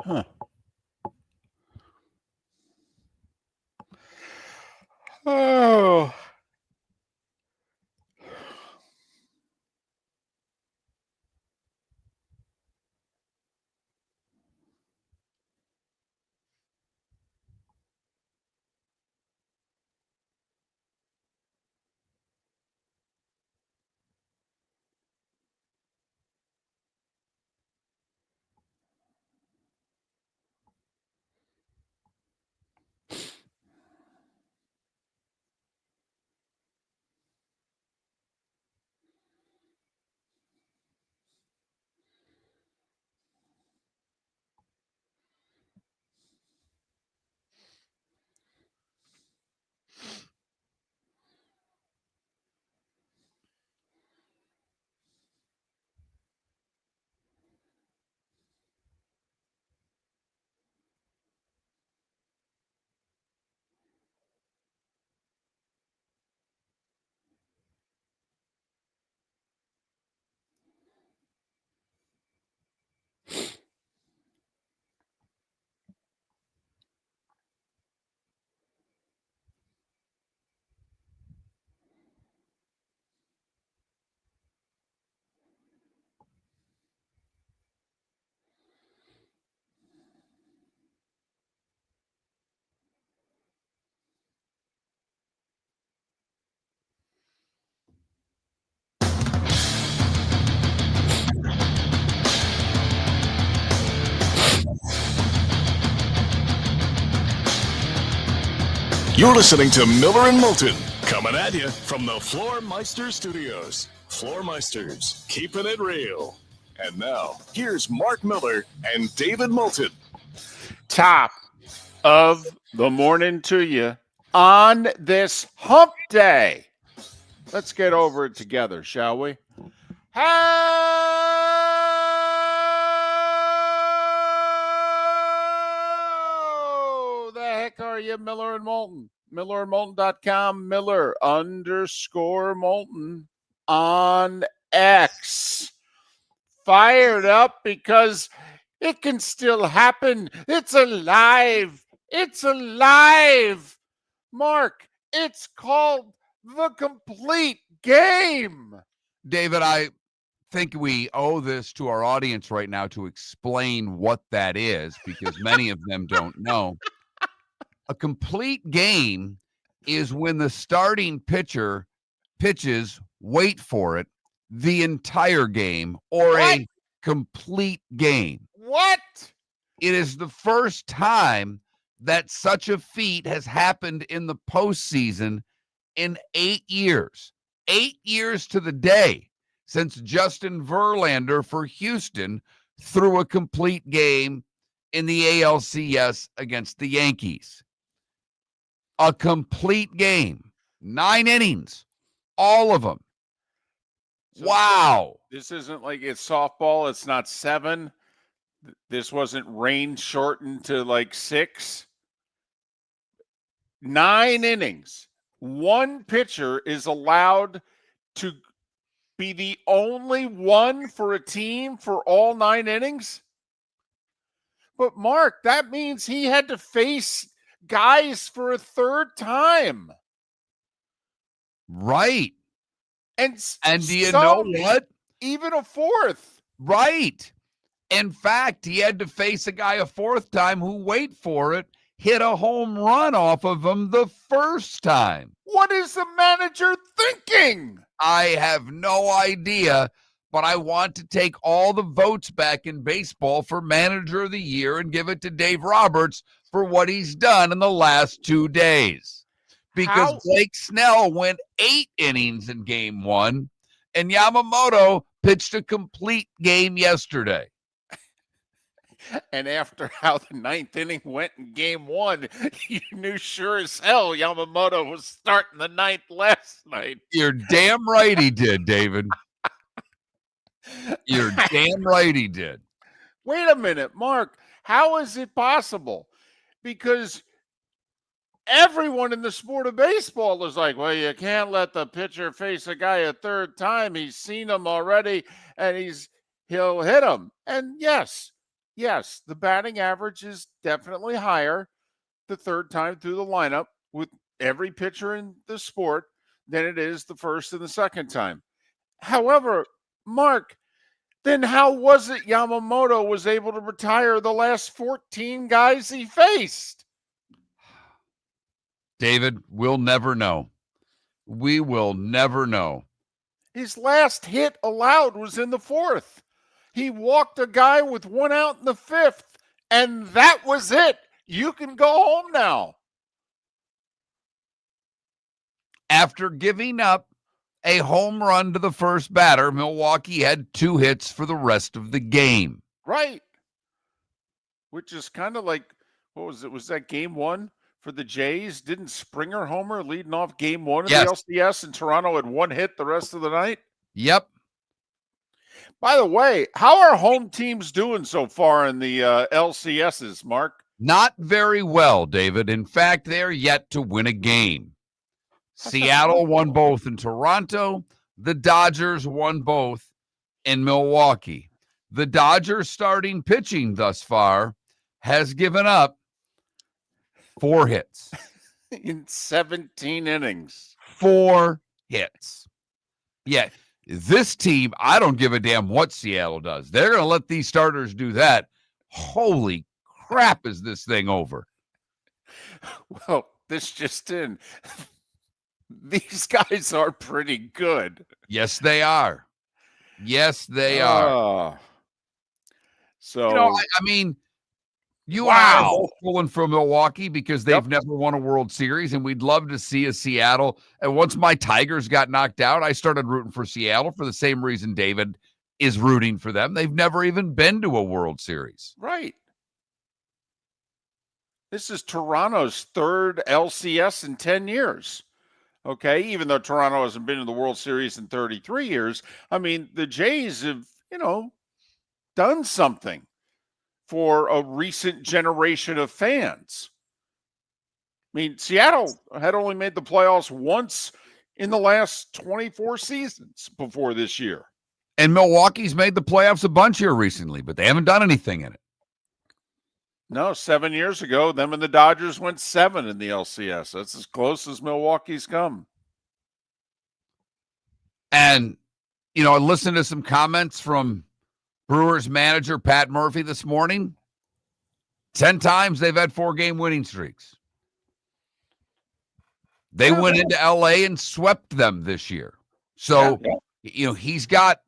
Huh. Oh. You're listening to Miller and Moulton, coming at you from the Floormeister Studios. Floormeisters, keeping it real. And now, here's Mark Miller and David Moulton. Top of the morning to you on this hump day. Let's get over it together, shall we? How the heck are you, Miller and Moulton? MillerandMoulton.com, Miller_Moulton on X. Fired up because it can still happen. It's alive. It's alive. Mark, it's called the complete game. David, I think we owe this to our audience right now to explain what that is, because many of them don't know. A complete game is when the starting pitcher pitches, wait for it, the entire game, or What? a complete game. What? It is the first time that such a feat has happened in the postseason in 8 years. 8 years to the day since Justin Verlander for Houston threw a complete game in the ALCS against the Yankees. A complete game, 9 innings, all of them. So Wow. This isn't like it's softball. It's not 7. This wasn't rain shortened to like 6. 9 innings. One pitcher is allowed to be the only one for a team for all 9 innings. But Mark, that means he had to face guys for a third time. Right. And do you know what? Even a fourth. Right. In fact, he had to face a guy a fourth time who, wait for it, hit a home run off of him the first time. What is the manager thinking? I have no idea, but I want to take all the votes back in baseball for manager of the year and give it to Dave Roberts for what he's done in the last 2 days. Because Blake Snell went 8 innings in game 1, and Yamamoto pitched a complete game yesterday. And after how the 9th inning went in game 1, you knew sure as hell Yamamoto was starting the 9th last night. You're damn right he did, David. You're damn right he did. Wait a minute, Mark. How is it possible? Because everyone in the sport of baseball is like, well, you can't let the pitcher face a guy a third time. He's seen him already, and he'll hit him. And yes, yes, the batting average is definitely higher the third time through the lineup with every pitcher in the sport than it is the first and the second time. However, Mark, then how was it Yamamoto was able to retire the last 14 guys he faced? David, we'll never know. We will never know. His last hit allowed was in the fourth. He walked a guy with one out in the fifth, and that was it. You can go home now. After giving up a home run to the first batter, Milwaukee had 2 hits for the rest of the game. Right. Which is kind of like, what was it? Was that game 1 for the Jays? Didn't Springer homer leading off game 1 of Yes. the LCS, and Toronto had 1 hit the rest of the night? Yep. By the way, how are home teams doing so far in the LCSs, Mark? Not very well, David. In fact, they're yet to win a game. Seattle won both in Toronto. The Dodgers won both in Milwaukee. The Dodgers starting pitching thus far has given up 4 hits. In 17 innings. 4 hits. Yeah, this team, I don't give a damn what Seattle does. They're going to let these starters do that. Holy crap, is this thing over? Well, this just in. These guys are pretty good. Yes, they are. Yes, they are. So, I mean, you and I are both pulling for Milwaukee because they've never won a World Series, and we'd love to see a Seattle. And once my Tigers got knocked out, I started rooting for Seattle for the same reason David is rooting for them. They've never even been to a World Series. Right. This is Toronto's 3rd LCS in 10 years. Okay, even though Toronto hasn't been in the World Series in 33 years, I mean, the Jays have, done something for a recent generation of fans. I mean, Seattle had only made the playoffs once in the last 24 seasons before this year. And Milwaukee's made the playoffs a bunch here recently, but they haven't done anything in it. No, 7 years ago, them and the Dodgers went 7 in the LCS. That's as close as Milwaukee's come. And, I listened to some comments from Brewers manager Pat Murphy this morning. 10 times they've had 4-game winning streaks. They went into LA and swept them this year. So, he's got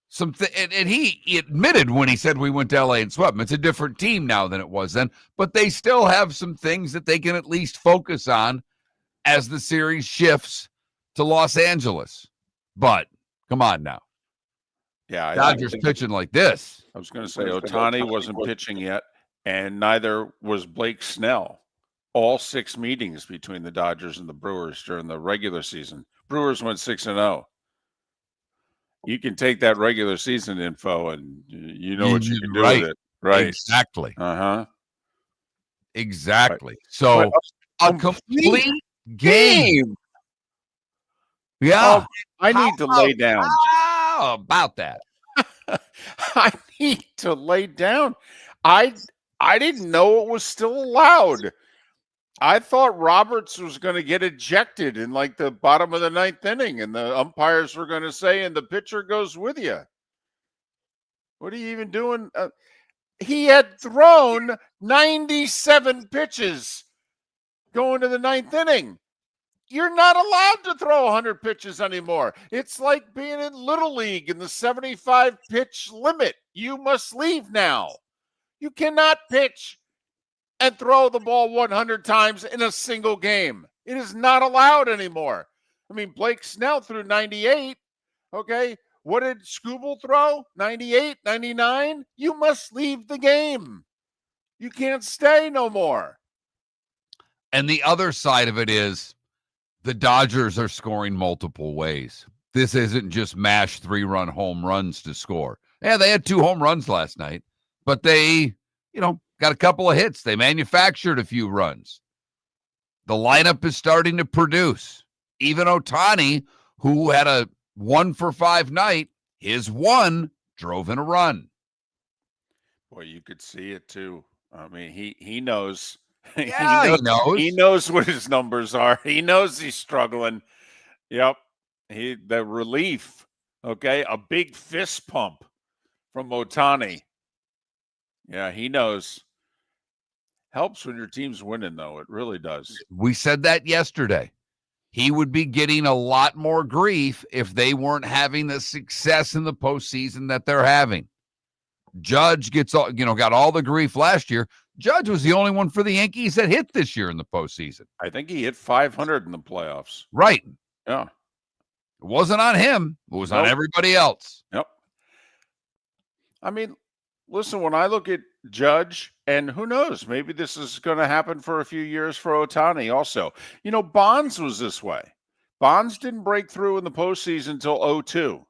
something, and he admitted when he said we went to LA and swept them. It's a different team now than it was then, but they still have some things that they can at least focus on as the series shifts to Los Angeles. But come on now. Yeah, Dodgers pitching like this. I was going to say Ohtani wasn't pitching yet, and neither was Blake Snell. All 6 meetings between the Dodgers and the Brewers during the regular season. Brewers went 6-0. You can take that regular season info and you know what you can do with it. Right. Exactly. Uh-huh. Exactly. Right. So a complete game. Oh, Yeah. I need to lay down. How about that? I need to lay down. I didn't know it was still allowed. I thought Roberts was going to get ejected in like the bottom of the 9th inning, and the umpires were going to say, and the pitcher goes with you. What are you even doing? He had thrown 97 pitches going to the 9th inning. You're not allowed to throw 100 pitches anymore. It's like being in Little League in the 75 pitch limit. You must leave now. You cannot pitch and throw the ball 100 times in a single game. It is not allowed anymore. I mean, Blake Snell threw 98. Okay. What did Skubal throw? 98, 99? You must leave the game. You can't stay no more. And the other side of it is the Dodgers are scoring multiple ways. This isn't just mash 3-run home runs to score. Yeah, they had 2 home runs last night, but they, got a couple of hits. They manufactured a few runs. The lineup is starting to produce. Even Ohtani, who had a 1-for-5 night, his 1 drove in a run. Boy, you could see it too. I mean, he knows. Yeah, he knows. He knows what his numbers are. He knows he's struggling. Yep. The relief. Okay, a big fist pump from Otani. Yeah, he knows. Helps when your team's winning, though. It really does. We said that yesterday. He would be getting a lot more grief if they weren't having the success in the postseason that they're having. Judge got all the grief last year. Judge was the only one for the Yankees that hit this year in the postseason. I think he hit 500 in the playoffs. Right. Yeah. It wasn't on him. It was on everybody else. Yep. I mean, listen, when I look at Judge, and who knows, maybe this is going to happen for a few years for Otani also. Bonds was this way. Bonds didn't break through in the postseason until 2002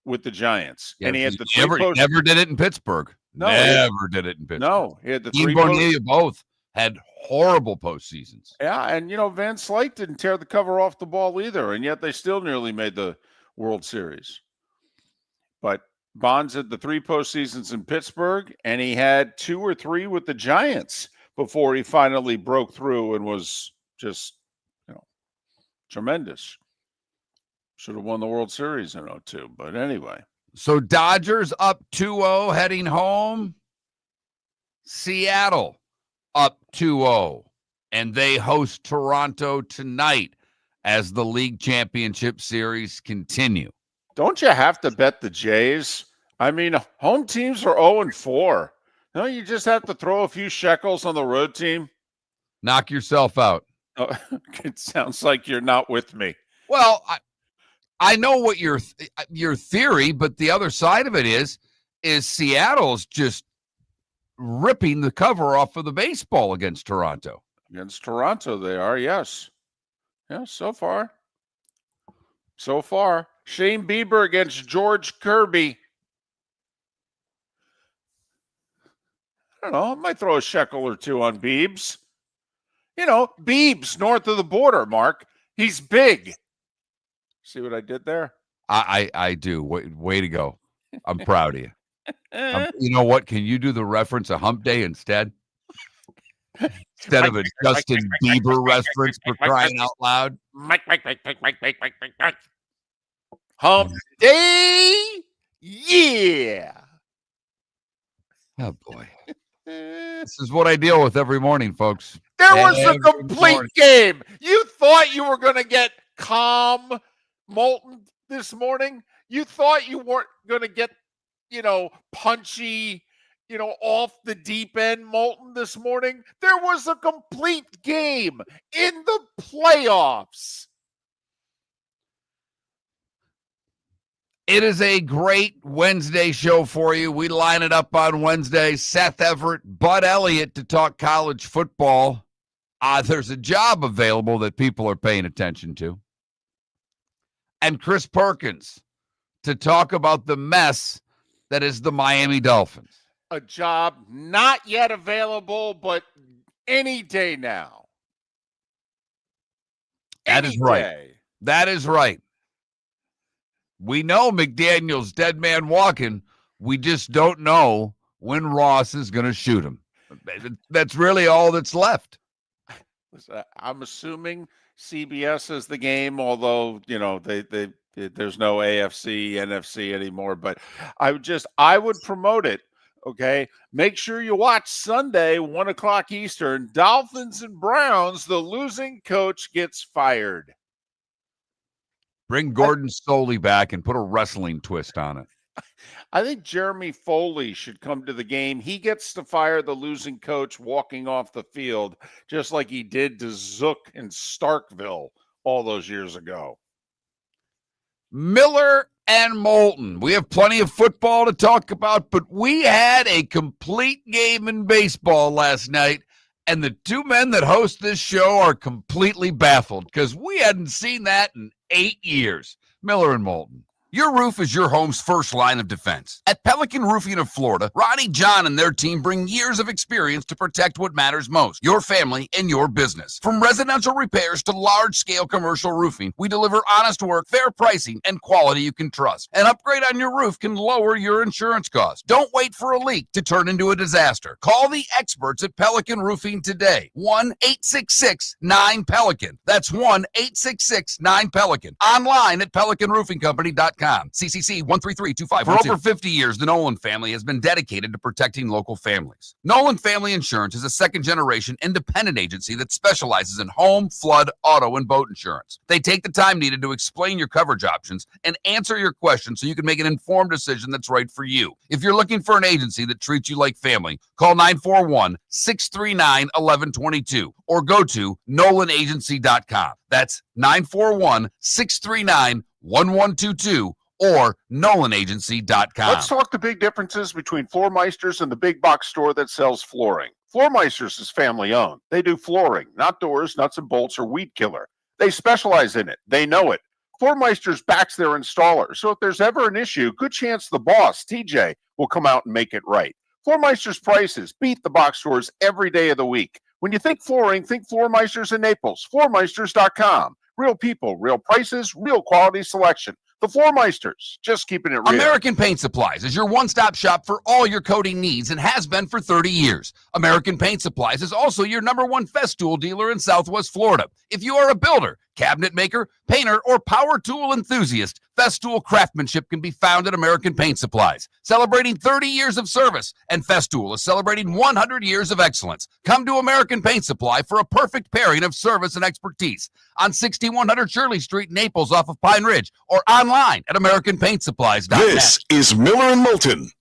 with the Giants. Yeah, and he had the never did it in Pittsburgh. No, never did it in Pittsburgh. No, he had the three. Bonilla both had horrible postseasons. Yeah, and Van Slyke didn't tear the cover off the ball either, and yet they still nearly made the World Series. But Bonds had the 3 postseasons in Pittsburgh, and he had 2 or 3 with the Giants before he finally broke through and was just, tremendous. Should have won the World Series in 2002, but anyway. So Dodgers up 2-0 heading home. Seattle up 2-0, and they host Toronto tonight as the league championship series continue. Don't you have to bet the Jays? I mean, home teams are 0-4. No, you just have to throw a few shekels on the road team. Knock yourself out. Oh, it sounds like you're not with me. Well, I know what your theory, but the other side of it is Seattle's just ripping the cover off of the baseball against Toronto. Against Toronto, they are, yes. Yeah, so far. So far. Shane Bieber against George Kirby. I don't know. I might throw a shekel or 2 on Biebs. Biebs north of the border, Mark. He's big. See what I did there? I do. Way to go. I'm proud of you. You know what? Can you do the reference of Hump Day instead? Instead of a Justin Bieber reference, for crying out loud. Hump Day, yeah. Oh, boy. This is what I deal with every morning, folks. There was a complete game. You thought you were going to get calm Moulton this morning. You thought you weren't going to get, punchy, off the deep end Moulton this morning. There was a complete game in the playoffs. It is a great Wednesday show for you. We line it up on Wednesday. Seth Everett, Bud Elliott to talk college football. There's a job available that people are paying attention to. And Chris Perkins to talk about the mess that is the Miami Dolphins. A job not yet available, but any day now. That is right. That is right. We know McDaniel's dead man walking. We just don't know when Ross is going to shoot him. That's really all that's left. I'm assuming CBS is the game, although, there's no AFC, NFC anymore. But I would promote it. Okay. Make sure you watch Sunday, 1:00 Eastern, Dolphins and Browns. The losing coach gets fired. Bring Gordon Soley back and put a wrestling twist on it. I think Jeremy Foley should come to the game. He gets to fire the losing coach walking off the field, just like he did to Zook in Starkville all those years ago. Miller and Moulton. We have plenty of football to talk about, but we had a complete game in baseball last night, and the 2 men that host this show are completely baffled because we hadn't seen that in 8 years. Miller and Moulton. Your roof is your home's first line of defense. At Pelican Roofing of Florida, Ronnie, John, and their team bring years of experience to protect what matters most, your family and your business. From residential repairs to large-scale commercial roofing, we deliver honest work, fair pricing, and quality you can trust. An upgrade on your roof can lower your insurance costs. Don't wait for a leak to turn into a disaster. Call the experts at Pelican Roofing today. 1-866-9-PELICAN. That's 1-866-9-PELICAN. Online at PelicanRoofingCompany.com. CCC 1332512. For over 50 years, the Nolan family has been dedicated to protecting local families. Nolan Family Insurance is a second-generation independent agency that specializes in home, flood, auto, and boat insurance. They take the time needed to explain your coverage options and answer your questions so you can make an informed decision that's right for you. If you're looking for an agency that treats you like family, call 941-639-1122 or go to NolanAgency.com. That's 941-639-1122 or NolanAgency.com. Let's talk the big differences between Floormeisters and the big box store that sells flooring. Floormeisters is family owned. They do flooring, not doors, nuts and bolts, or weed killer. They specialize in it. They know it. Floormeisters backs their installer, so if there's ever an issue, good chance the boss, TJ, will come out and make it right. Floormeisters prices beat the box stores every day of the week. When you think flooring, think Floormeisters in Naples. Floormeisters.com. Real people, real prices, real quality selection. The Floormeisters, just keeping it real. American Paint Supplies is your one-stop shop for all your coating needs and has been for 30 years. American Paint Supplies is also your #1 Festool dealer in Southwest Florida. If you are a builder, cabinet maker, painter, or power tool enthusiast, Festool craftsmanship can be found at American Paint Supplies. Celebrating 30 years of service, and Festool is celebrating 100 years of excellence. Come to American Paint Supply for a perfect pairing of service and expertise on 6100 Shirley Street, Naples, off of Pine Ridge, or online at AmericanPaintSupplies.net. This is Miller and Moulton.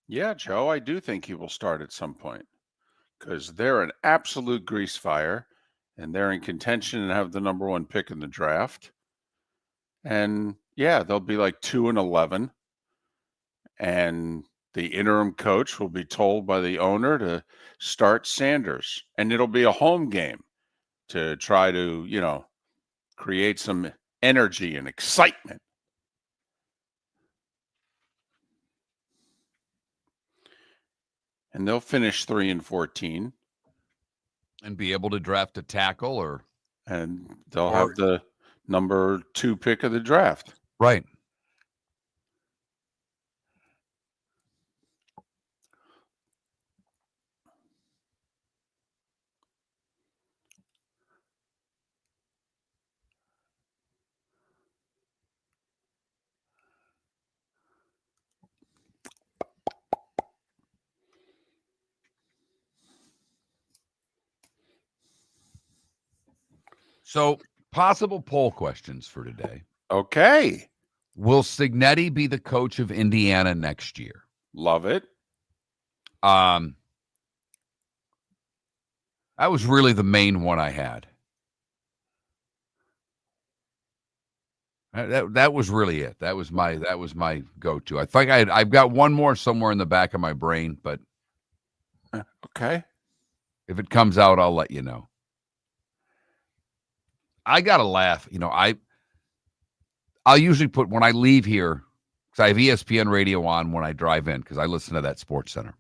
Yeah, Joe, I do think he will start at some point because they're an absolute grease fire and they're in contention and have the #1 pick in the draft. And yeah, they'll be like 2-11. And the interim coach will be told by the owner to start Sanders. And it'll be a home game to try to, create some energy and excitement. And they'll finish 3-14. And be able to draft a tackle and they'll have the number 2 pick of the draft. Right. So, possible poll questions for today. Okay. Will Cignetti be the coach of Indiana next year? Love it. That was really the main one I had. That was really it. That was my go-to. I think I've got one more somewhere in the back of my brain, but okay. If it comes out, I'll let you know. I gotta laugh. I'll usually put, when I leave here, because I have ESPN radio on when I drive in, because I listen to that Sports Center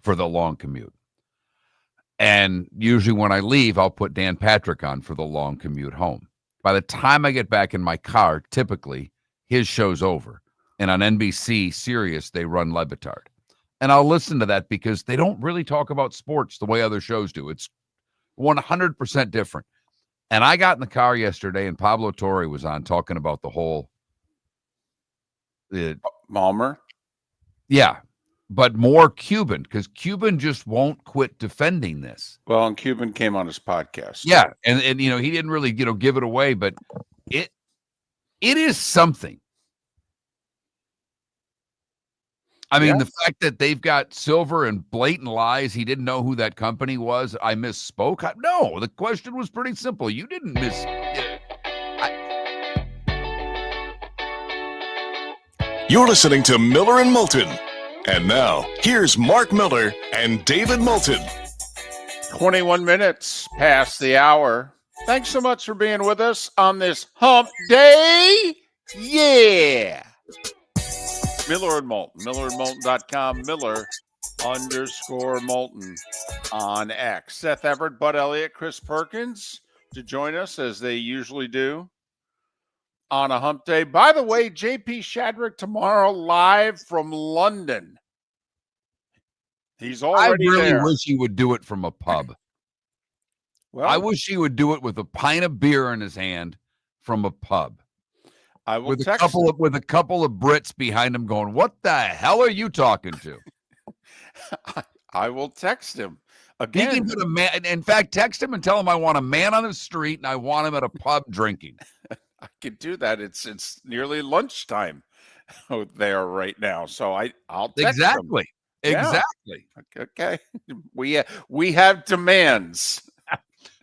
for the long commute. And usually when I leave, I'll put Dan Patrick on for the long commute home. By the time I get back in my car, typically his show's over. And on NBC Sirius, they run Le Batard. And I'll listen to that because they don't really talk about sports the way other shows do. It's 100% different. And I got in the car yesterday, and Pablo Torre was on talking about the whole Malmer. Yeah, but more Cuban, because Cuban just won't quit defending this. Well, and Cuban came on his podcast. Yeah, and he didn't really give it away, but it is something. I mean, the fact that they've got Silver and blatant lies, he didn't know who that company was. I misspoke. No, the question was pretty simple. You didn't miss. You're listening to Miller and Moulton. And now, here's Mark Miller and David Moulton. 21 minutes past the hour. Thanks so much for being with us on this hump day. Yeah. Miller and Moulton, millerandmoulton.com, Miller_Moulton on X. Seth Everett, Bud Elliott, Chris Perkins to join us as they usually do on a hump day. By the way, JP Shadrick tomorrow live from London. He's already there. I really wish he would do it from a pub. Well, I wish he would do it with a pint of beer in his hand from a pub. I will with a couple of Brits behind him going, "What the hell are you talking to?" I will text him again. He can put a man. In fact, text him and tell him I want a man on the street and I want him at a pub drinking. I could do that. It's nearly lunchtime there right now, so I'll text him. Exactly. Okay. We have demands.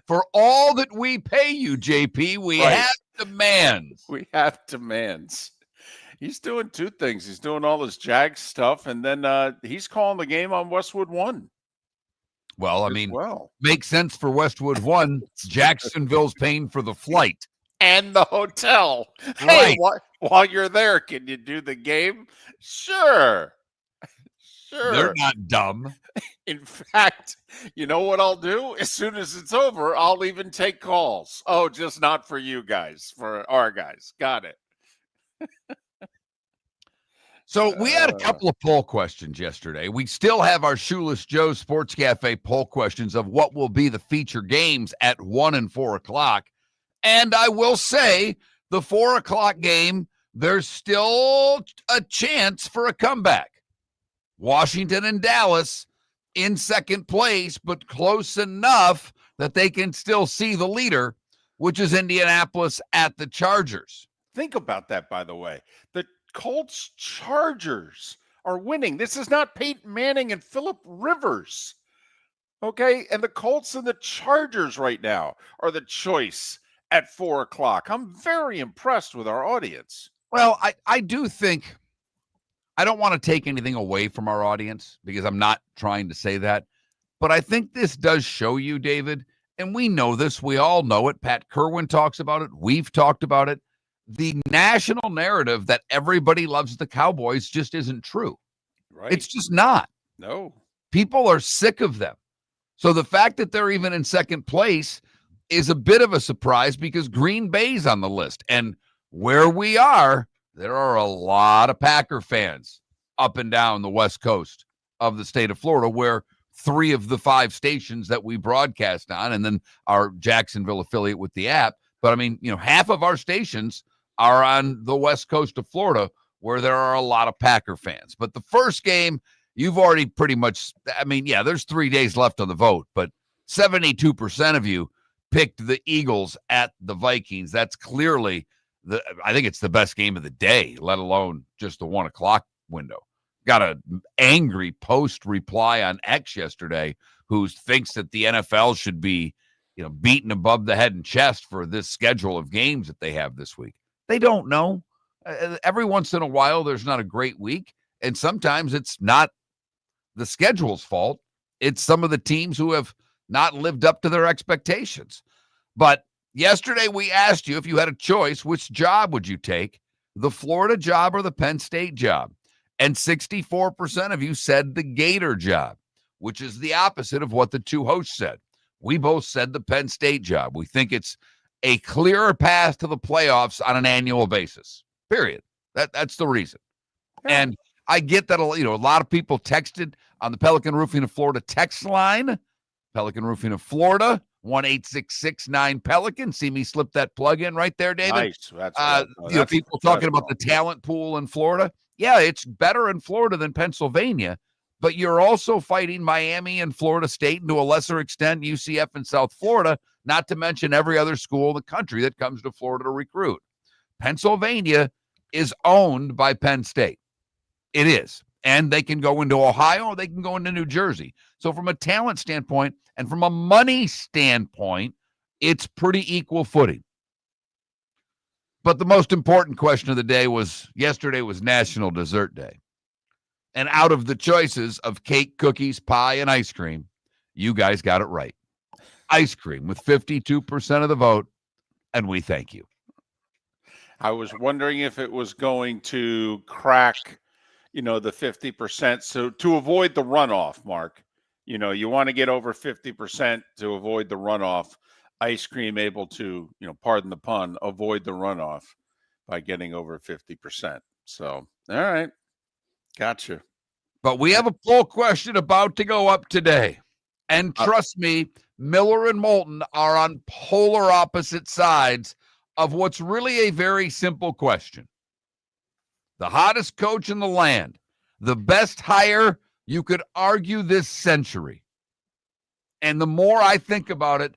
For all that we pay you, JP, we have demands. We have demands. He's doing two things. He's doing all this Jags stuff, and then he's calling the game on Westwood 1. Well, I mean, makes sense for Westwood 1. Jacksonville's paying for the flight. And the hotel. Right. Hey, while you're there, can you do the game? Sure. They're not dumb. In fact, you know what I'll do? As soon as it's over, I'll even take calls. Oh, just not for you guys, for our guys. Got it. So we had a couple of poll questions yesterday. We still have our Shoeless Joe Sports Cafe poll questions of what will be the feature games at 1 and 4 o'clock. And I will say the 4 o'clock game, there's still a chance for a comeback. Washington and Dallas in second place, but close enough that they can still see the leader, which is Indianapolis at the Chargers. Think about that, by the way. The Colts Chargers are winning. This is not Peyton Manning and Phillip Rivers. Okay? And the Colts and the Chargers right now are the choice at 4 o'clock. I'm very impressed with our audience. Well, I do think, I don't want to take anything away from our audience because I'm not trying to say that, but I think this does show you, David, and we know this, we all know it. Pat Kerwin talks about it. We've talked about it. The national narrative that everybody loves the Cowboys just isn't true. Right. It's just not. No. People are sick of them. So the fact that they're even in second place is a bit of a surprise because Green Bay's on the list. And where we are, there are a lot of Packer fans up and down the West Coast of the state of Florida, where 3 of the 5 stations that we broadcast on, and then our Jacksonville affiliate with the app. But I mean, half of our stations are on the West Coast of Florida, where there are a lot of Packer fans. But the first game, you've already pretty much, there's 3 days left on the vote, but 72% of you picked the Eagles at the Vikings. That's clearly I think it's the best game of the day, let alone just the 1 o'clock window. Got an angry post reply on X yesterday who thinks that the NFL should be, beaten above the head and chest for this schedule of games that they have this week. They don't know. Every once in a while, there's not a great week. And sometimes it's not the schedule's fault. It's some of the teams who have not lived up to their expectations. But yesterday we asked you, if you had a choice, which job would you take, the Florida job or the Penn State job? And 64% of you said the Gator job, which is the opposite of what the 2 hosts said. We both said the Penn State job. We think it's a clearer path to the playoffs on an annual basis, period. That's the reason. Yeah. And I get that, a lot of people texted on the Pelican Roofing of Florida text line, Pelican Roofing of Florida, 1-866-9-PELICAN. See me slip that plug in right there, David. Nice. That's people talking about the talent pool in Florida. Yeah, it's better in Florida than Pennsylvania, but you're also fighting Miami and Florida State, and to a lesser extent, UCF and South Florida, not to mention every other school in the country that comes to Florida to recruit. Pennsylvania is owned by Penn State. It is. And they can go into Ohio or they can go into New Jersey. So from a talent standpoint and from a money standpoint, it's pretty equal footing. But the most important question of the day yesterday was National Dessert Day. And out of the choices of cake, cookies, pie, and ice cream, you guys got it right. Ice cream with 52% of the vote, and we thank you. I was wondering if it was going to crack, the 50%. So to avoid the runoff, Mark, you want to get over 50% to avoid the runoff. Ice cream able to, pardon the pun, avoid the runoff by getting over 50%. So, all right. Gotcha. But we have a poll question about to go up today. And trust me, Miller and Moulton are on polar opposite sides of what's really a very simple question. The hottest coach in the land, the best hire you could argue this century. And the more I think about it,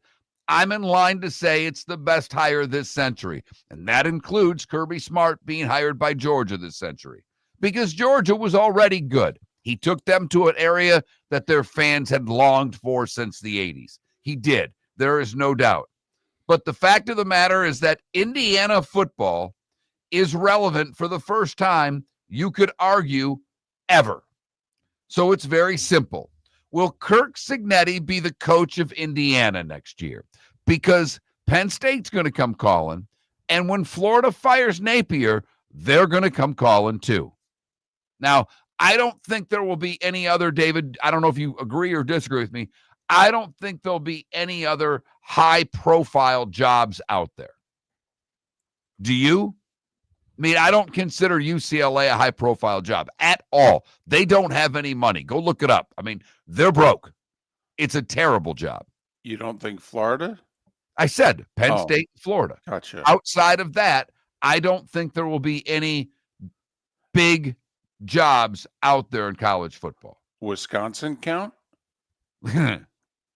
I'm in line to say it's the best hire this century. And that includes Kirby Smart being hired by Georgia this century. Because Georgia was already good. He took them to an area that their fans had longed for since the 80s. He did. There is no doubt. But the fact of the matter is that Indiana football is relevant for the first time, you could argue, ever. So it's very simple. Will Kirk Cignetti be the coach of Indiana next year? Because Penn State's going to come calling, and when Florida fires Napier, they're going to come calling too. Now, I don't think there will be any other, David, I don't know if you agree or disagree with me, I don't think there'll be any other high-profile jobs out there. Do you? I mean, I don't consider UCLA a high-profile job at all. They don't have any money. Go look it up. I mean, they're broke. It's a terrible job. You don't think Florida? I said Penn State, Florida. Gotcha. Outside of that, I don't think there will be any big jobs out there in college football. Wisconsin count?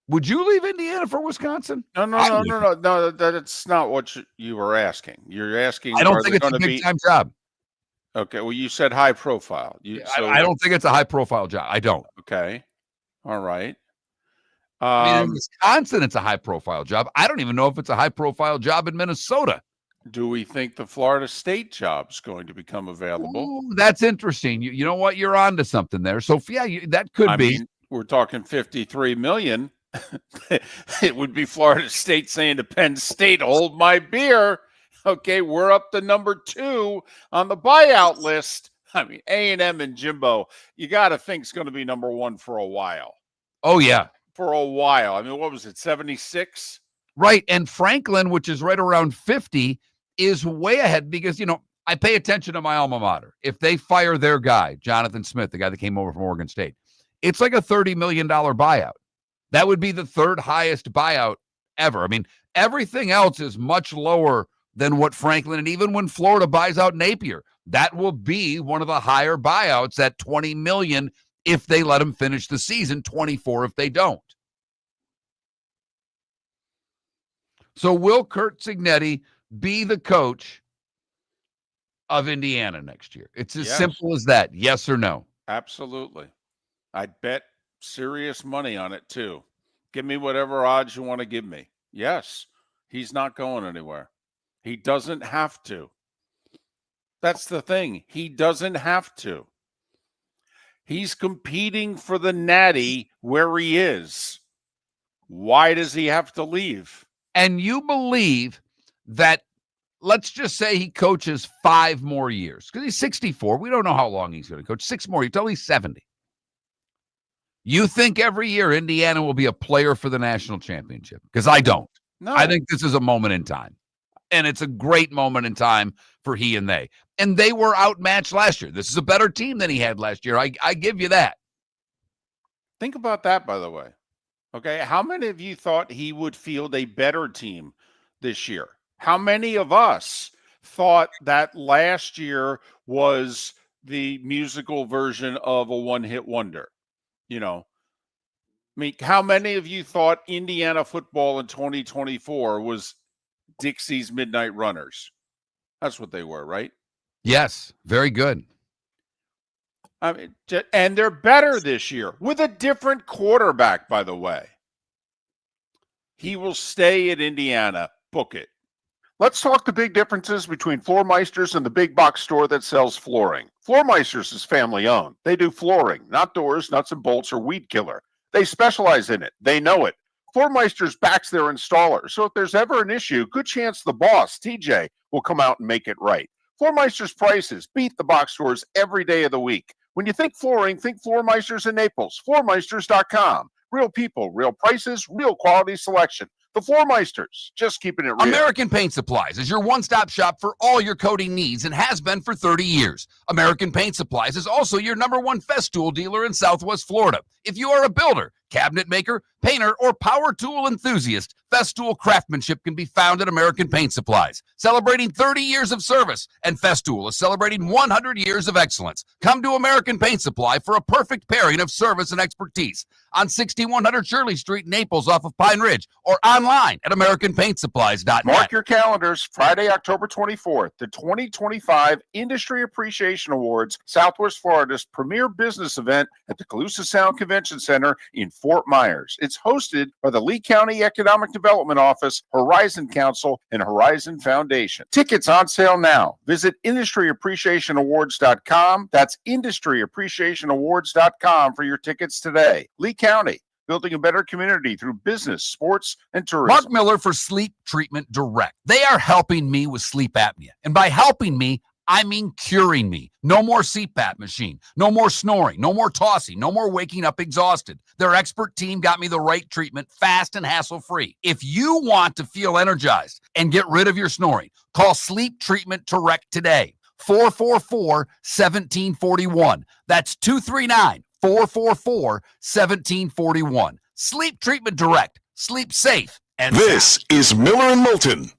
Would you leave Indiana for Wisconsin? No. That's not what you were asking. You're asking. I don't think it's a big-time job. Okay. Well, you said high profile. I don't think it's a high-profile job. I don't. Okay. All right. I mean, in Wisconsin, it's a high-profile job. I don't even know if it's a high-profile job in Minnesota. Do we think the Florida State job's going to become available? Ooh, that's interesting. You know what? You're on to something there. So, yeah, that could be. Mean, we're talking $53 million. It would be Florida State saying to Penn State, hold my beer. Okay, we're up to number 2 on the buyout list. I mean, A&M and Jimbo, you got to think it's going to be number 1 for a while. Oh, yeah. for a while. I mean, what was it, 76? Right. And Franklin, which is right around 50, is way ahead because, I pay attention to my alma mater. If they fire their guy, Jonathan Smith, the guy that came over from Oregon State, it's like a $30 million buyout. That would be the third highest buyout ever. I mean, everything else is much lower than what Franklin, and even when Florida buys out Napier, that will be one of the higher buyouts at $20 million if they let him finish the season, 24 if they don't. So will Curt Cignetti be the coach of Indiana next year? It's as simple as that. Yes or no? Absolutely. I'd bet serious money on it too. Give me whatever odds you want to give me. Yes, he's not going anywhere. He doesn't have to. That's the thing. He doesn't have to. He's competing for the Natty where he is. Why does he have to leave? And you believe that, let's just say he coaches 5 more years because he's 64. We don't know how long he's going to coach. 6 more until he's 70. You think every year Indiana will be a player for the national championship? Because I don't. No. I think this is a moment in time. And it's a great moment in time for he and they. And they were outmatched last year. This is a better team than he had last year. I give you that. Think about that, by the way. Okay, how many of you thought he would field a better team this year? How many of us thought that last year was the musical version of a one-hit wonder? I mean, how many of you thought Indiana football in 2024 was Dixie's Midnight Runners? That's what they were, right? Yes, very good. I mean, and they're better this year with a different quarterback, by the way. He will stay at Indiana. Book it. Let's talk the big differences between Floormeisters and the big box store that sells flooring. Floormeisters is family owned. They do flooring, not doors, nuts and bolts, or weed killer. They specialize in it. They know it. Floormeisters backs their installer, so if there's ever an issue, good chance the boss, TJ, will come out and make it right. Floormeister's prices beat the box stores every day of the week. When you think flooring, think Floormeisters in Naples. Floormeisters.com. Real people, real prices, real quality selection. The Floormeisters, just keeping it real. American Paint Supplies is your one-stop shop for all your coating needs and has been for 30 years. American Paint Supplies is also your #1 Festool dealer in Southwest Florida. If you are a builder, cabinet maker, painter, or power tool enthusiast, Festool craftsmanship can be found at American Paint Supplies. Celebrating 30 years of service, and Festool is celebrating 100 years of excellence. Come to American Paint Supply for a perfect pairing of service and expertise on 6100 Shirley Street, Naples, off of Pine Ridge, or online at AmericanPaintSupplies.net. Mark your calendars, Friday, October 24th, the 2025 Industry Appreciation Awards, Southwest Florida's premier business event at the Calusa Sound Convention Center in Fort Myers. It's hosted by the Lee County Economic Development Office, Horizon Council, and Horizon Foundation. Tickets on sale now. Visit IndustryAppreciationAwards.com. That's IndustryAppreciationAwards.com for your tickets today. Lee County, building a better community through business, sports, and tourism. Mark Miller for Sleep Treatment Direct. They are helping me with sleep apnea. And by helping me, I mean curing me. No more CPAP machine. No more snoring. No more tossing. No more waking up exhausted. Their expert team got me the right treatment, fast and hassle-free. If you want to feel energized and get rid of your snoring, call Sleep Treatment Direct today. 444-1741. That's 239-444-1741. Sleep Treatment Direct. Sleep safe and This sound. is Miller and Moulton.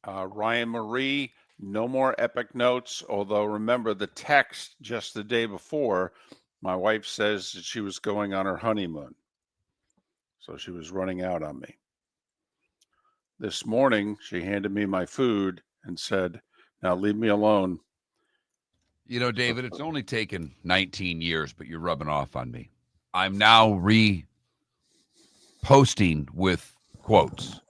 Ryan Marie, no more epic notes. Although remember the text just the day before, my wife says that she was going on her honeymoon. So she was running out on me. This morning, she handed me my food and said, now leave me alone. You know, David, it's only taken 19 years, but you're rubbing off on me. I'm now reposting with quotes.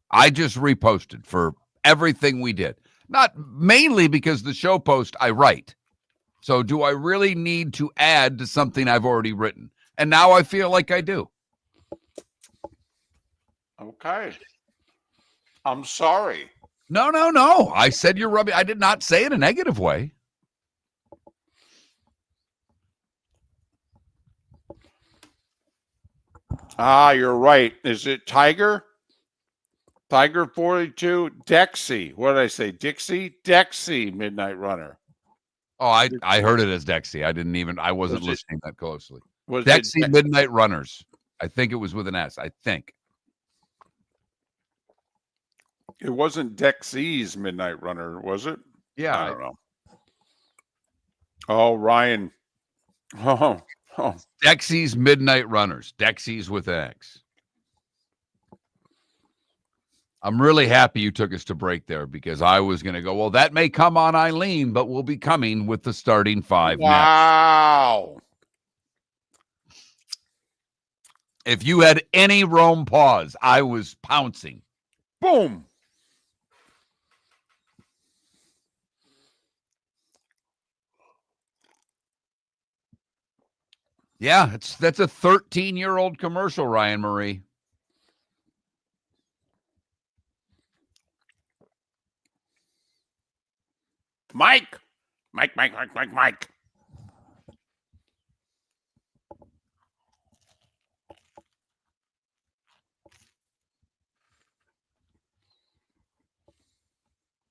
I just reposted for everything we did. Not mainly because the show post I write. So do I really need to add to something I've already written? And now I feel like I do. Okay. I'm sorry. No. I said you're rubbing. I did not say it in a negative way. You're right. Is it Tiger? Tiger 42, Dexy. What did I say? Dixie? Dexy Midnight Runner. Oh, I heard it as Dexy. I wasn't listening that closely. Was Dexy Midnight Runners. I think it was with an S. I think. It wasn't Dexy's Midnight Runner, was it? Yeah. I don't know. Oh, Ryan. Oh. Dexy's Midnight Runners. Dexy's with an X. I'm really happy you took us to break there because I was going to go, well, that may come on Eileen, but we'll be coming with the starting five wow. next. If you had any Rome pause, I was pouncing. Boom. Yeah, that's a 13-year-old commercial, Ryan Marie. Mike.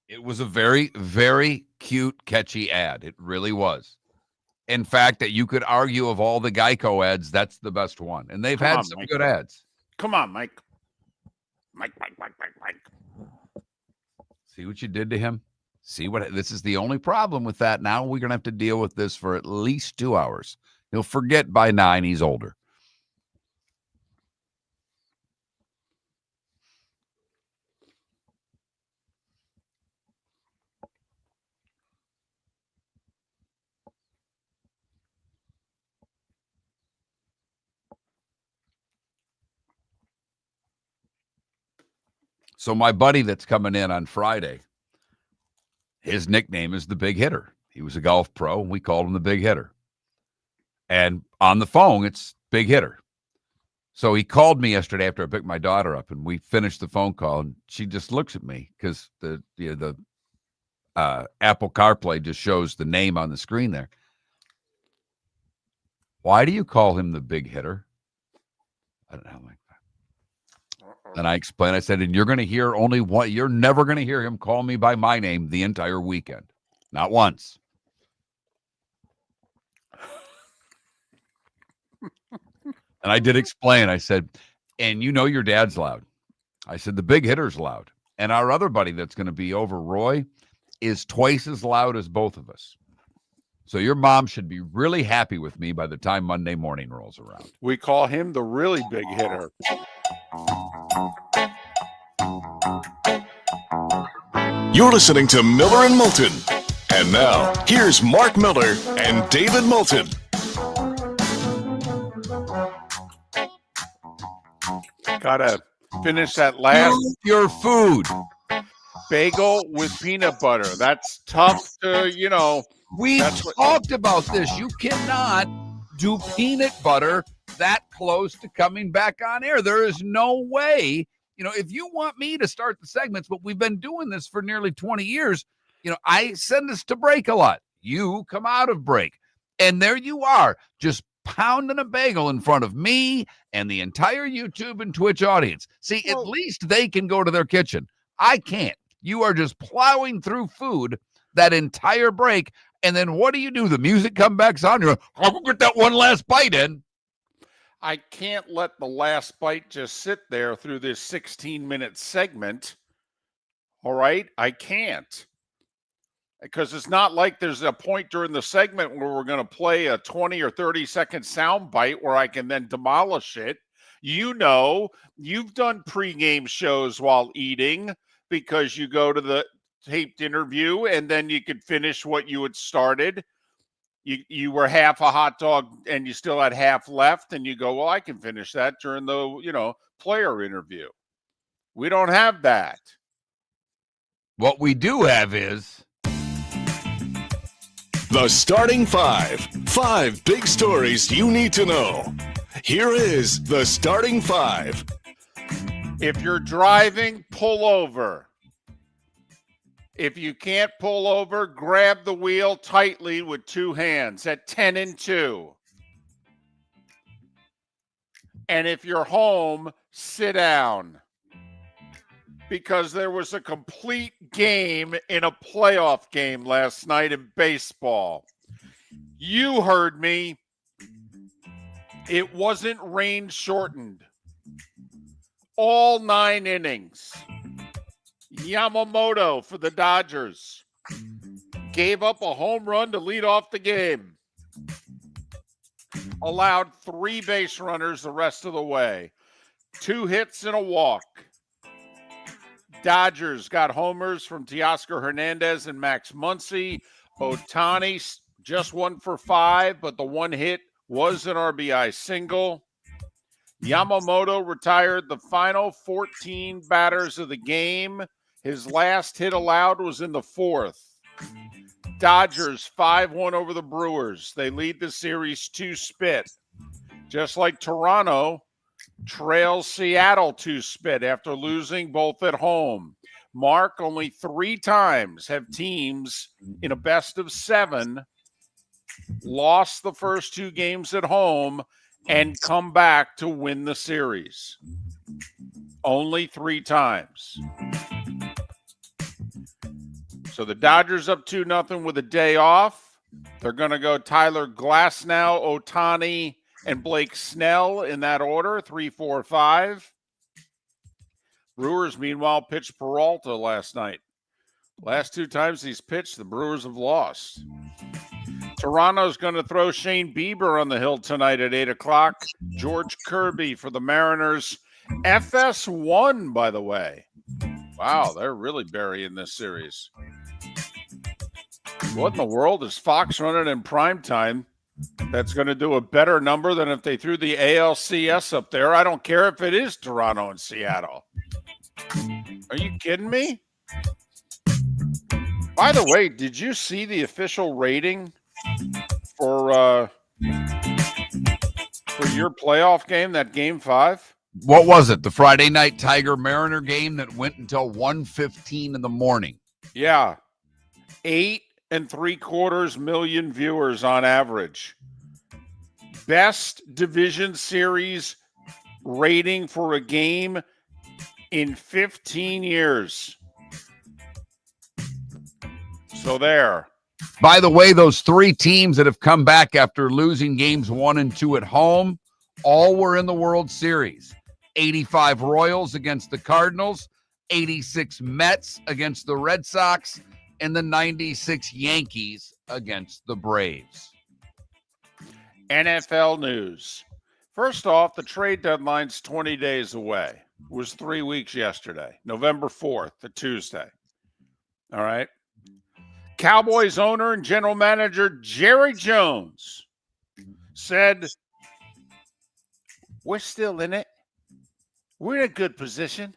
It was a very, very cute, catchy ad. It really was. In fact, that you could argue of all the Geico ads, that's the best one. And they've had some good ads. Come on, Mike. Mike. See what you did to him? This is the only problem with that. Now we're going to have to deal with this for at least 2 hours. He'll forget by 9 he's older. So my buddy that's coming in on Friday, his nickname is the Big Hitter. He was a golf pro, and we called him the Big Hitter. And on the phone, it's Big Hitter. So he called me yesterday after I picked my daughter up, and we finished the phone call, and she just looks at me because the Apple CarPlay just shows the name on the screen there. Why do you call him the Big Hitter? I don't know. And I explained, I said, and you're going to hear only one, you're never going to hear him call me by my name the entire weekend. Not once. And I did explain, I said, and you know your dad's loud. I said, the Big Hitter's loud. And our other buddy that's going to be over, Roy, is twice as loud as both of us. So your mom should be really happy with me by the time Monday morning rolls around. We call him the really Big Hitter. You're listening to Miller and Moulton. And now, here's Mark Miller and David Moulton. Gotta finish that last your food. Bagel with peanut butter. That's tough to, We talked about this. You cannot do peanut butter that close to coming back on air. There is no way. If you want me to start the segments, but we've been doing this for nearly 20 years, I send us to break a lot. You come out of break. And there you are, just pounding a bagel in front of me and the entire YouTube and Twitch audience. See, at least they can go to their kitchen. I can't. You are just plowing through food that entire break. And then what do? The music comes back on. You're like, I'll go get that one last bite in. I can't let the last bite just sit there through this 16-minute segment. All right? I can't. Because it's not like there's a point during the segment where we're going to play a 20 or 30-second sound bite where I can then demolish it. You know, you've done pregame shows while eating because you go to the taped interview and then you could finish what you had started. You were half a hot dog and you still had half left, and you go, well, I can finish that during the, player interview. We don't have that. What we do have is The Starting Five. 5 big stories you need to know. Here is the Starting Five. If you're driving, pull over. If you can't pull over, grab the wheel tightly with 2 hands at 10 and 2. And if you're home, sit down. Because there was a complete game in a playoff game last night in baseball. You heard me. It wasn't rain shortened. All 9 innings. Yamamoto for the Dodgers gave up a home run to lead off the game. Allowed 3 base runners the rest of the way. 2 hits and a walk. Dodgers got homers from Teoscar Hernandez and Max Muncy. Ohtani just 1 for 5, but the 1 hit was an RBI single. Yamamoto retired the final 14 batters of the game. His last hit allowed was in the 4th. Dodgers 5-1 over the Brewers. They lead the series 2-spit. Just like Toronto trails Seattle 2-spit after losing both at home. Mark, only 3 times have teams in a best of 7 lost the first 2 games at home and come back to win the series. Only 3 times. So the Dodgers up 2-0 with a day off. They're going to go Tyler Glasnow, Ohtani, and Blake Snell in that order, 3, 4, 5. Brewers, meanwhile, pitched Peralta last night. Last 2 times he's pitched, the Brewers have lost. Toronto's going to throw Shane Bieber on the hill tonight at 8 o'clock. George Kirby for the Mariners. FS1, by the way. Wow, they're really burying this series. What in the world is Fox running in prime time that's going to do a better number than if they threw the ALCS up there? I don't care if it is Toronto and Seattle. Are you kidding me? By the way, did you see the official rating for your playoff game, that game 5? What was it? The Friday night Tiger Mariner game that went until 1:15 in the morning. Yeah. 8 3/4 million viewers on average. Best division series rating for a game in 15 years. So there. By the way, those 3 teams that have come back after losing games 1 and 2 at home, all were in the World Series. 85 Royals against the Cardinals, 86 Mets against the Red Sox, and the 96 Yankees against the Braves. NFL news. First off, the trade deadline's 20 days away. It was 3 weeks yesterday, November 4th, a Tuesday. All right. Cowboys owner and general manager Jerry Jones said, we're still in it. We're in a good position.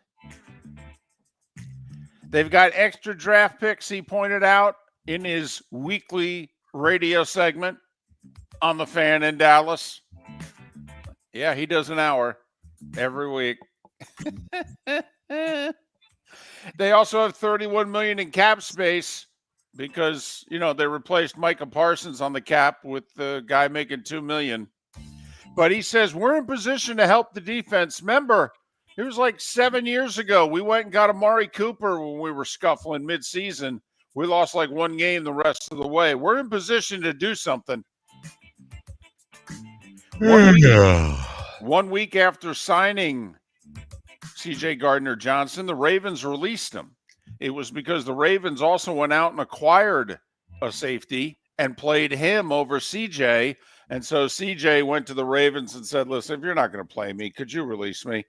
They've got extra draft picks, he pointed out in his weekly radio segment on The Fan in Dallas. Yeah, he does an hour every week. They also have $31 million in cap space because, they replaced Micah Parsons on the cap with the guy making $2 million. But he says we're in position to help the defense. Remember, it was like 7 years ago. We went and got Amari Cooper when we were scuffling midseason. We lost like 1 game the rest of the way. We're in position to do something. 1 week after signing C.J. Gardner-Johnson, the Ravens released him. It was because the Ravens also went out and acquired a safety and played him over CJ. And so CJ went to the Ravens and said, listen, if you're not going to play me, could you release me?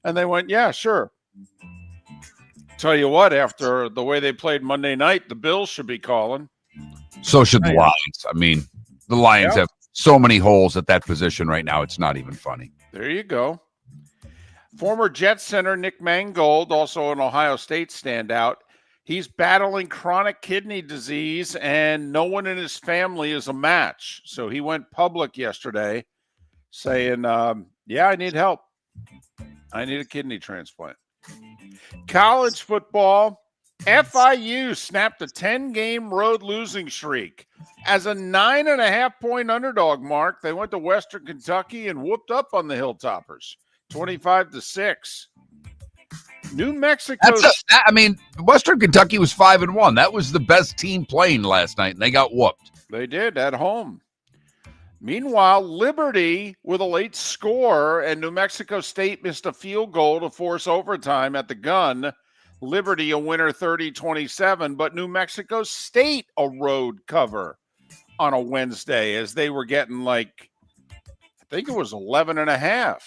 And they went, yeah, sure. Tell you what, after the way they played Monday night, the Bills should be calling. So should the Lions. I mean, the Lions have so many holes at that position right now. It's not even funny. There you go. Former Jets center Nick Mangold, also an Ohio State standout. He's battling chronic kidney disease, and no one in his family is a match. So he went public yesterday saying, yeah, I need help. I need a kidney transplant. College football, FIU snapped a 10-game road losing streak. As a 9.5-point underdog, Mark, they went to Western Kentucky and whooped up on the Hilltoppers, 25-6. New Mexico. Western Kentucky was 5-1. That was the best team playing last night, and they got whooped. They did at home. Meanwhile, Liberty with a late score, and New Mexico State missed a field goal to force overtime at the gun. Liberty a winner 30-27, but New Mexico State a road cover on a Wednesday as they were getting I think it was 11.5.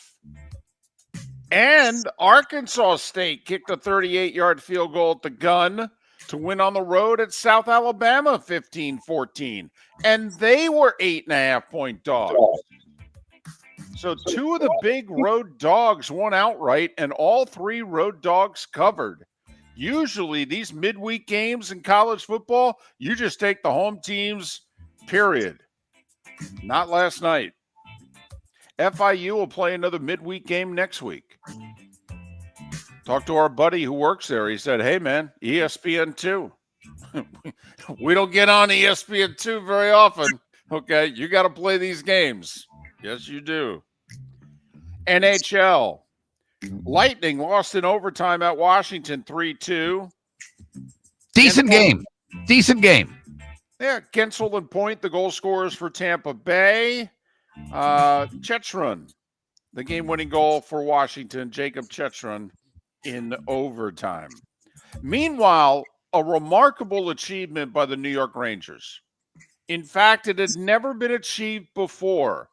And Arkansas State kicked a 38-yard field goal at the gun to win on the road at South Alabama 15-14. And they were 8.5-point dogs. So two of the big road dogs won outright, and all three road dogs covered. Usually these midweek games in college football, you just take the home teams, period. Not last night. FIU will play another midweek game next week. Talked to our buddy who works there. He said, hey, man, ESPN2. We don't get on ESPN2 very often. Okay, you got to play these games. Yes, you do. NHL. Lightning lost in overtime at Washington 3-2. Decent game. Yeah, Gensel and Point, the goal scorers for Tampa Bay. Chetron, the game-winning goal for Washington, Jacob Chetron in overtime. Meanwhile, a remarkable achievement by the New York Rangers. In fact, it had never been achieved before.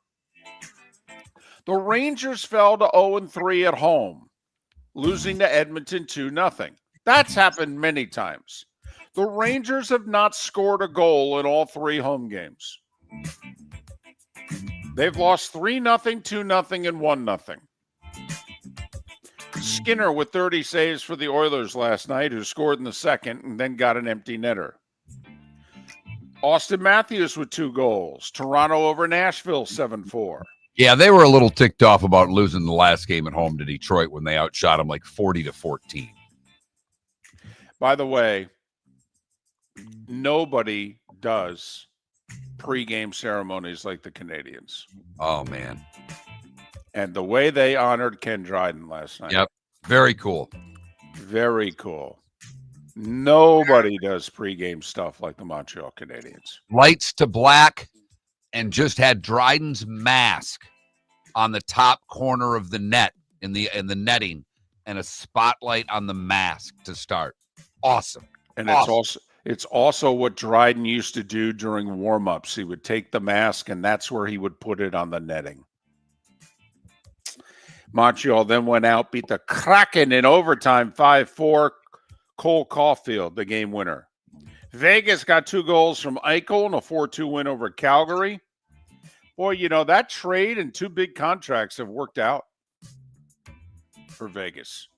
The Rangers fell to 0-3 at home, losing to Edmonton 2-0. That's happened many times. The Rangers have not scored a goal in all three home games. They've lost 3-0, 2-0, and 1-0. Skinner with 30 saves for the Oilers last night, who scored in the second and then got an empty netter. Austin Matthews with 2 goals. Toronto over Nashville 7-4. Yeah, they were a little ticked off about losing the last game at home to Detroit when they outshot them 40-14. By the way, nobody does pregame ceremonies like the Canadians. Oh, man. And the way they honored Ken Dryden last night. Yep. Very cool. Very cool. Nobody does pregame stuff like the Montreal Canadiens. Lights to black, and just had Dryden's mask on the top corner of the net in the netting, and a spotlight on the mask to start. Awesome. And awesome. It's also what Dryden used to do during warm-ups. He would take the mask, and that's where he would put it on the netting. Montreal then went out, beat the Kraken in overtime 5-4. Cole Caulfield, the game winner. Vegas got 2 goals from Eichel in a 4-2 win over Calgary. Boy, that trade and 2 big contracts have worked out for Vegas.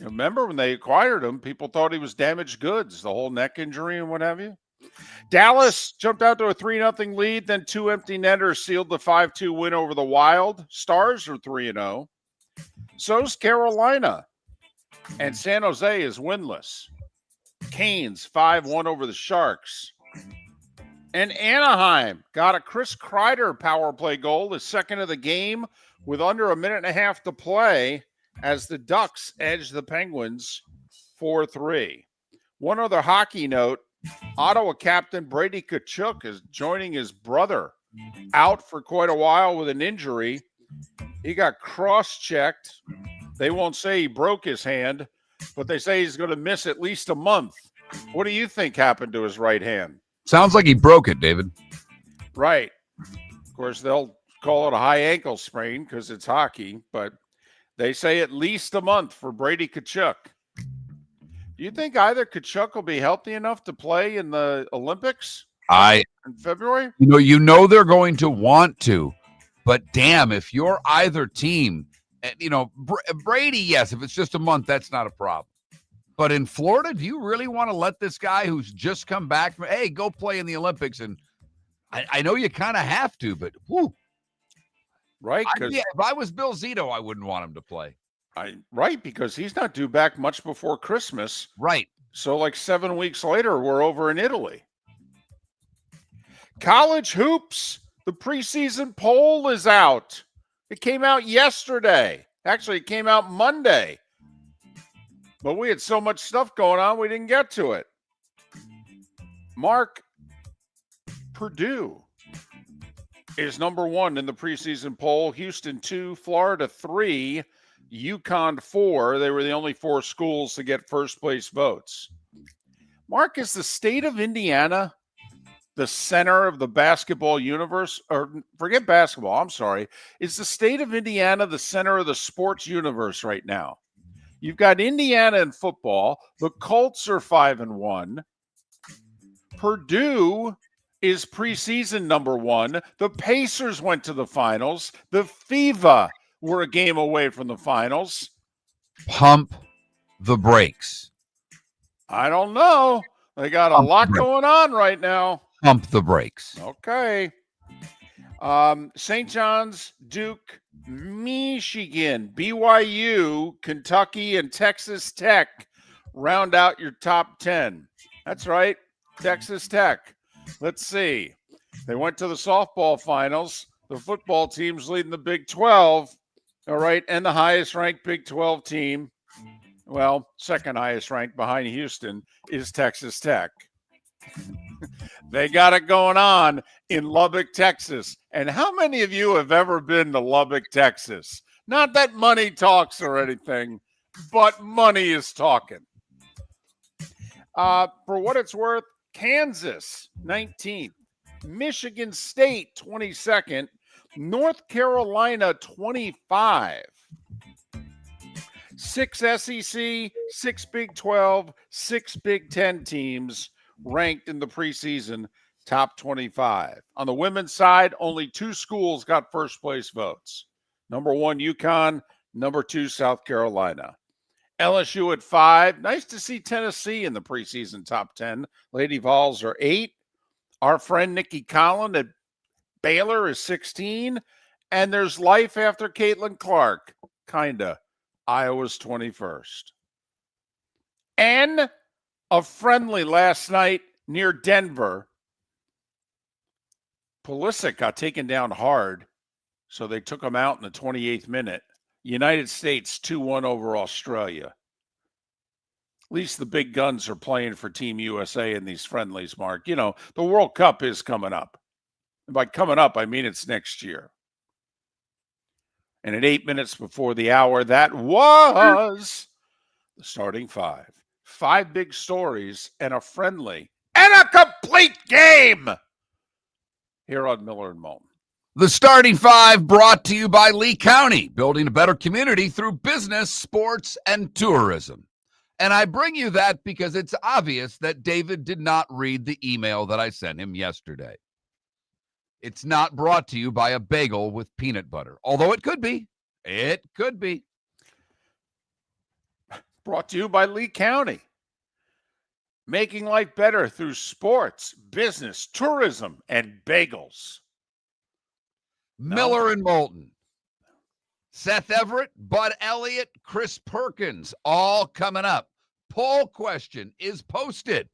Remember when they acquired him, people thought he was damaged goods, the whole neck injury and what have you. Dallas jumped out to a 3-0 lead, then 2 empty netters sealed the 5-2 win over the Wild. Stars are 3-0. So's Carolina. And San Jose is winless. Canes 5-1 over the Sharks. And Anaheim got a Chris Kreider power play goal, the second of the game, with under a minute and a half to play as the Ducks edged the Penguins 4-3. One other hockey note, Ottawa captain Brady Tkachuk is joining his brother out for quite a while with an injury. He got cross-checked. They won't say he broke his hand, but they say he's going to miss at least a month. What do you think happened to his right hand? Sounds like he broke it, David. Right. Of course, they'll call it a high ankle sprain because it's hockey, but they say at least a month for Brady Tkachuk. Do you think either Tkachuk will be healthy enough to play in the Olympics in February? You know they're going to want to, but damn, if you're either team, Brady, yes, if it's just a month, that's not a problem. But in Florida, do you really want to let this guy who's just come back from, hey, go play in the Olympics? And I know you kind of have to, but whoo. Right. If I was Bill Zito, I wouldn't want him to play. Right, because he's not due back much before Christmas. Right. So like 7 weeks later, we're over in Italy. College hoops, the preseason poll is out. It came out yesterday. Actually, it came out Monday. But we had so much stuff going on, we didn't get to it. Mark, Purdue is number 1 in the preseason poll. Houston 2, Florida 3, UConn 4. They were the only 4 schools to get first place votes. Mark, is the state of Indiana the center of the basketball universe? Or forget basketball, I'm sorry. Is the state of Indiana the center of the sports universe right now? You've got Indiana in football. The Colts are 5-1. Purdue is preseason number 1. The Pacers went to the finals. The FIVA were a game away from the finals. Pump the brakes. I don't know. They got a lot going on right now. Pump the brakes. Okay. St. John's, Duke, Michigan, BYU, Kentucky, and Texas Tech round out your top 10. That's right. Texas Tech. Let's see. They went to the softball finals. The football team's leading the Big 12. All right. And the highest ranked Big 12 team, well, second highest ranked behind Houston, is Texas Tech. They got it going on in Lubbock, Texas. And how many of you have ever been to Lubbock, Texas? Not that money talks or anything, but money is talking. For what it's worth, Kansas, 19th. Michigan State, 22nd. North Carolina, 25. 6 SEC, 6 Big 12, 6 Big 10 teams ranked in the preseason top 25. On the women's side, only 2 schools got first place votes. Number 1, UConn. Number 2, South Carolina. LSU at 5. Nice to see Tennessee in the preseason top 10. Lady Vols are 8. Our friend Nikki Collin at Baylor is 16. And there's life after Caitlin Clark. Kinda. Iowa's 21st. And a friendly last night near Denver. Pulisic got taken down hard, so they took him out in the 28th minute. United States 2-1 over Australia. At least the big guns are playing for Team USA in these friendlies, Mark. You know, the World Cup is coming up. And by coming up, I mean it's next year. And at 8 minutes before the hour, that was the starting 5. 5 big stories and a friendly and a complete game here on Miller and Moulton. The starting 5 brought to you by Lee County, building a better community through business, sports, and tourism. And I bring you that because it's obvious that David did not read the email that I sent him yesterday. It's not brought to you by a bagel with peanut butter, although it could be. It could be. Brought to you by Lee County. Making life better through sports, business, tourism, and bagels. Miller and Moulton. Seth Everett, Bud Elliott, Chris Perkins, all coming up. Poll question is posted.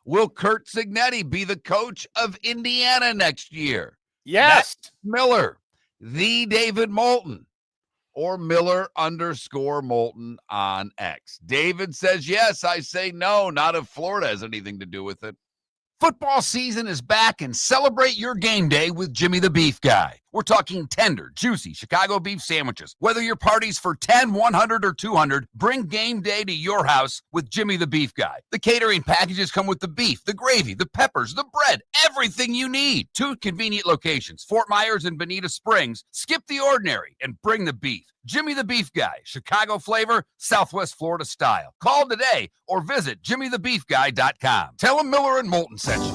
Will Kurt Signetti be the coach of Indiana next year? Yes. That's Miller, the David Moulton, or Miller_Moulton on X. David says yes. I say no, not if Florida has anything to do with it. Football season is back, and celebrate your game day with Jimmy the Beef Guy. We're talking tender, juicy Chicago beef sandwiches. Whether your party's for 10, 100, or 200, bring game day to your house with Jimmy the Beef Guy. The catering packages come with the beef, the gravy, the peppers, the bread, everything you need. 2 convenient locations, Fort Myers and Bonita Springs. Skip the ordinary and bring the beef. Jimmy the Beef Guy, Chicago flavor, Southwest Florida style. Call today or visit jimmythebeefguy.com. Tell him Miller and Moulton sent you.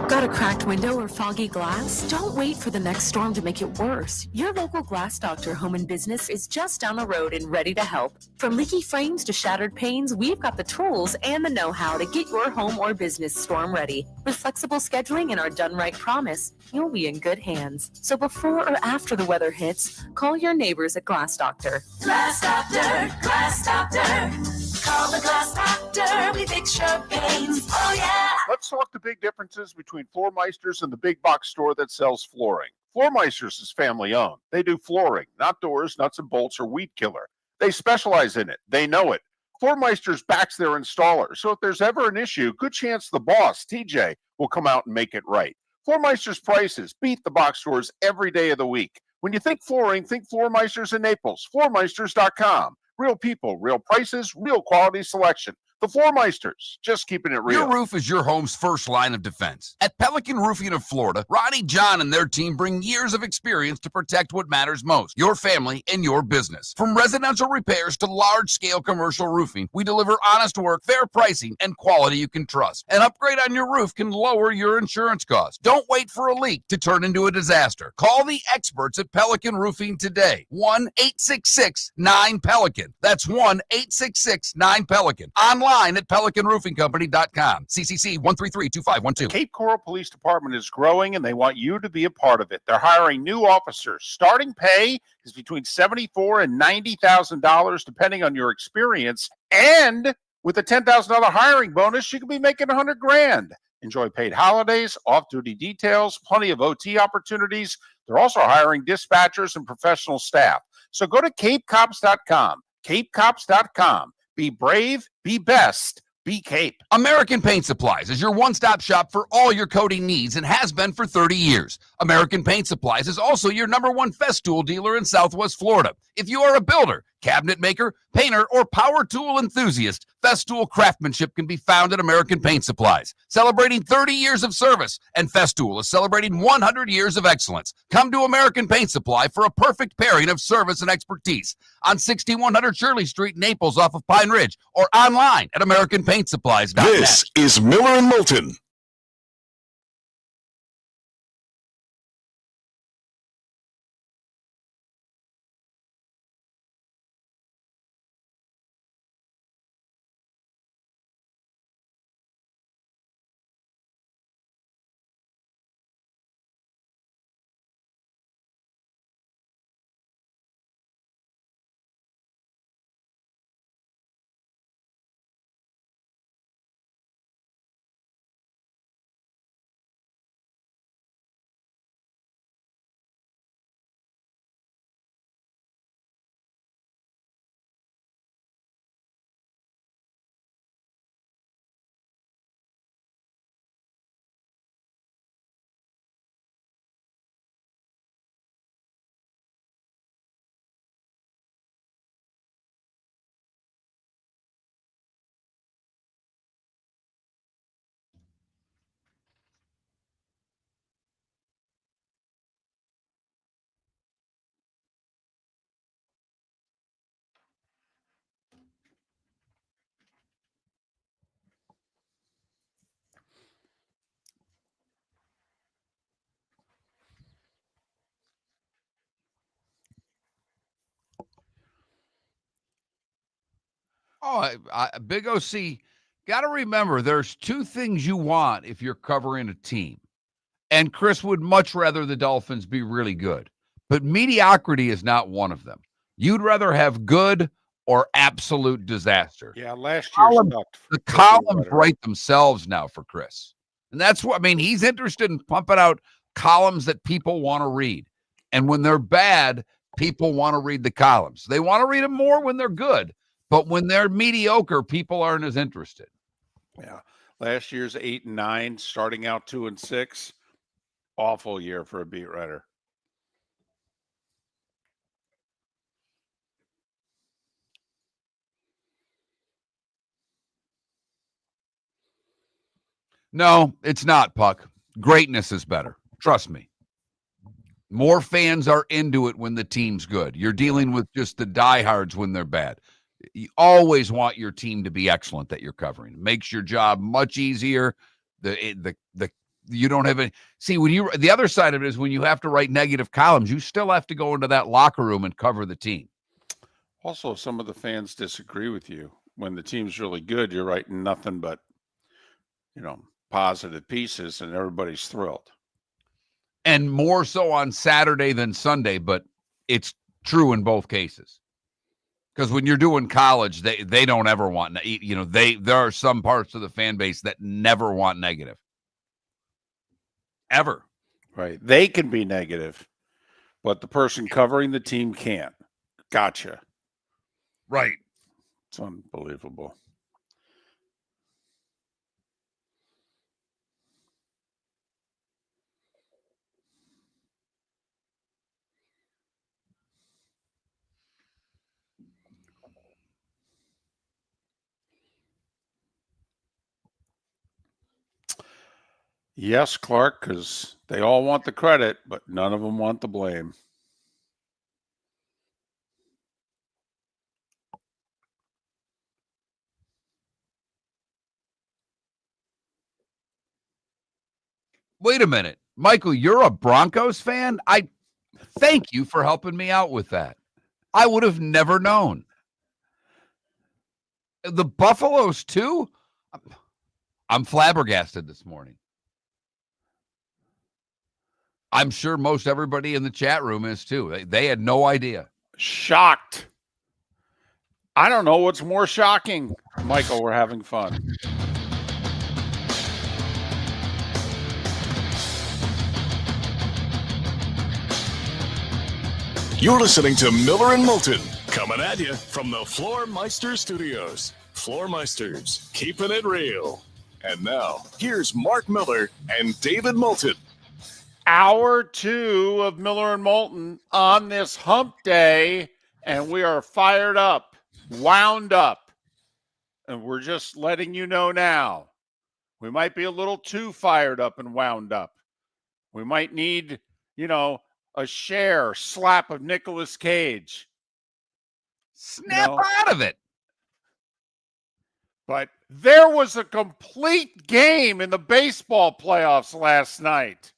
Got a cracked window or foggy glass? Don't wait for the next storm to make it worse. Your local Glass Doctor Home and Business is just down the road and ready to help. From leaky frames to shattered panes, we've got the tools and the know-how to get your home or business storm ready. With flexible scheduling and our done right promise, you'll be in good hands. So before or after the weather hits, call your neighbors at Glass Doctor. Glass Doctor, Glass Doctor. Call the Glass Doctor, we fix your pains. Oh yeah. Let's talk the big differences between Floormeisters and the big box store that sells flooring. Floormeisters is family owned. They do flooring, not doors, nuts and bolts, or weed killer. They specialize in it. They know it. Floormeisters backs their installer, so if there's ever an issue, good chance the boss, TJ, will come out and make it right. Floormeister's prices beat the box stores every day of the week. When you think flooring, think Floormeisters in Naples. Floormeisters.com. Real people, real prices, real quality selection. The Floormeisters, just keeping it real. Your roof is your home's first line of defense. At Pelican Roofing of Florida, Ronnie, John, and their team bring years of experience to protect what matters most, your family and your business. From residential repairs to large-scale commercial roofing, we deliver honest work, fair pricing, and quality you can trust. An upgrade on your roof can lower your insurance costs. Don't wait for a leak to turn into a disaster. Call the experts at Pelican Roofing today. 1-866-9-PELICAN. That's 1-866-9-PELICAN. Online at pelicanroofingcompany.com. CCC 1332512. Cape Coral Police Department is growing and they want you to be a part of it. They're hiring new officers. Starting pay is between $74,000 and $90,000 depending on your experience. And with a $10,000 hiring bonus, you could be making $100,000. Enjoy paid holidays, off-duty details, plenty of OT opportunities. They're also hiring dispatchers and professional staff. So go to capecops.com. capecops.com. Be brave, be best, be Cape. American Paint Supplies is your one-stop shop for all your coating needs and has been for 30 years. American Paint Supplies is also your #1 Festool dealer in Southwest Florida. If you are a builder, cabinet maker, painter, or power tool enthusiast, Festool craftsmanship can be found at American Paint Supplies. Celebrating 30 years of service, and Festool is celebrating 100 years of excellence. Come to American Paint Supply for a perfect pairing of service and expertise on 6100 Shirley Street, Naples, off of Pine Ridge, or online at AmericanPaintSupplies.net. This is Miller and Moulton. Oh, Big OC, got to remember there's 2 things you want if you're covering a team. And Chris would much rather the Dolphins be really good. But mediocrity is not one of them. You'd rather have good or absolute disaster. Yeah, last year sucked. The columns write themselves now for Chris. And that's what, I mean, he's interested in pumping out columns that people want to read. And when they're bad, people want to read the columns. They want to read them more when they're good. But when they're mediocre, people aren't as interested. Yeah. Last year's 8-9, starting out 2-6. Awful year for a beat writer. No, it's not, Puck. Greatness is better. Trust me. More fans are into it when the team's good. You're dealing with just the diehards when they're bad. You always want your team to be excellent that you're covering. It makes your job much easier. You don't have any. See, the other side of it is when you have to write negative columns, you still have to go into that locker room and cover the team. Also, some of the fans disagree with you. When the team's really good, you're writing nothing but, positive pieces, and everybody's thrilled. And more so on Saturday than Sunday, but it's true in both cases. Because when you're doing college, they don't ever want, there are some parts of the fan base that never want negative. Ever. Right. They can be negative, but the person covering the team can't. Gotcha. Right. It's unbelievable. Yes, Clark, because they all want the credit, but none of them want the blame. Wait a minute. Michael, you're a Broncos fan? I thank you for helping me out with that. I would have never known. The Buffaloes, too? I'm flabbergasted this morning. I'm sure most everybody in the chat room is, too. They had no idea. Shocked. I don't know what's more shocking. Michael, we're having fun. You're listening to Miller and Moulton, coming at you from the Floor Meister Studios. Floor Meisters, keeping it real. And now, here's Mark Miller and David Moulton. Hour 2 of Miller and Moulton on this hump day, and we are fired up, wound up, and we're just letting you know now. We might be a little too fired up and wound up. We might need, a slap of Nicolas Cage. Snap out of it. But there was a complete game in the baseball playoffs last night.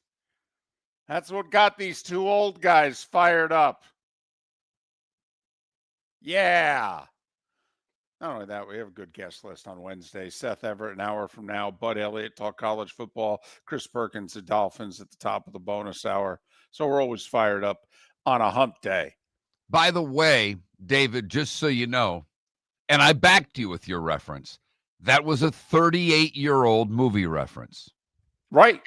That's what got these two old guys fired up. Yeah. Not only that, we have a good guest list on Wednesday. Seth Everett, an hour from now. Bud Elliott, talk college football. Chris Perkins, the Dolphins, at the top of the bonus hour. So we're always fired up on a hump day. By the way, David, just so you know, and I backed you with your reference, that was a 38-year-old movie reference. Right.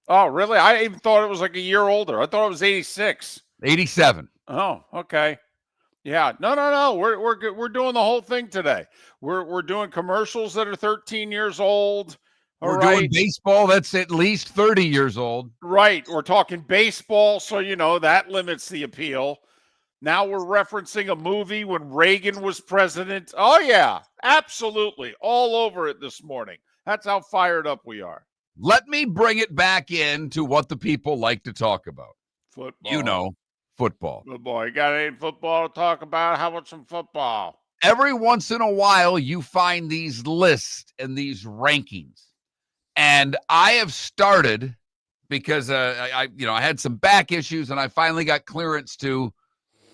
Oh, really? I even thought it was like a year older. I thought it was 86. 87. Oh, okay. Yeah. No. We're doing the whole thing today. We're doing commercials that are 13 years old. We're doing baseball that's at least 30 years old. Right. We're talking baseball, so that limits the appeal. Now we're referencing a movie when Reagan was president. Oh, yeah, absolutely. All over it this morning. That's how fired up we are. Let me bring it back into what the people like to talk about. Football. Football. Good boy. You got any football to talk about? How about some football? Every once in a while, you find these lists and these rankings. And I have started because I had some back issues and I finally got clearance to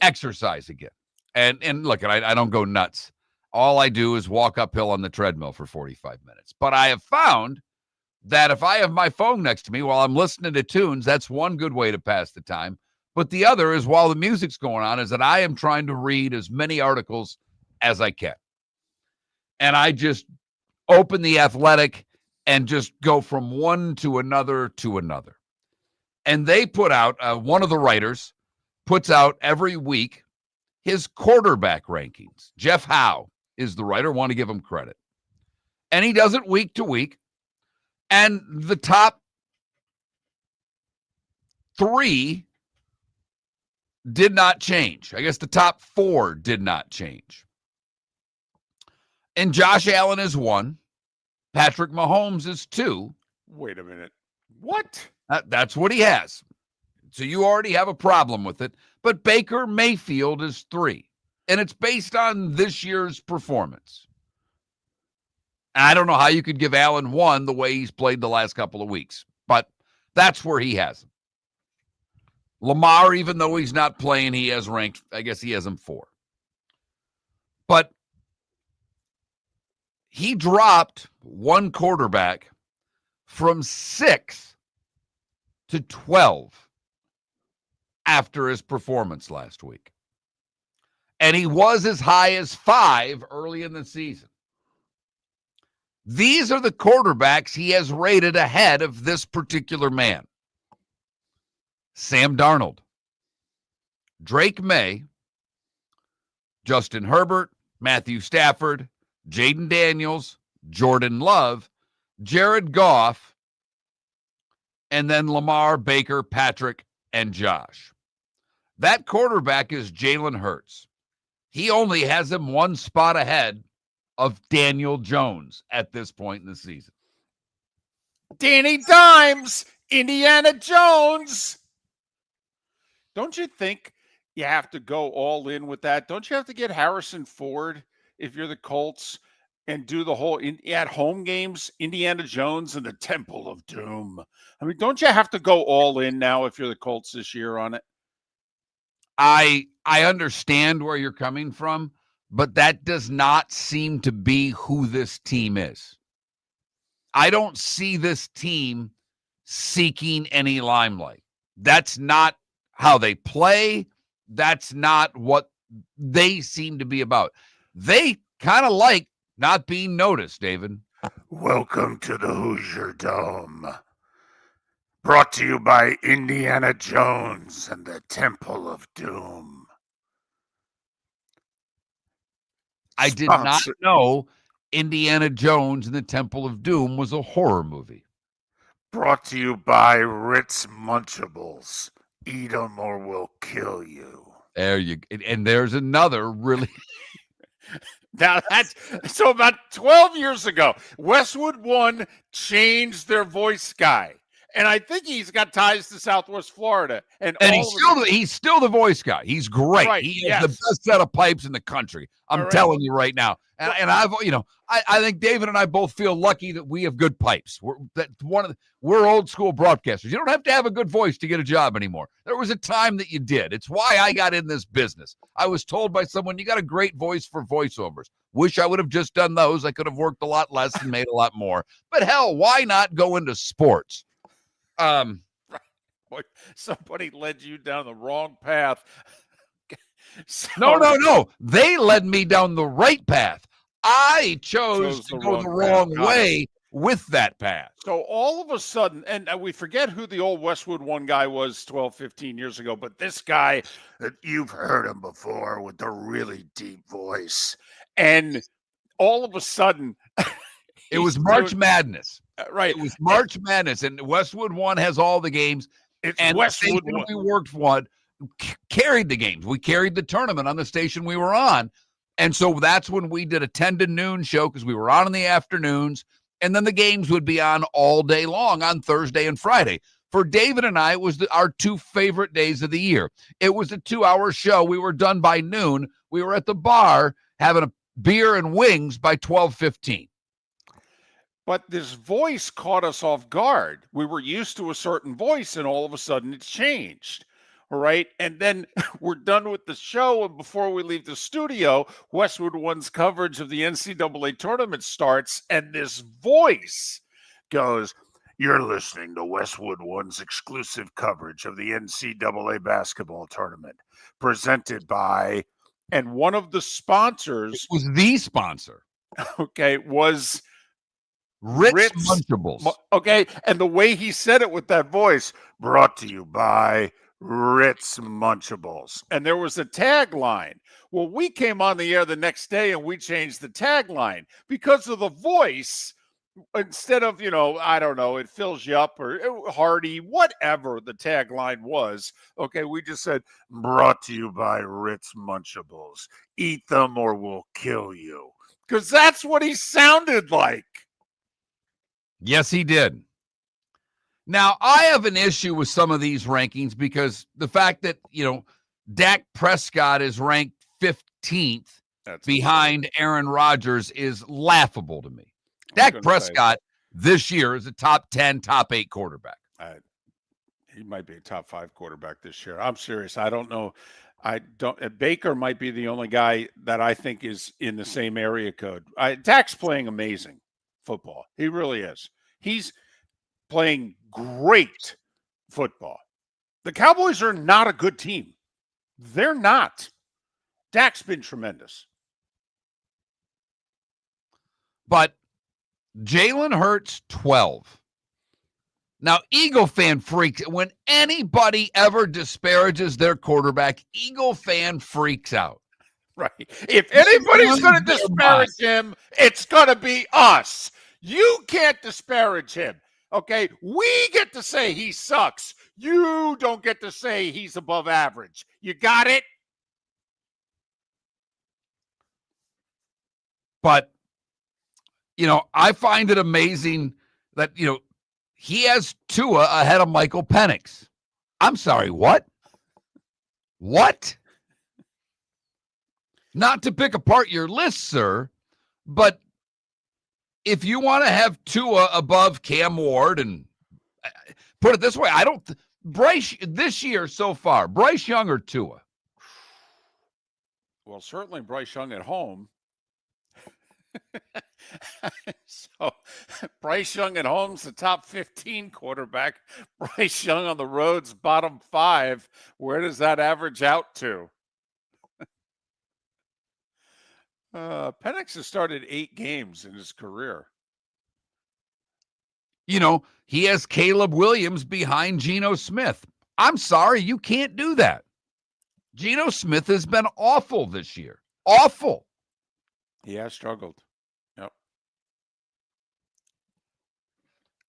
exercise again. And look, I don't go nuts. All I do is walk uphill on the treadmill for 45 minutes. But I have found that if I have my phone next to me while I'm listening to tunes, that's one good way to pass the time. But the other is while the music's going on is that I am trying to read as many articles as I can. And I just open The Athletic and just go from one to another to another. And they put out, one of the writers puts out every week his quarterback rankings. Jeff Howe is the writer. Want to give him credit. And he does it week to week. And the top 3 did not change. I guess the top 4 did not change. And Josh Allen is 1. Patrick Mahomes is 2. Wait a minute. What? That's what he has. So you already have a problem with it. But Baker Mayfield is 3. And it's based on this year's performance. I don't know how you could give Allen 1 the way he's played the last couple of weeks. But that's where he has him. Lamar, even though he's not playing, he has ranked, I guess he has him 4. But he dropped one quarterback from 6 to 12 after his performance last week. And he was as high as 5 early in the season. These are the quarterbacks he has rated ahead of this particular man. Sam Darnold, Drake May, Justin Herbert, Matthew Stafford, Jaden Daniels, Jordan Love, Jared Goff, and then Lamar, Baker, Patrick, and Josh. That quarterback is Jalen Hurts. He only has him 1 spot ahead of Daniel Jones at this point in the season. Danny Dimes, Indiana Jones. Don't you think you have to go all in with that? Don't you have to get Harrison Ford if you're the Colts and do the whole at-home games, Indiana Jones and the Temple of Doom? I mean, don't you have to go all in now if you're the Colts this year on it? I understand where you're coming from, but that does not seem to be who this team is. I don't see this team seeking any limelight. That's not how they play. That's not what they seem to be about. They kind of like not being noticed, David. Welcome to the Hoosier Dome. Brought to you by Indiana Jones and the Temple of Doom. I did not know Indiana Jones and the Temple of Doom was a horror movie. Brought to you by Ritz Munchables. Eat 'em or we'll kill you. There you go. And there's another really... Now that's so about 12 years ago, Westwood One changed their voice guy. And I think he's got ties to Southwest Florida. And he's still the voice guy. He's great. Right, He has the best set of pipes in the country. I'm telling you right now. And I've, I think David and I both feel lucky that we have good pipes. We're old school broadcasters. You don't have to have a good voice to get a job anymore. There was a time that you did. It's why I got in this business. I was told by someone, you got a great voice for voiceovers. Wish I would have just done those. I could have worked a lot less and made a lot more. But hell, why not go into sports? Somebody led you down the wrong path. No. They led me down the right path. I chose to go the wrong way with that path. So all of a sudden, and we forget who the old Westwood One guy was 12, 15 years ago, but this guy, you've heard him before with the really deep voice. And all of a sudden, it was March Madness. Right. It was March Madness, and Westwood One has all the games. And Westwood One. We worked one, carried the games. We carried the tournament on the station we were on. And so that's when we did a 10 to noon show because we were on in the afternoons. And then the games would be on all day long on Thursday and Friday. For David and I, it was our 2 favorite days of the year. It was a 2-hour show. We were done by noon. We were at the bar having a beer and wings by 12:15. But this voice caught us off guard. We were used to a certain voice, and all of a sudden it's changed. All right. And then we're done with the show. And before we leave the studio, Westwood One's coverage of the NCAA tournament starts. And this voice goes, "You're listening to Westwood One's exclusive coverage of the NCAA basketball tournament presented by," and one of the sponsors was the sponsor. Okay. Was Ritz Munchables. Okay. And the way he said it with that voice, "Brought to you by Ritz Munchables." And there was a tagline. Well, we came on the air the next day and we changed the tagline because of the voice. Instead of, I don't know, it fills you up or hearty, whatever the tagline was. Okay. We just said, "Brought to you by Ritz Munchables. Eat them or we'll kill you." Because that's what he sounded like. Yes, he did. Now, I have an issue with some of these rankings because the fact that, Dak Prescott is ranked 15th behind Aaron Rodgers is laughable to me. Dak Prescott this year is a top 10, top 8 quarterback. He might be a top 5 quarterback this year. I'm serious. I don't know. Baker might be the only guy that I think is in the same area code. Dak's playing amazing football. He really is. He's playing great football. The Cowboys are not a good team. They're not. Dak's been tremendous. But Jalen Hurts, 12. Now, Eagle fan freaks. When anybody ever disparages their quarterback, Eagle fan freaks out. Right. If anybody's going to disparage him, it's going to be us. You can't disparage him. Okay? We get to say he sucks. You don't get to say he's above average. You got it? But, I find it amazing that, he has Tua ahead of Michael Penix. I'm sorry, what? What? Not to pick apart your list, sir, but if you want to have Tua above Cam Ward, and put it this way, Bryce this year so far, Bryce Young or Tua? Well, certainly Bryce Young at home. So Bryce Young at home's the top 15 quarterback. Bryce Young on the road's bottom 5. Where does that average out to? Penix has started 8 games in his career. He has Caleb Williams behind Geno Smith. I'm sorry, you can't do that. Geno Smith has been awful this year. Awful. He has struggled. Yep.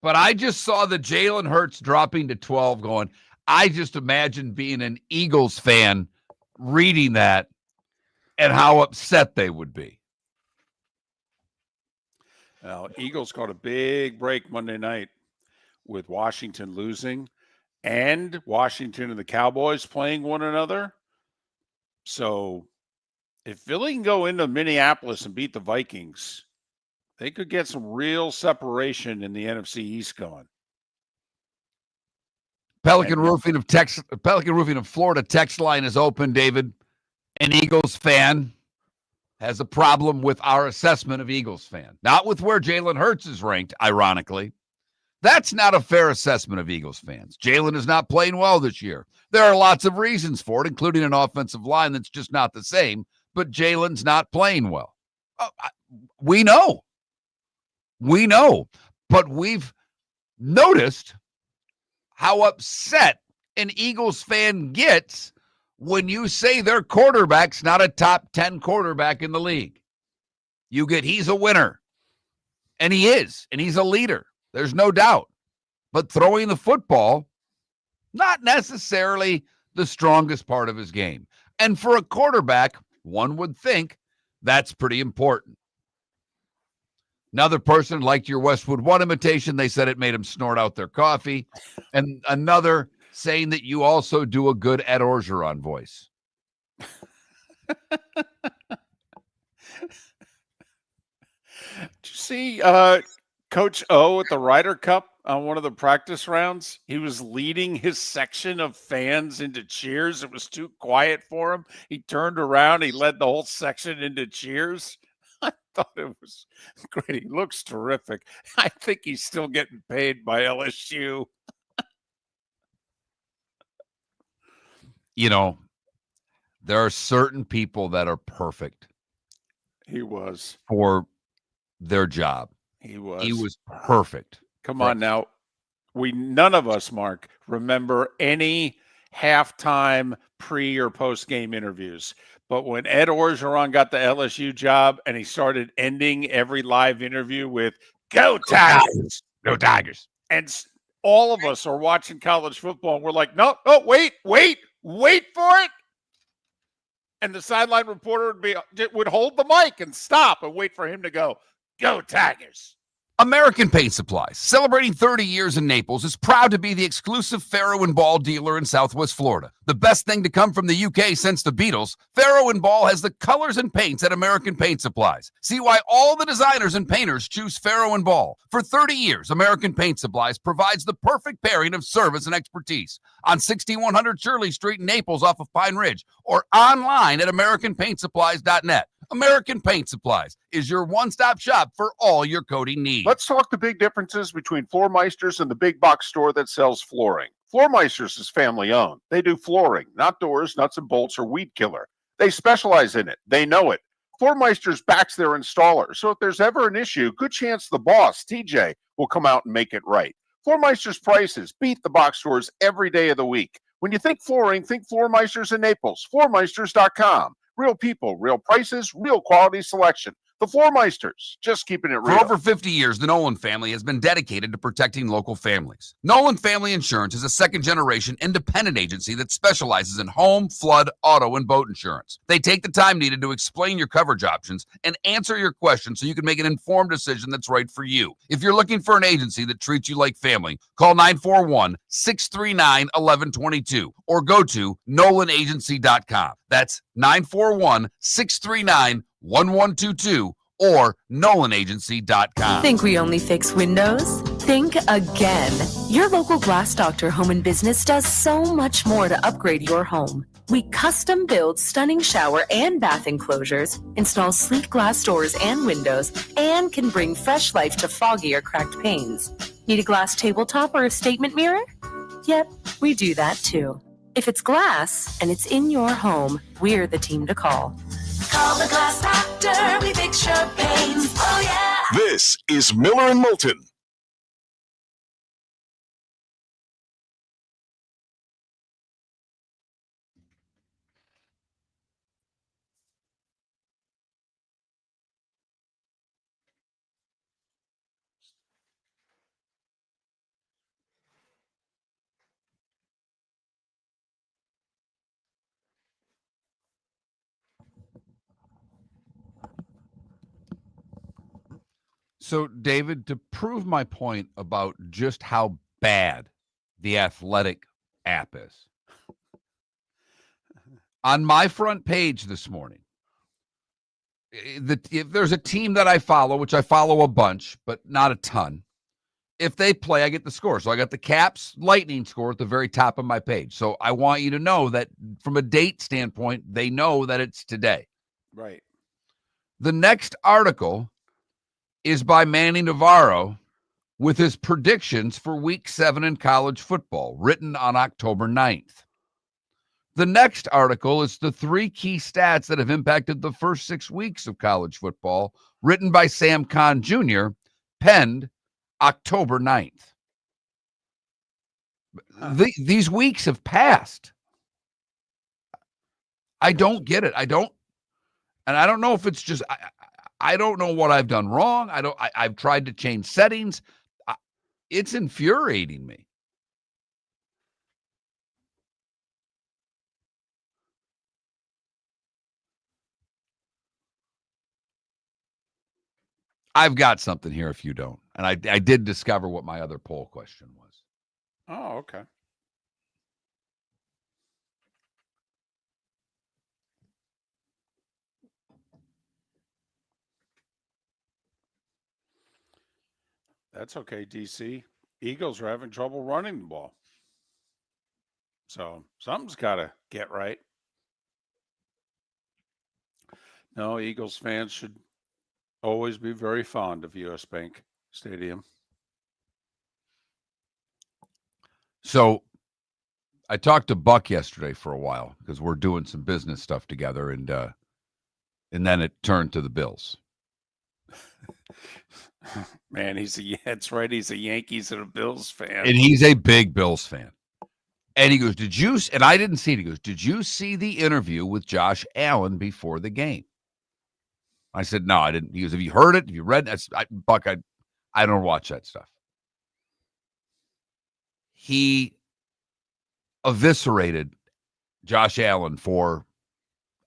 But I just saw the Jalen Hurts dropping to 12 going, I just imagine being an Eagles fan reading that and how upset they would be. Now, Eagles got a big break Monday night with Washington losing and Washington and the Cowboys playing one another. So if Philly can go into Minneapolis and beat the Vikings, they could get some real separation in the NFC East going. Pelican Roofing of Florida text line is open, David. An Eagles fan has a problem with our assessment of Eagles fan. Not with where Jalen Hurts is ranked, ironically. That's not a fair assessment of Eagles fans. Jalen is not playing well this year. There are lots of reasons for it, including an offensive line that's just not the same, but Jalen's not playing well. We know. But we've noticed how upset an Eagles fan gets when you say their quarterback's not a top 10 quarterback in the league. You get, he's a winner. And he is. And he's a leader. There's no doubt. But throwing the football, not necessarily the strongest part of his game. And for a quarterback, one would think that's pretty important. Another person liked your Westwood One imitation. They said it made him snort out their coffee. And another saying that you also do a good Ed Orgeron voice. Did you see Coach O at the Ryder Cup on one of the practice rounds? He was leading his section of fans into cheers. It was too quiet for him. He turned around. He led the whole section into cheers. I thought it was great. He looks terrific. I think he's still getting paid by LSU. There are certain people that are perfect. He was. For their job. He was. He was perfect. Come on now. None of us, Mark, remember any halftime pre or post game interviews. But when Ed Orgeron got the LSU job and he started ending every live interview with "Go Tigers, go Tigers," and all of us are watching college football and we're like, no, wait for it. And the sideline reporter would hold the mic and stop and wait for him to go Tigers. American Paint Supplies, celebrating 30 years in Naples, is proud to be the exclusive Farrow & Ball dealer in Southwest Florida. The best thing to come from the UK since the Beatles, Farrow & Ball has the colors and paints at American Paint Supplies. See why all the designers and painters choose Farrow & Ball. For 30 years, American Paint Supplies provides the perfect pairing of service and expertise on 6100 Shirley Street in Naples off of Pine Ridge or online at AmericanPaintSupplies.net. American Paint Supplies is your one-stop shop for all your coating needs. Let's talk the big differences between Floormeisters and the big box store that sells flooring. Floormeisters is family owned. They do flooring, not doors, nuts and bolts, or weed killer. They specialize in it. They know it. Floormeisters backs their installer, so if there's ever an issue, good chance the boss, TJ, will come out and make it right. Floormeisters prices beat the box stores every day of the week. When you think flooring, think Floormeisters in Naples. Floormeisters.com. Real people, real prices, real quality selection. The Floormeisters, just keeping it real. For over 50 years, the Nolan family has been dedicated to protecting local families. Nolan Family Insurance is a second-generation independent agency that specializes in home, flood, auto, and boat insurance. They take the time needed to explain your coverage options and answer your questions so you can make an informed decision that's right for you. If you're looking for an agency that treats you like family, call 941-639-1122 or go to NolanAgency.com. That's 941-639-1122 or NolanAgency.com. Think we only fix windows? Think again. Your local Glass Doctor Home and Business does so much more to upgrade your home. We custom build stunning shower and bath enclosures, install sleek glass doors and windows, and can bring fresh life to foggy or cracked panes. Need a glass tabletop or a statement mirror? Yep, we do that too. If it's glass and it's in your home, we're the team to call. Call the Glass Doctor, we fix your pains. Oh, yeah. This is Miller and Moulton. So, David, to prove my point about just how bad the Athletic app is, on my front page this morning, if there's a team that I follow, which I follow a bunch, but not a ton, if they play, I get the score. So I got the Caps Lightning score at the very top of my page. So I want you to know that from a date standpoint, they know that it's today. Right. The next article is by Manny Navarro with his predictions for Week 7 in college football, written on October 9th. The next article is the 3 key stats that have impacted the first 6 weeks of college football, written by Sam Kahn Jr., penned October 9th. These weeks have passed. I don't get it. I don't know if it's just... I don't know what I've done wrong. I've tried to change settings. It's infuriating me. I've got something here if you don't. And I did discover what my other poll question was. Oh, okay. That's okay, DC. Eagles are having trouble running the ball. So something's got to get right. No, Eagles fans should always be very fond of US Bank Stadium. So I talked to Buck yesterday for a while because we're doing some business stuff together, and then it turned to the Bills. Man, that's right. He's a Yankees and a Bills fan. And he's a big Bills fan. And he goes, and I didn't see it. He goes, did you see the interview with Josh Allen before the game? I said, no, I didn't. He goes, have you heard it? Have you read it? Buck, I don't watch that stuff. He eviscerated Josh Allen for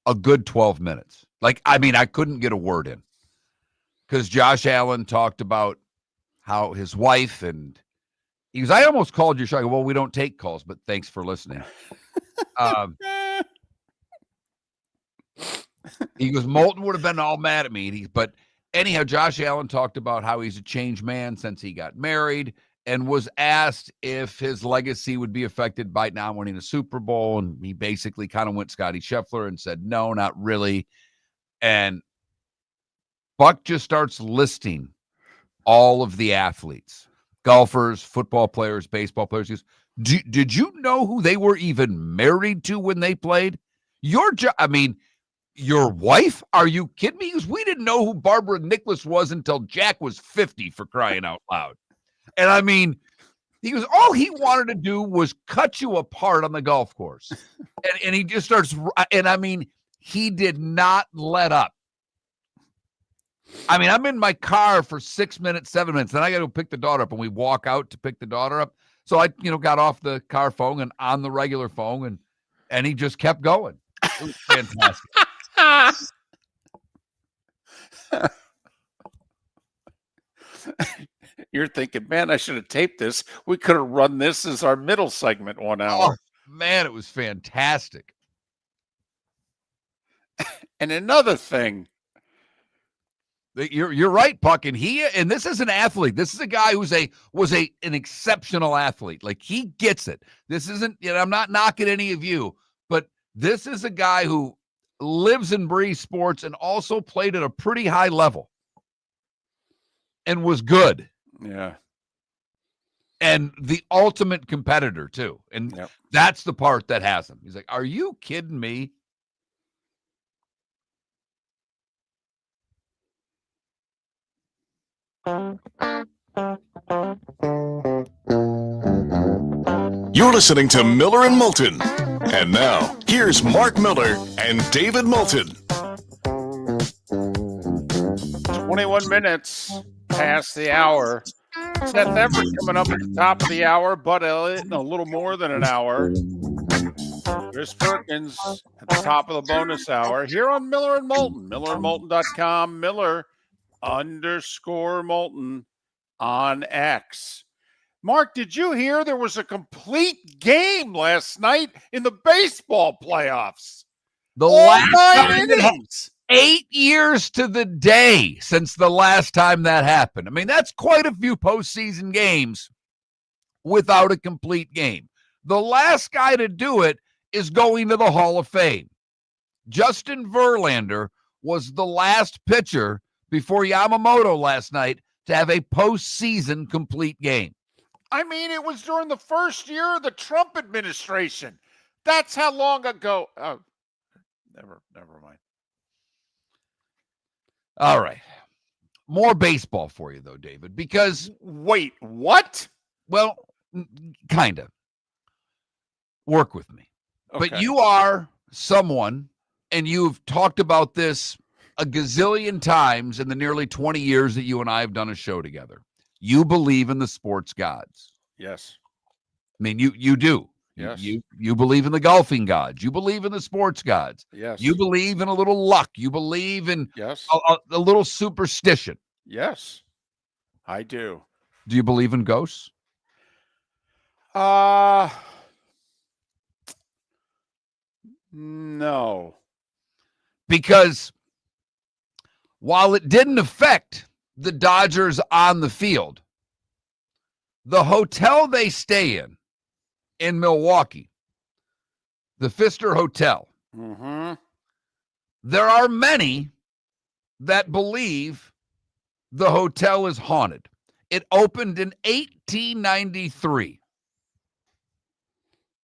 a good 12 minutes. I couldn't get a word in. Because Josh Allen talked about how his wife and he goes, I almost called your show. I go, well, we don't take calls, but thanks for listening. He goes, Moulton would have been all mad at me. But anyhow, Josh Allen talked about how he's a changed man since he got married and was asked if his legacy would be affected by not winning a Super Bowl. And he basically kind of went Scotty Scheffler and said, no, not really. And Buck just starts listing all of the athletes, golfers, football players, baseball players. He goes, did you know who they were even married to when they played? Your wife? Are you kidding me? Because we didn't know who Barbara Nicholas was until Jack was 50, for crying out loud. And I mean, he goes, all he wanted to do was cut you apart on the golf course. And he just starts, and I mean, he did not let up. I mean, I'm in my car for 6 minutes, 7 minutes, then I got to pick the daughter up, and we walk out to pick the daughter up. So I, got off the car phone and on the regular phone, and he just kept going. It was fantastic. You're thinking, man, I should have taped this. We could have run this as our middle segment 1 hour. Oh, man, it was fantastic. And another thing. You're right, Puck. And this is an athlete. This is a guy who's was an exceptional athlete. Like, he gets it. This isn't, I'm not knocking any of you, but this is a guy who lives and breathes sports and also played at a pretty high level and was good. Yeah. And the ultimate competitor too. And that's the part that has him. He's like, are you kidding me? You're listening to Miller and Moulton. And now, here's Mark Miller and David Moulton. 21 minutes past the hour. Seth Everett coming up at the top of the hour. Bud Elliott in a little more than an hour. Chris Perkins at the top of the bonus hour. Here on Miller and Moulton. MillerandMoulton.com. Miller_Moulton on X. Mark, did you hear there was a complete game last night in the baseball playoffs? The All last 9 innings. 8 years to the day since the last time that happened. I mean, that's quite a few postseason games without a complete game. The last guy to do it is going to the Hall of Fame. Justin Verlander was the last pitcher before Yamamoto last night to have a postseason complete game. I mean, it was during the first year of the Trump administration. That's how long ago. Oh, never mind. All right. More baseball for you, though, David, because. Wait, what? Well, kind of. Work with me. Okay. But you are someone, and you've talked about this a gazillion times in the nearly 20 years that you and I have done a show together. You believe in the sports gods. Yes. I mean, you do. Yes. You believe in the golfing gods. You believe in the sports gods. Yes. You believe in a little luck. You believe in yes. a little superstition. Yes, I do. Do you believe in ghosts? No. Because while it didn't affect the Dodgers on the field, the hotel they stay in Milwaukee, the Pfister Hotel, there are many that believe the hotel is haunted. It opened in 1893.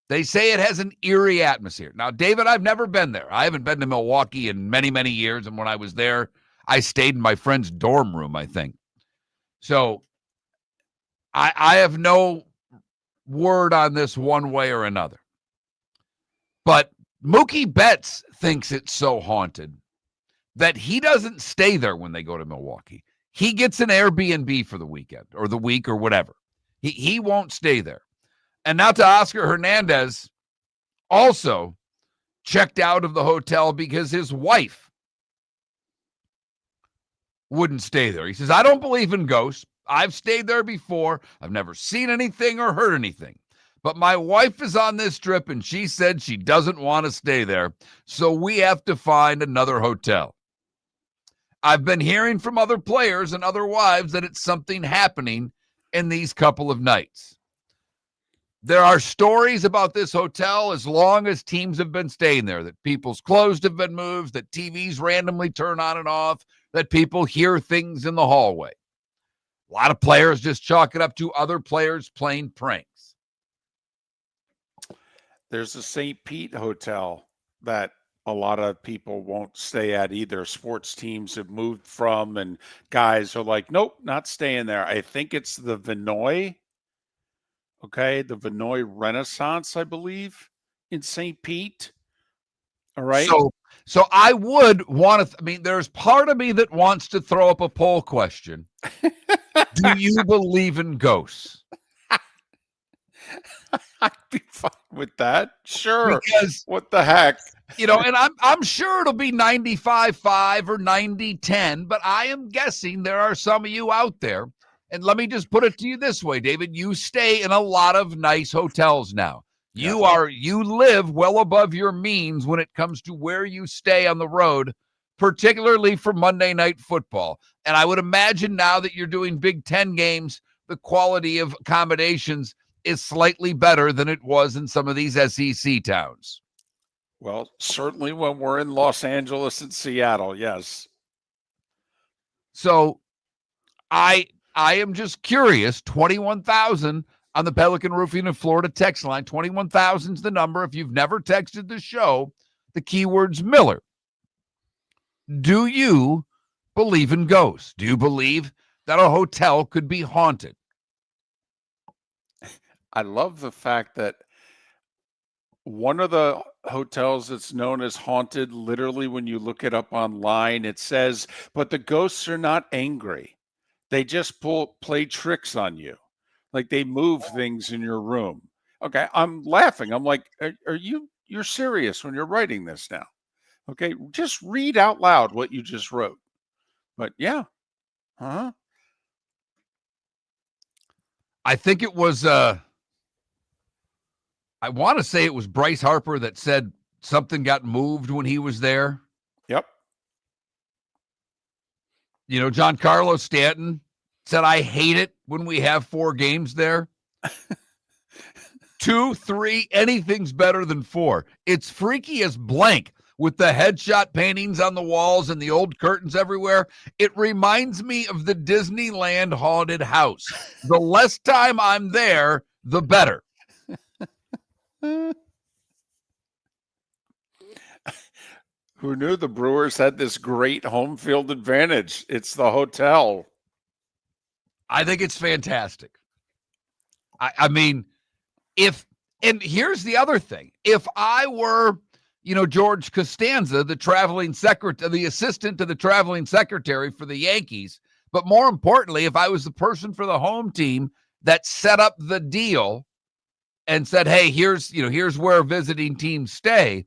They say it has an eerie atmosphere. Now, David, I've never been there. I haven't been to Milwaukee in many, many years. And when I was there, I stayed in my friend's dorm room, I think. So I have no word on this one way or another. But Mookie Betts thinks it's so haunted that he doesn't stay there when they go to Milwaukee. He gets an Airbnb for the weekend or the week or whatever. He won't stay there. And now to Oscar Hernandez, also checked out of the hotel because his wife wouldn't stay there. He says, I don't believe in ghosts. I've stayed there before. I've never seen anything or heard anything. But my wife is on this trip, and she said she doesn't want to stay there, so we have to find another hotel. I've been hearing from other players and other wives that it's something happening in these couple of nights. There are stories about this hotel as long as teams have been staying there, that people's clothes have been moved, that TVs randomly turn on and off, that people hear things in the hallway. A lot of players just chalk it up to other players playing pranks. There's a St. Pete hotel that a lot of people won't stay at either. Sports teams have moved from, and guys are like, nope, not staying there. I think it's the Vinoy. Okay, the Vinoy Renaissance, I believe, in St. Pete. All right. So I would want to, there's part of me that wants to throw up a poll question. Do you believe in ghosts? I'd be fine with that. Sure. Because what the heck? And I'm sure it'll be 95-5 or 90-10, but I am guessing there are some of you out there. And let me just put it to you this way, David. You stay in a lot of nice hotels now. You live well above your means when it comes to where you stay on the road, particularly for Monday Night Football. And I would imagine now that you're doing Big Ten games, the quality of accommodations is slightly better than it was in some of these SEC towns. Well, certainly when we're in Los Angeles and Seattle, yes. So I am just curious. 21,000 on the Pelican Roofing of Florida text line. 21,000 is the number. If you've never texted the show, the keyword's Miller. Do you believe in ghosts? Do you believe that a hotel could be haunted? I love the fact that one of the hotels that's known as haunted, literally when you look it up online, it says, but the ghosts are not angry. They just play tricks on you. Like they move things in your room. Okay, I'm laughing. I'm like, you're serious when you're writing this now? Okay, just read out loud what you just wrote. But yeah. Uh-huh. I think it was I want to say it was Bryce Harper that said something got moved when he was there. Yep. Giancarlo Stanton said, I hate it when we have 4 games there. 2, 3, anything's better than 4. It's freaky as blank with the headshot paintings on the walls and the old curtains everywhere. It reminds me of the Disneyland haunted house. The less time I'm there, the better. Who knew the Brewers had this great home field advantage? It's the hotel. I think it's fantastic. And here's the other thing. If I were, George Costanza, the assistant to the traveling secretary for the Yankees, but more importantly, if I was the person for the home team that set up the deal and said, hey, here's where visiting teams stay.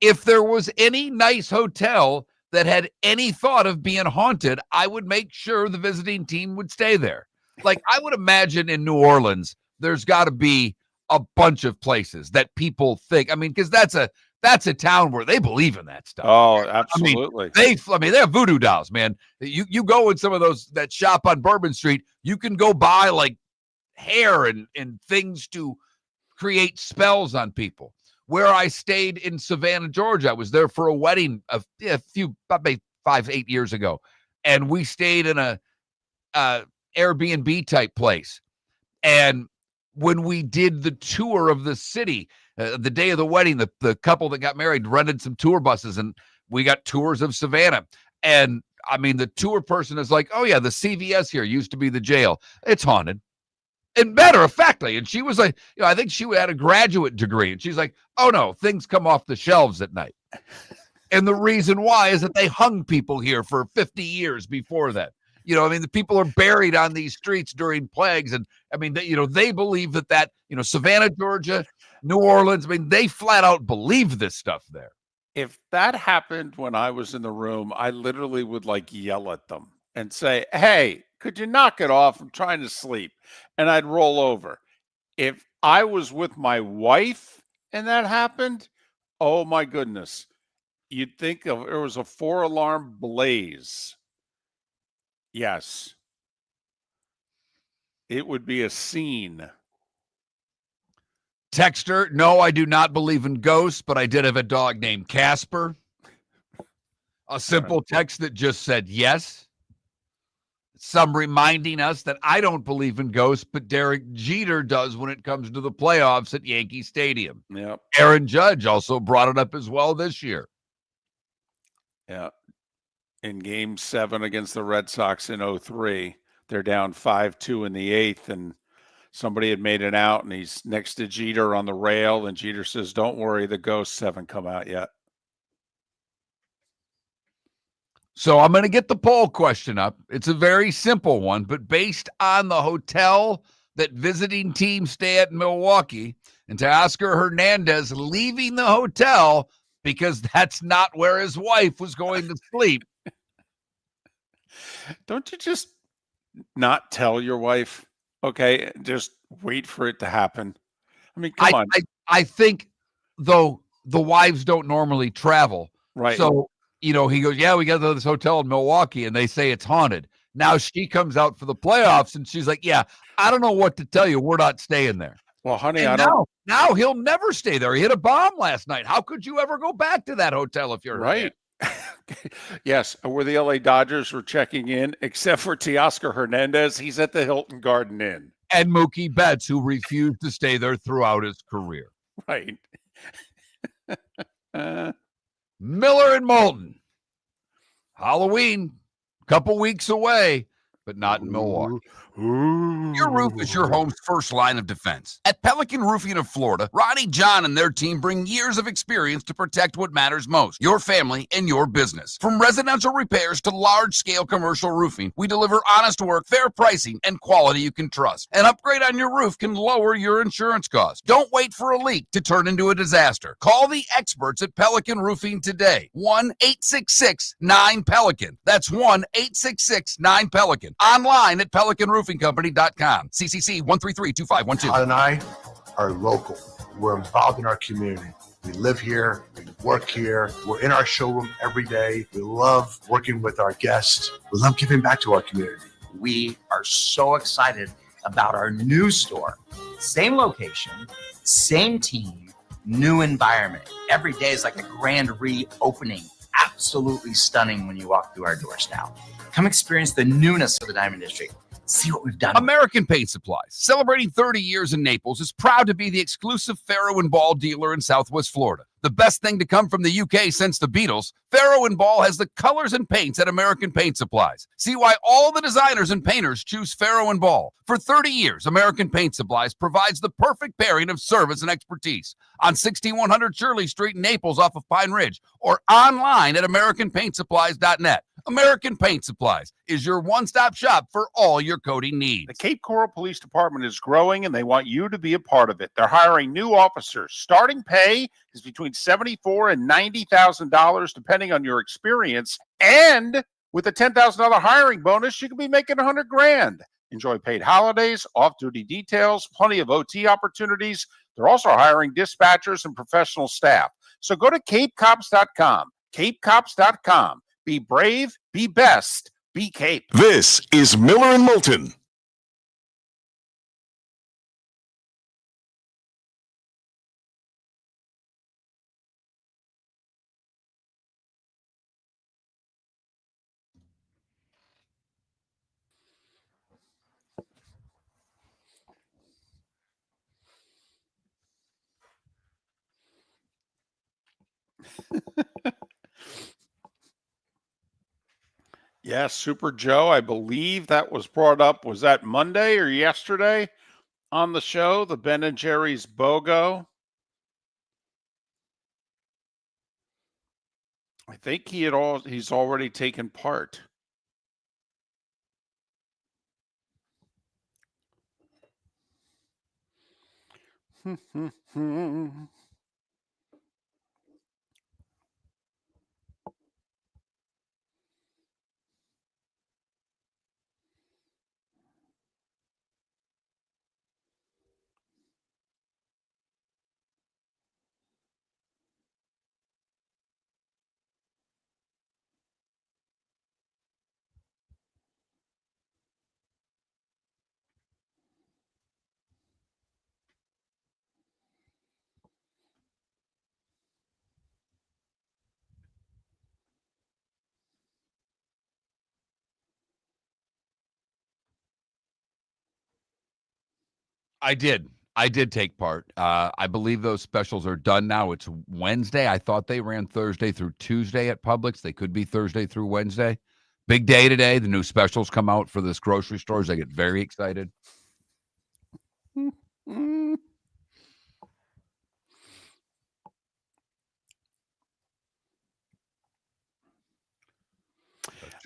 If there was any nice hotel that had any thought of being haunted, I would make sure the visiting team would stay there. Like I would imagine in New Orleans, there's got to be a bunch of places that people think, because that's a town where they believe in that stuff. Oh, absolutely. They have voodoo dolls, man. You go in some of those that shop on Bourbon Street, you can go buy like hair and things to create spells on people. Where I stayed in Savannah, Georgia, I was there for a wedding about 5-8 years ago, and we stayed in a Airbnb type place. And when we did the tour of the city, the day of the wedding, the couple that got married rented some tour buses, and we got tours of Savannah. And the tour person is like, oh yeah, the CVS here used to be the jail. It's haunted. And matter of factly, and she was like, I think she had a graduate degree, and she's like, oh no, things come off the shelves at night. And the reason why is that they hung people here for 50 years before that. The people are buried on these streets during plagues, and they believe that Savannah, Georgia, New Orleans, they flat out believe this stuff there. If that happened when I was in the room, I literally would yell at them and say, hey, Could you knock it off? I'm trying to sleep. And I'd roll over. If I was with my wife and that happened, oh my goodness. You'd think of it was a 4-alarm blaze. Yes. It would be a scene. Texter, no, I do not believe in ghosts, but I did have a dog named Casper. A simple text that just said yes. Some reminding us that I don't believe in ghosts, but Derek Jeter does when it comes to the playoffs at Yankee Stadium. Yep. Aaron Judge also brought it up as well this year. Yeah. In Game 7 against the Red Sox in 2003, they're down 5-2 in the 8th, and somebody had made it out, and he's next to Jeter on the rail, and Jeter says, "Don't worry, the ghosts haven't come out yet." So I'm going to get the poll question up. It's a very simple one, but based on the hotel that visiting teams stay at in Milwaukee, and Teoscar Hernandez leaving the hotel because that's not where his wife was going to sleep. Don't you just not tell your wife? Okay, just wait for it to happen. I mean, come on. I think, though, the wives don't normally travel. Right. So, he goes, yeah, we got to this hotel in Milwaukee, and they say it's haunted. Now she comes out for the playoffs, and she's like, yeah, I don't know what to tell you. We're not staying there. Well, honey, And now he'll never stay there. He hit a bomb last night. How could you ever go back to that hotel if you're right. Yes, where the LA Dodgers were checking in, except for Teoscar Hernandez, he's at the Hilton Garden Inn. And Mookie Betts, who refused to stay there throughout his career. Right. Miller and Moulton. Halloween, a couple weeks away, but not in Milwaukee. Your roof is your home's first line of defense. At Pelican Roofing of Florida, Ronnie John and their team bring years of experience to protect what matters most, your family and your business. From residential repairs to large-scale commercial roofing, we deliver honest work, fair pricing, and quality you can trust. An upgrade on your roof can lower your insurance costs. Don't wait for a leak to turn into a disaster. Call the experts at Pelican Roofing today. 1-866-9-PELICAN. That's 1-866-9-PELICAN. Online at PelicanRoofingCompany.com. CCC 1332512. Todd and I are local. We're involved in our community. We live here. We work here. We're in our showroom every day. We love working with our guests. We love giving back to our community. We are so excited about our new store. Same location, same team, new environment. Every day is like a grand reopening. Absolutely stunning when you walk through our doors now. Come experience the newness of the Diamond District. See what we've done. American Paint Supplies, celebrating 30 years in Naples, is proud to be the exclusive Farrow & Ball dealer in Southwest Florida. The best thing to come from the UK since the Beatles, Farrow & Ball has the colors and paints at American Paint Supplies. See why all the designers and painters choose Farrow & Ball. For 30 years, American Paint Supplies provides the perfect pairing of service and expertise. On 6100 Shirley Street in Naples off of Pine Ridge, or online at AmericanPaintSupplies.net. American Paint Supplies is your one-stop shop for all your coating needs. The Cape Coral Police Department is growing, and they want you to be a part of it. They're hiring new officers. Starting pay is between $74,000 and $90,000, depending on your experience. And with a $10,000 hiring bonus, you could be making $100,000. Enjoy paid holidays, off-duty details, plenty of OT opportunities. They're also hiring dispatchers and professional staff. So go to CapeCops.com. CapeCops.com. Be brave, be best, be Cape. This is Miller and Moulton. Yes, Super Joe, I believe that was brought up. Was that Monday or yesterday on the show? The Ben and Jerry's BOGO. I think he's already taken part. I did take part. I believe those specials are done now. It's Wednesday. I thought they ran Thursday through Tuesday at Publix. They could be Thursday through Wednesday. Big day today. The new specials come out for this grocery stores. I get very excited.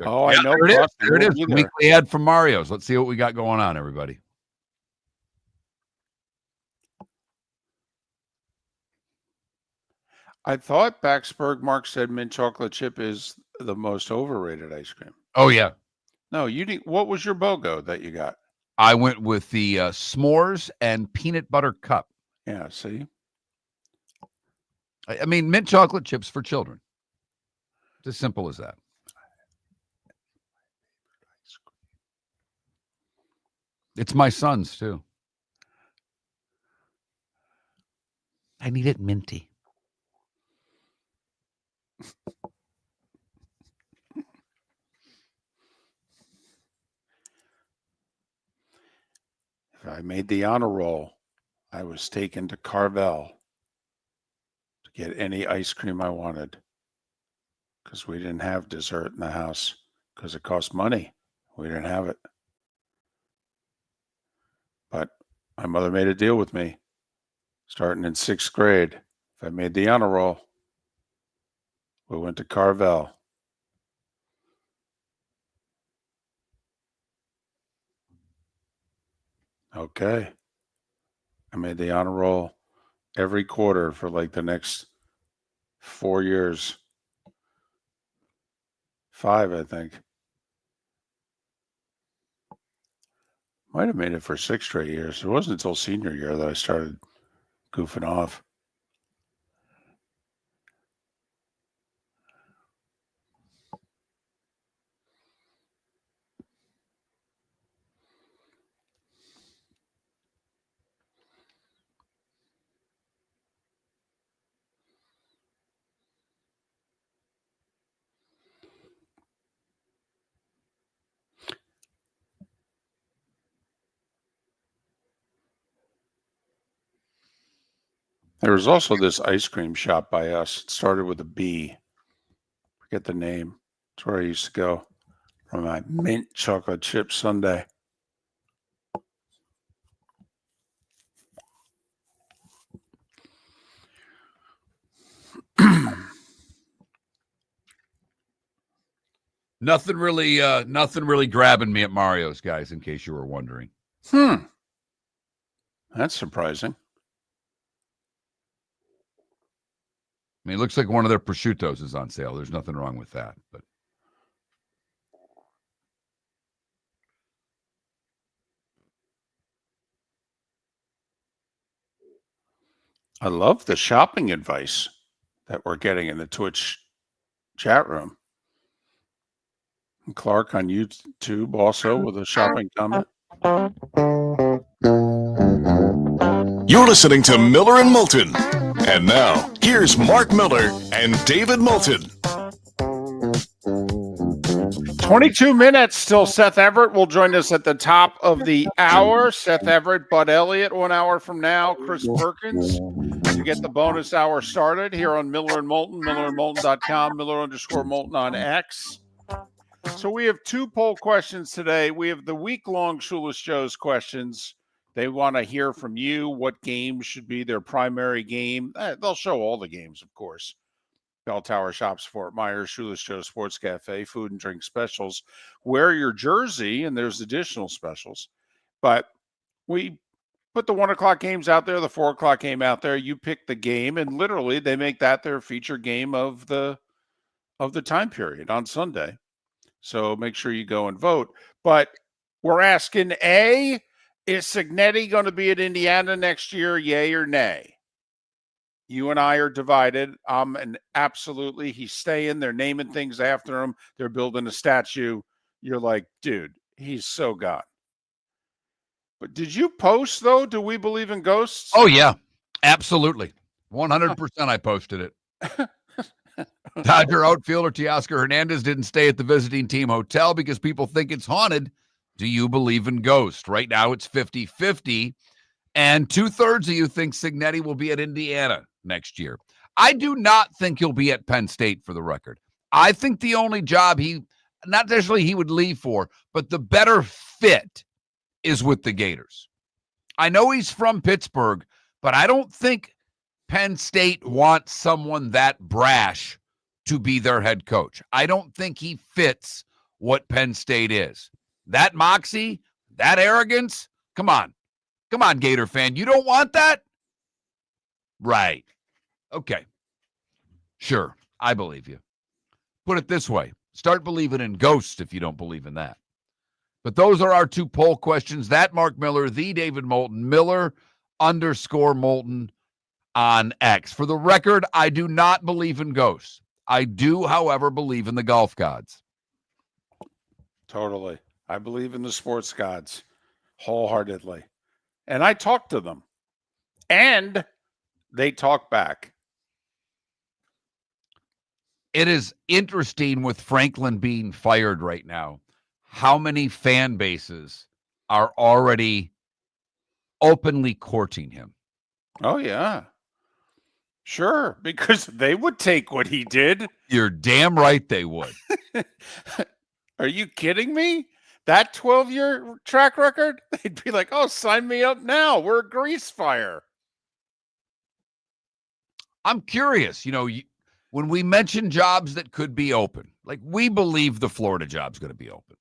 Oh, I know. There it is. Buster, There it is. you The there. weekly ad from Mario's. Let's see what we got going on, everybody. I thought Baxberg Mark said mint chocolate chip is the most overrated ice cream. Oh, yeah. No, you didn't. What was your BOGO that you got? I went with the s'mores and peanut butter cup. Yeah, see? I mean, mint chocolate chips for children. It's as simple as that. It's my son's, too. I need it minty. If I made the honor roll, I was taken to Carvel to get any ice cream I wanted because we didn't have dessert in the house because it cost money. We didn't have it. But my mother made a deal with me starting in 6th grade. If I made the honor roll, we went to Carvel. Okay. I made the honor roll every quarter for like the next 4 years. 5, I think. Might have made it for 6 straight years. It wasn't until senior year that I started goofing off. There was also this ice cream shop by us. It started with a B. Forget the name. It's where I used to go for my mint chocolate chip sundae. Nothing really grabbing me at Mario's, guys, in case you were wondering. That's surprising. I mean, it looks like one of their prosciuttos is on sale. There's nothing wrong with that, but I love the shopping advice that we're getting in the Twitch chat room. And Clark on YouTube also with a shopping comment. You're listening to Miller and Moulton. And now, here's Mark Miller and David Moulton. 22 minutes till Seth Everett will join us at the top of the hour. Seth Everett, Bud Elliott, 1 hour from now. Chris Perkins to get the bonus hour started here on Miller and Moulton, millerandmoulton.com, Miller_Moulton on X. So we have 2 poll questions today. We have the week-long Shoeless Joe's questions. They want to hear from you what games should be their primary game. They'll show all the games, of course. Bell Tower Shops, Fort Myers, Shoeless Joe Sports Cafe, food and drink specials. Wear your jersey, and there's additional specials. But we put the 1 o'clock games out there, the 4 o'clock game out there. You pick the game, and literally they make that their feature game of the time period on Sunday. So make sure you go and vote. But we're asking, A, is Cignetti going to be at Indiana next year, yay or nay? You and I are divided. And absolutely, he's staying. They're naming things after him. They're building a statue. You're like, dude, he's so gone. But did you post, though? Do we believe in ghosts? oh yeah, absolutely, 100%. I posted it. Dodger outfielder Teoscar Hernandez didn't stay at the visiting team hotel because people think it's haunted. Do you believe in ghosts? Right now it's 50-50. And 2/3 of you think Cignetti will be at Indiana next year. I do not think he'll be at Penn State, for the record. I think the only job not necessarily he would leave for, but the better fit is with the Gators. I know he's from Pittsburgh, but I don't think Penn State wants someone that brash to be their head coach. I don't think he fits what Penn State is. That moxie, that arrogance, come on. Come on, Gator fan. You don't want that? Right. Okay. Sure. I believe you. Put it this way. Start believing in ghosts if you don't believe in that. But those are our 2 poll questions. That Mark Miller, the David Moulton, Miller_Moulton on X. For the record, I do not believe in ghosts. I do, however, believe in the golf gods. Totally. I believe in the sports gods wholeheartedly. And I talk to them. And they talk back. It is interesting with Franklin being fired right now, how many fan bases are already openly courting him. Oh, yeah. Sure, because they would take what he did. You're damn right they would. Are you kidding me? That 12-year track record? They'd be like, oh, sign me up now. We're a grease fire. I'm curious, when we mention jobs that could be open, like we believe the Florida job's going to be open.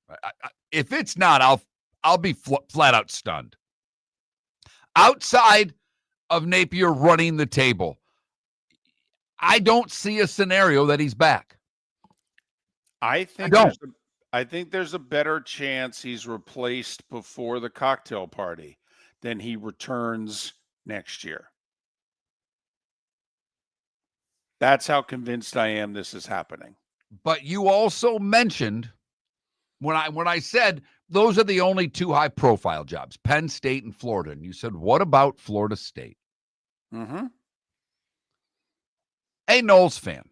If it's not, I'll be flat out stunned. Outside of Napier running the table, I don't see a scenario that he's back. I think there's a better chance he's replaced before the cocktail party than he returns next year. That's how convinced I am this is happening. But you also mentioned when I said those are the only 2 high-profile jobs, Penn State and Florida, and you said, what about Florida State? Mm-hmm. Hey, Knowles fan,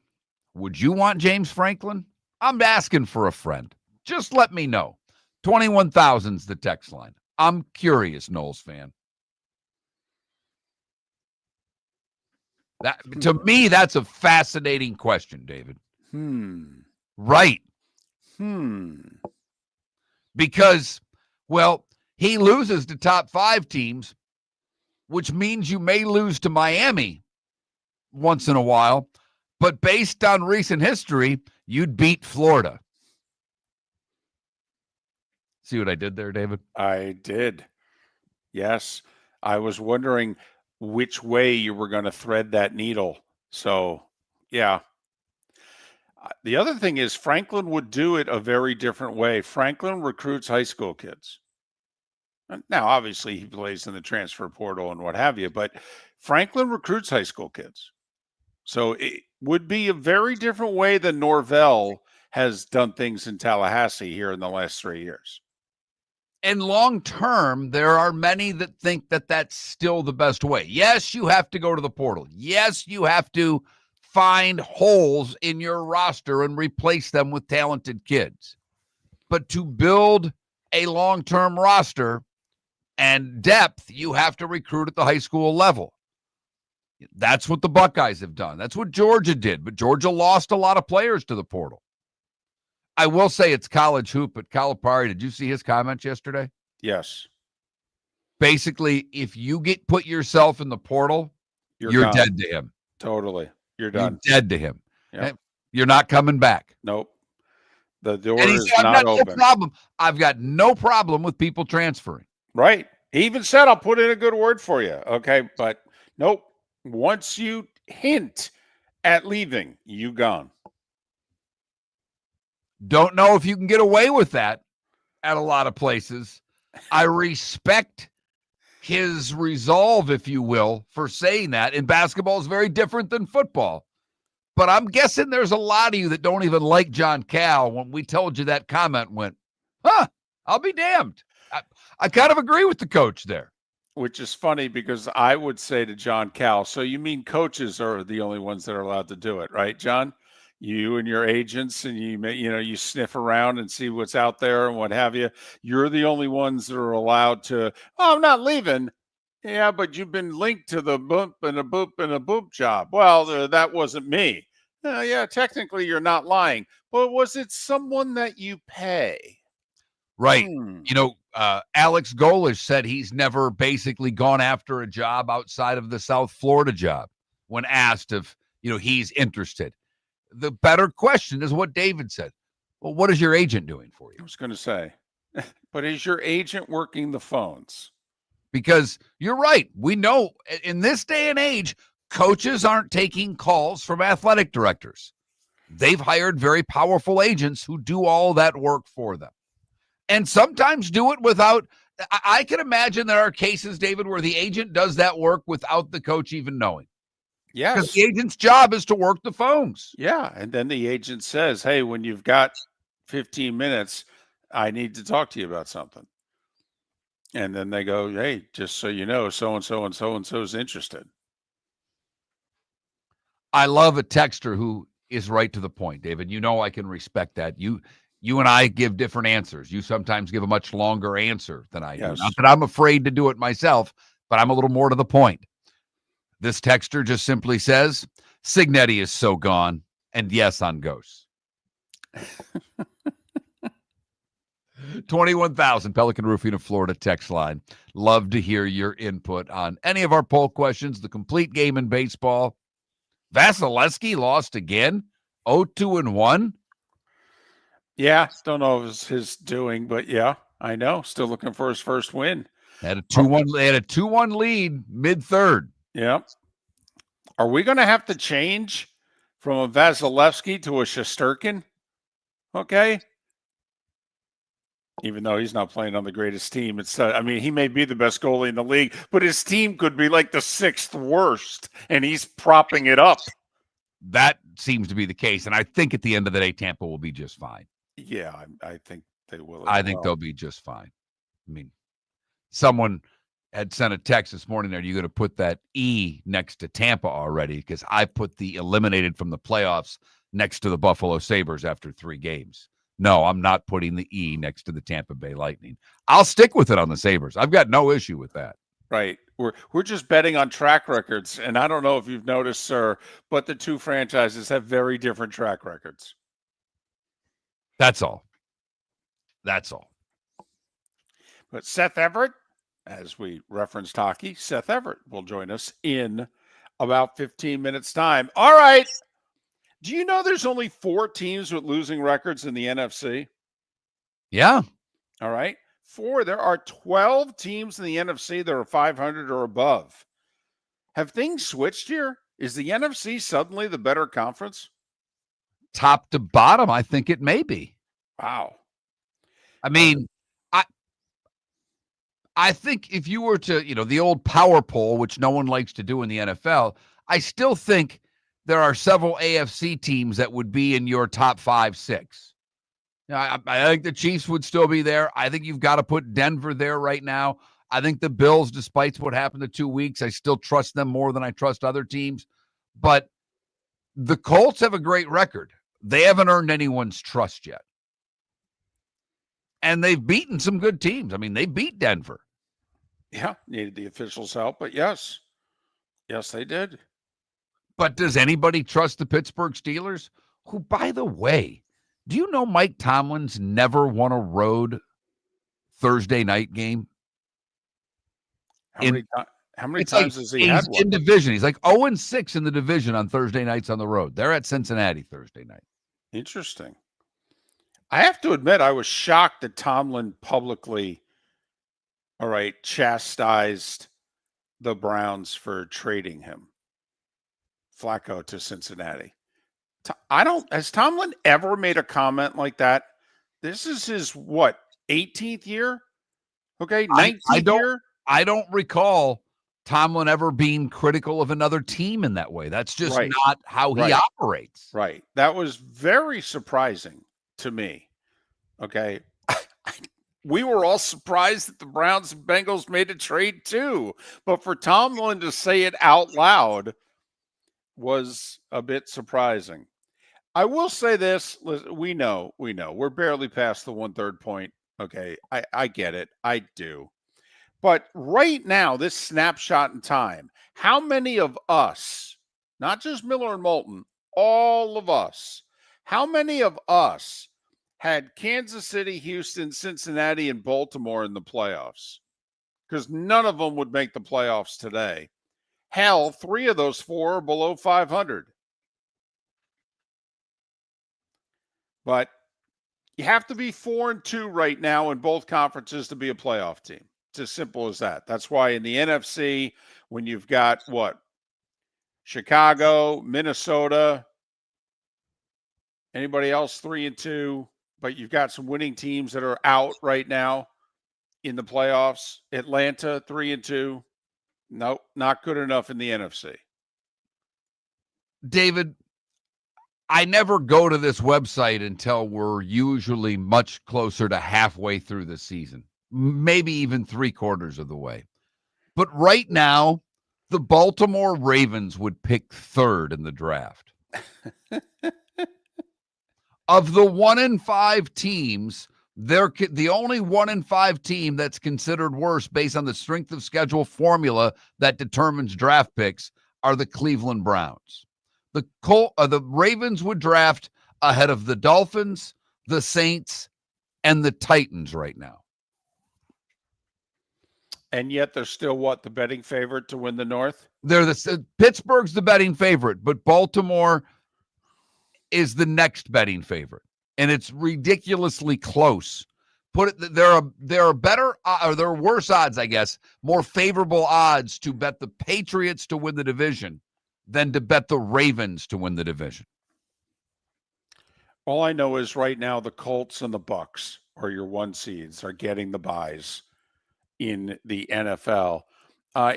would you want James Franklin? I'm asking for a friend. Just let me know. 21,000's the text line. I'm curious, Knowles fan. That, to me, that's a fascinating question, David. Right. Because, well, he loses to top 5 teams, which means you may lose to Miami once in a while. But based on recent history, you'd beat Florida. See what I did there, David? I did. Yes. I was wondering which way you were going to thread that needle. So, yeah. The other thing is Franklin would do it a very different way. Franklin recruits high school kids. Now, obviously, he plays in the transfer portal and what have you, but Franklin recruits high school kids. So it would be a very different way than Norvell has done things in Tallahassee here in the last 3 years. And long term, there are many that think that that's still the best way. Yes, you have to go to the portal. Yes, you have to find holes in your roster and replace them with talented kids. But to build a long-term roster and depth, you have to recruit at the high school level. That's what the Buckeyes have done. That's what Georgia did. But Georgia lost a lot of players to the portal. I will say it's college hoop, but Calipari, did you see his comments yesterday? Yes. Basically, if you put yourself in the portal, you're dead to him. Totally. You're done. You're dead to him. Yep. You're not coming back. Nope. The door And he is said, not open. No problem. I've got no problem with people transferring. Right. He even said, I'll put in a good word for you. Okay. But nope. Once you hint at leaving, you gone. Don't know if you can get away with that at a lot of places. I respect his resolve, if you will, for saying that. And basketball is very different than football. But I'm guessing there's a lot of you that don't even like John Cal. When we told you that comment, went, I'll be damned. I kind of agree with the coach there. Which is funny because I would say to John Cal, so you mean coaches are the only ones that are allowed to do it, right, John? You and your agents, and you sniff around and see what's out there and what have you. You're the only ones that are allowed to, I'm not leaving. Yeah, but you've been linked to the boop and a boop and a boop job. Well, that wasn't me. Yeah, technically you're not lying. But was it someone that you pay? Right. Hmm. Alex Golish said he's never basically gone after a job outside of the South Florida job when asked if, he's interested. The better question is what David said. Well, what is your agent doing for you? I was going to say, but is your agent working the phones? Because you're right. We know in this day and age, coaches aren't taking calls from athletic directors. They've hired very powerful agents who do all that work for them. And sometimes do it without, I can imagine there are cases, David, where the agent does that work without the coach even knowing. Yes. Because the agent's job is to work the phones. Yeah. And then the agent says, hey, when you've got 15 minutes, I need to talk to you about something. And then they go, hey, just so you know, so-and-so and so-and-so is interested. I love a texter who is right to the point, David. I can respect that. You and I give different answers. You sometimes give a much longer answer than I do. Yes. Not that I'm afraid to do it myself, but I'm a little more to the point. This texter just simply says, Signetti is so gone, and yes on ghosts. 21,000 Pelican Roofing of Florida text line. Love to hear your input on any of our poll questions. The complete game in baseball. Vasilevsky lost again, 0-2-1. Yeah, don't know if it's his doing, but yeah, I know. Still looking for his first win. Had a 2-1. They had a 2-1 lead mid-third. Yeah. Are we going to have to change from a Vasilevsky to a Shesterkin? Okay. Even though he's not playing on the greatest team, he may be the best goalie in the league, but his team could be like the 6th worst, and he's propping it up. That seems to be the case, and I think at the end of the day, Tampa will be just fine. Yeah, I think they will. I think they'll be just fine. I mean, someone had sent a text this morning. Are you going to put that E next to Tampa already? Because I put the eliminated from the playoffs next to the Buffalo Sabres after 3 games. No, I'm not putting the E next to the Tampa Bay Lightning. I'll stick with it on the Sabres. I've got no issue with that. Right. We're just betting on track records. And I don't know if you've noticed, sir, but the two franchises have very different track records. That's all. That's all. But Seth Everett, as we referenced hockey, Seth Everett will join us in about 15 minutes' time. All right. Do you know there's only 4 teams with losing records in the NFC? Yeah. All right. 4. There are 12 teams in the NFC that are 500 or above. Have things switched here? Is the NFC suddenly the better conference? Top to bottom, I think it may be. Wow. I mean, I think if you were to, the old power poll, which no one likes to do in the NFL, I still think there are several AFC teams that would be in your top 5, 6. I think the Chiefs would still be there. I think you've got to put Denver there right now. I think the Bills, despite what happened in 2 weeks, I still trust them more than I trust other teams. But the Colts have a great record. They haven't earned anyone's trust yet. And they've beaten some good teams. I mean, they beat Denver. Yeah, needed the officials' help, but yes. Yes, they did. But does anybody trust the Pittsburgh Steelers? Who, by the way, do you know Mike Tomlin's never won a road Thursday night game? How many times has he had one? In division. He's like 0-6 in the division on Thursday nights on the road. They're at Cincinnati Thursday night. Interesting. I have to admit, I was shocked that Tomlin publicly, chastised the Browns for trading him, Flacco, to Cincinnati. Has Tomlin ever made a comment like that? This is his, 18th year? Okay, 19th year? I don't recall Tomlin ever being critical of another team in that way. That's just not how he operates. Right. That was very surprising to me. Okay. We were all surprised that the Browns and Bengals made a trade too. But for Tomlin to say it out loud was a bit surprising. I will say this. We know. We're barely past the 1/3 point. Okay. I get it. I do. But right now, this snapshot in time, how many of us, not just Miller and Moulton, all of us, how many of us had Kansas City, Houston, Cincinnati, and Baltimore in the playoffs? Because none of them would make the playoffs today. Hell, 3 of those 4 are below 500. But you have to be 4-2 right now in both conferences to be a playoff team. It's as simple as that. That's why in the NFC, when you've got what? Chicago, Minnesota, anybody else 3-2, but you've got some winning teams that are out right now in the playoffs. Atlanta 3-2. Nope, not good enough in the NFC. David, I never go to this website until we're usually much closer to halfway through the season, maybe even 3/4 of the way. But right now, the Baltimore Ravens would pick 3rd in the draft. Of the 1-5 teams, they're the only 1-5 team that's considered worse based on the strength of schedule formula that determines draft picks are the Cleveland Browns. The Ravens would draft ahead of the Dolphins, the Saints, and the Titans right now. And yet they're still what, the betting favorite to win the North? They're Pittsburgh's the betting favorite, but Baltimore is the next betting favorite, and it's ridiculously close. There are better or there are worse odds, I guess, more favorable odds to bet the Patriots to win the division than to bet the Ravens to win the division. All I know is right now the Colts and the Bucks are your 1 seeds, are getting the buys in the NFL.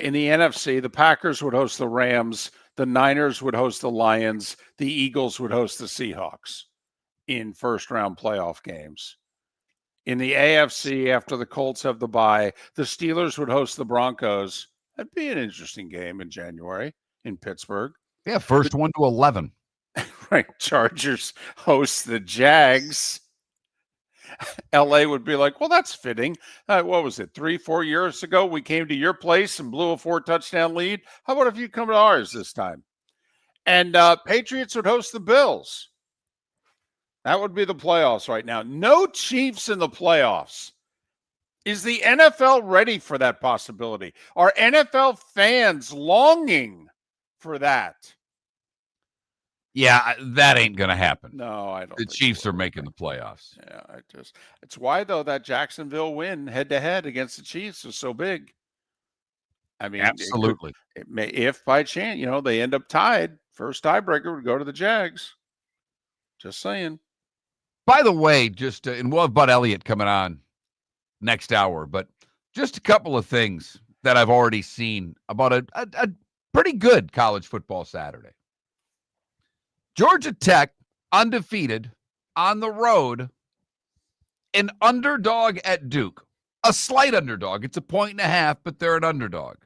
In the NFC, the Packers would host the Rams, the Niners would host the Lions, the Eagles would host the Seahawks in first-round playoff games. In the AFC, after the Colts have the bye, the Steelers would host the Broncos. That'd be an interesting game in January in Pittsburgh. Yeah, first one to 11. Right. Chargers host the Jags. LA would be like, well, that's fitting. What was it, 3-4 years ago? We came to your place and blew a 4-touchdown lead. How about if you come to ours this time? And Patriots would host the Bills. That would be the playoffs right now. No Chiefs in the playoffs. Is the NFL ready for that possibility? Are NFL fans longing for that? Yeah, that ain't going to happen. No, I don't. The Chiefs are making the playoffs. Yeah, it's why, though, that Jacksonville win head-to-head against the Chiefs was so big. I mean, absolutely. It may, if by chance, they end up tied, first tiebreaker would go to the Jags. Just saying. By the way, and we'll have Bud Elliott coming on next hour, but just a couple of things that I've already seen about a pretty good college football Saturday. Georgia Tech, undefeated, on the road, an underdog at Duke. A slight underdog. It's 1.5 points, but they're an underdog.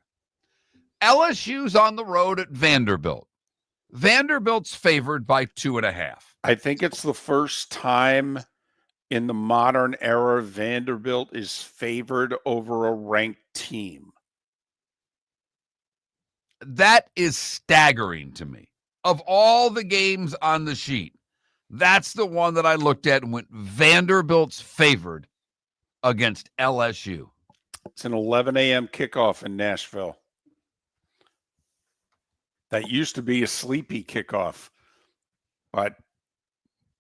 LSU's on the road at Vanderbilt. Vanderbilt's favored by 2.5. I think it's the first time in the modern era Vanderbilt is favored over a ranked team. That is staggering to me. Of all the games on the sheet, that's the one that I looked at and went, Vanderbilt's favored against LSU. It's an 11 a.m. kickoff in Nashville. That used to be a sleepy kickoff. But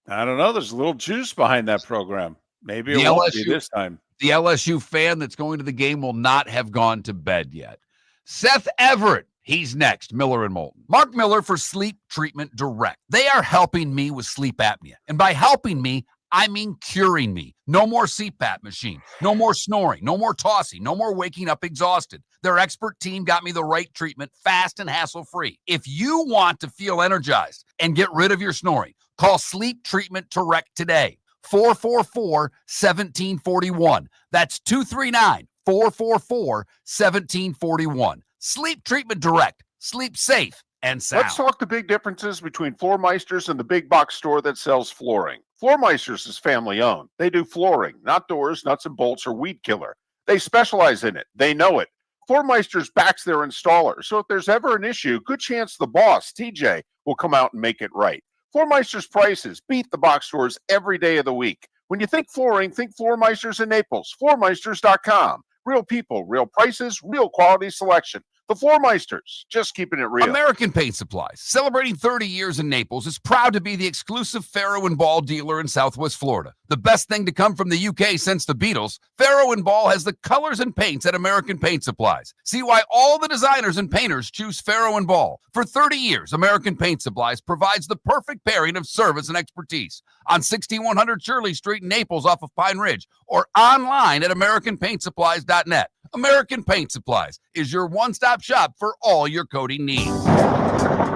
I don't know. There's a little juice behind that program. Maybe it won't be this time. The LSU fan that's going to the game will not have gone to bed yet. Seth Everett. He's next, Miller and Moulton. Mark Miller for Sleep Treatment Direct. They are helping me with sleep apnea. And by helping me, I mean curing me. No more CPAP machine. No more snoring. No more tossing. No more waking up exhausted. Their expert team got me the right treatment, fast and hassle-free. If you want to feel energized and get rid of your snoring, call Sleep Treatment Direct today. 444-1741. That's 239-444-1741. Sleep Treatment Direct. Sleep safe and sound. Let's talk the big differences between Floor Meisters and the big box store that sells flooring. Floor Meisters is family owned. They do flooring, not doors, nuts and bolts, or weed killer. They specialize in it. They know it. Floormeisters backs their installer. So if there's ever an issue, good chance the boss, TJ, will come out and make it right. Floormeister's prices beat the box stores every day of the week. When you think flooring, think Floormeisters in Naples. Floormeisters.com. Real people, real prices, real quality selection. The Floormeisters, just keeping it real. American Paint Supplies, celebrating 30 years in Naples, is proud to be the exclusive Farrow & Ball dealer in Southwest Florida. The best thing to come from the UK since the Beatles, Farrow & Ball has the colors and paints at American Paint Supplies. See why all the designers and painters choose Farrow & Ball. For 30 years, American Paint Supplies provides the perfect pairing of service and expertise on 6100 Shirley Street in Naples off of Pine Ridge or online at AmericanPaintSupplies.net. American Paint Supplies is your one-stop shop for all your coating needs.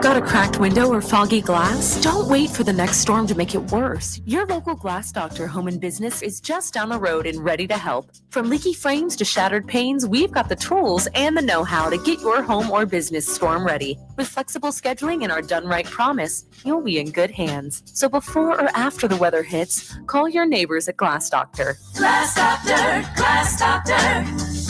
Got a cracked window or foggy glass? Don't wait for the next storm to make it worse. Your local Glass Doctor Home and Business is just down the road and ready to help. From leaky frames to shattered panes, we've got the tools and the know-how to get your home or business storm ready. With flexible scheduling and our done right promise, you'll be in good hands. So before or after the weather hits, call your neighbors at Glass Doctor. Glass Doctor, Glass Doctor.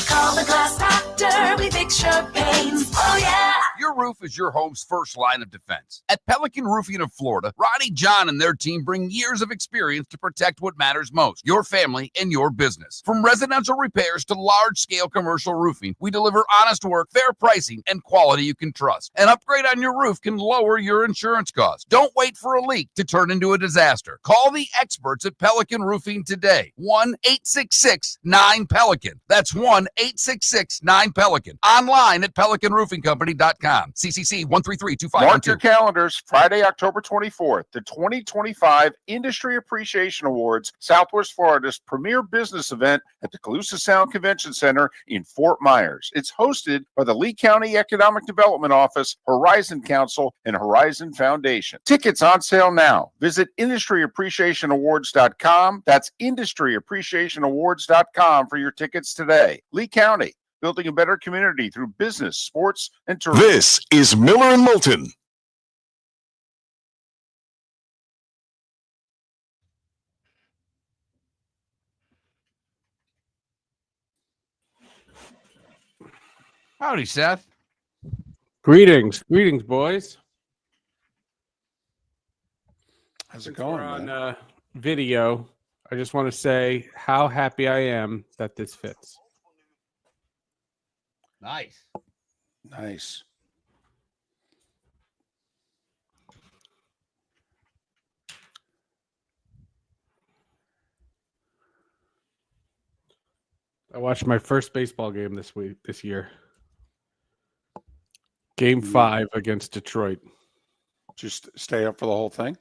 Call the Glass Doctor, we fix your pains. Oh yeah. Your roof is your home's first line of defense. At Pelican Roofing of Florida, Ronnie John and their team bring years of experience to protect what matters most, your family and your business. From residential repairs to large-scale commercial roofing, we deliver honest work, fair pricing, and quality you can trust. An upgrade on your roof can lower your insurance costs. Don't wait for a leak to turn into a disaster. Call the experts at Pelican Roofing today. 1-866-9-PELICAN. That's 1-866-9-PELICAN. Online at PelicanRoofingCompany.com. CCC 1332512. Mark your calendars. Friday, October 24th, the 2025 Industry Appreciation Awards, Southwest Florida's premier business event at the Calusa Sound Convention Center in Fort Myers. It's hosted by the Lee County Economic Development Office, Horizon Council, and Horizon Foundation. Tickets on sale now. Visit IndustryAppreciationAwards.com. That's IndustryAppreciationAwards.com for your tickets today. Lee County, building a better community through business, sports, and tourism. This is Miller and Moulton. Howdy, Seth. Greetings, boys. How's it Since going, we're man? on video, I just want to say how happy I am that this fits. Nice. Nice. I watched my first baseball game this year. Game 5 against Detroit. Just stay up for the whole thing?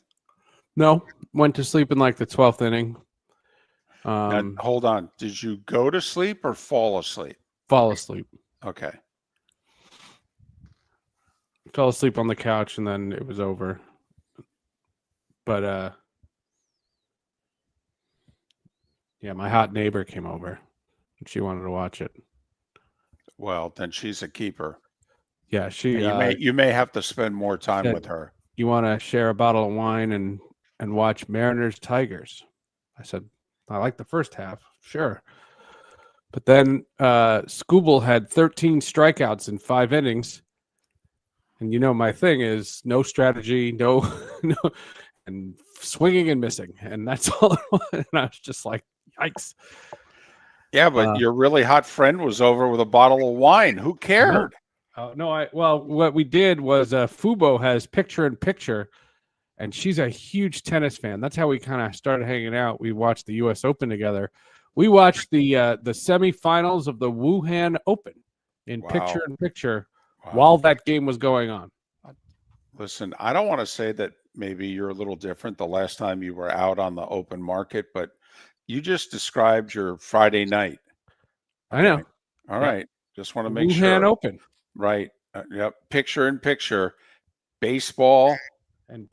No, went to sleep in like the 12th inning. Now, hold on. Did you go to sleep or fall asleep? Fall asleep. Okay. Fell asleep on the couch and then it was over. But yeah, my hot neighbor came over and she wanted to watch it. Well, then she's a keeper. Yeah, You may have to spend more time with her. You want to share a bottle of wine and watch Mariners Tigers? I said, I like the first half, sure. But then Scooble had 13 strikeouts in 5 innings. And you know, my thing is no strategy, no, and swinging and missing. And that's all it was. And I was just like, yikes. Yeah, but your really hot friend was over with a bottle of wine. Who cared? What we did was Fubo has picture-in-picture, and she's a huge tennis fan. That's how we kind of started hanging out. We watched the U.S. Open together. We watched the semifinals of the Wuhan Open in picture-in-picture while that game was going on. Listen, I don't want to say that maybe you're a little different the last time you were out on the open market, but you just described your Friday night. I know. All right. Just want to make Wuhan sure. Open. Right. Yep. Picture-in-picture, baseball and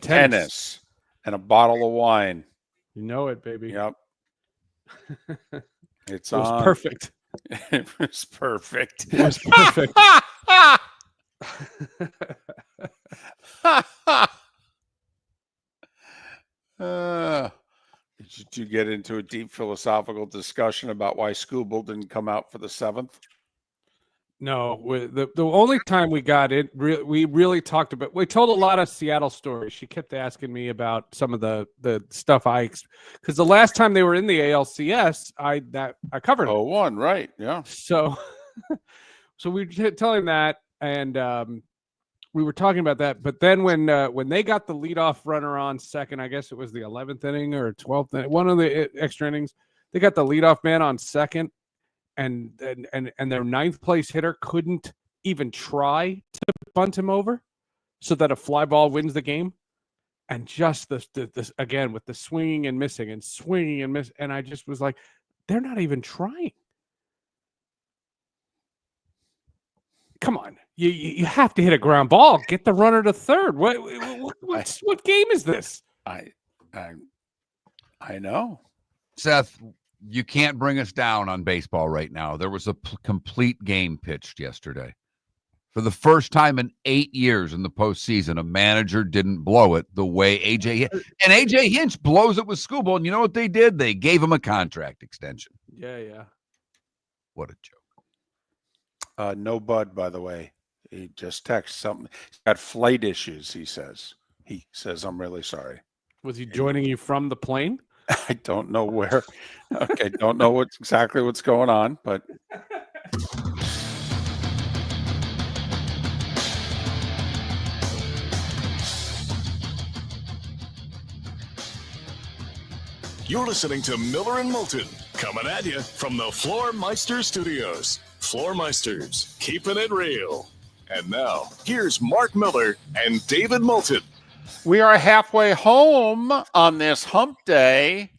tennis and a bottle of wine. You know it, baby. Yep. It was perfect. It was perfect. It was perfect. Did you Did you get into a deep philosophical discussion about why Scooble didn't come out for the 7th? No, the only time we got it, we really talked about. We told a lot of Seattle stories. She kept asking me about some of the stuff because the last time they were in the ALCS, I covered it. 0-1, right? Yeah. So, so we were telling that, and we were talking about that. But then when they got the leadoff runner on second, I guess it was the 11th inning or 12th inning, one of the extra innings, they got the leadoff man on second. And their 9th place hitter couldn't even try to bunt him over so that a fly ball wins the game. And just this again with the swinging and missing and swinging and miss. And I just was like, they're not even trying. Come on. You have to hit a ground ball. Get the runner to third. What game is this? I know. Seth, you can't bring us down on baseball right now. There was a complete game pitched yesterday. For the first time in 8 years in the postseason, a manager didn't blow it the way AJ Hinch blows it with Scooble. And you know what they did? They gave him a contract extension. Yeah. What a joke. No Bud, by the way. He just texted something. He's got flight issues, he says. He says, I'm really sorry. Was he joining you from the plane? I don't know where. Okay, don't know what's going on, but You're listening to Miller and Moulton, coming at you from the Floor Meister Studios. Floor Meisters, keeping it real. And now, here's Mark Miller and David Moulton. we are halfway home on this hump day.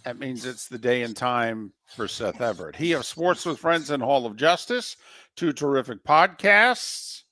That means it's the day and time for Seth Everett. He of Sports with Friends and Hall of Justice, 2 terrific podcasts.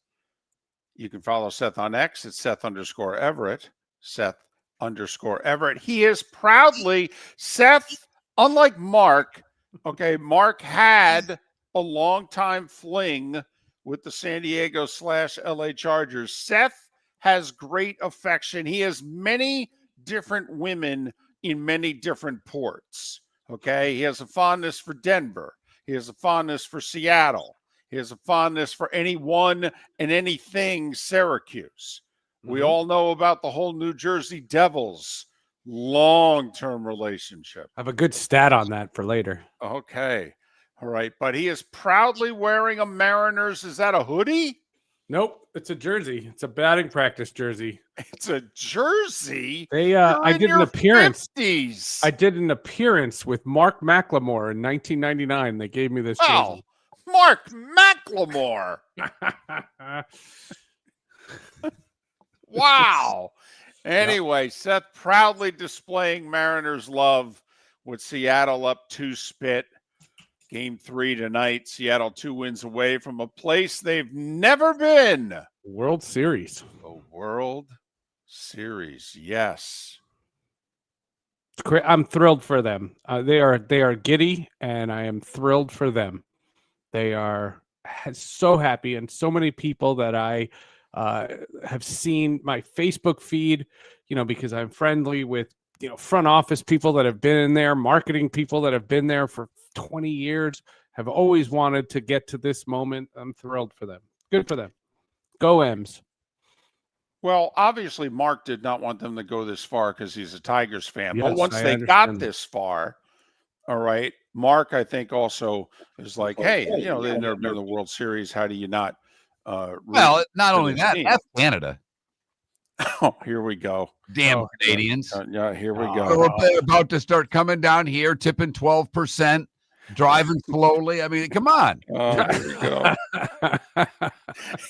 You can follow Seth on X at Seth_Everett. Seth_Everett. He is proudly, Seth, unlike Mark, okay, Mark had a long-time fling with the San Diego /LA Chargers. Seth has great affection. He has many different women in many different ports. Okay. He has a fondness for Denver. He has a fondness for Seattle. He has a fondness for anyone and anything Syracuse. We all know about the whole New Jersey Devils long-term relationship. I have a good stat on that for later. Okay. All right. But he is proudly wearing a Mariners. Is that a hoodie? Nope, it's a jersey. It's a batting practice jersey. It's a jersey. I did an appearance. 50s. I did an appearance with Mark McLemore in 1999. They gave me this jersey. Oh, Mark McLemore. Wow. Anyway, Seth proudly displaying Mariners love with Seattle up 2-spit. Game 3 tonight. Seattle 2 wins away from a place they've never been. World Series. The World Series. Yes. I'm thrilled for them. They are giddy, and I am thrilled for them. They are so happy, and so many people that I have seen my Facebook feed, because I'm friendly with, front office people that have been in there, marketing people that have been there for 20 years, have always wanted to get to this moment. I'm thrilled for them. Good for them. Go M's. Well, obviously, Mark did not want them to go this far because he's a Tigers fan. Yes, but once they got this far, all right, Mark, I think, also is like, hey, they've never been in the World Series. How do you not? Well, not only that, F Canada. Oh, here we go. Damn Canadians. Yeah, here we go. We're about to start coming down here, tipping 12%, driving slowly. I mean, come on. Here we go.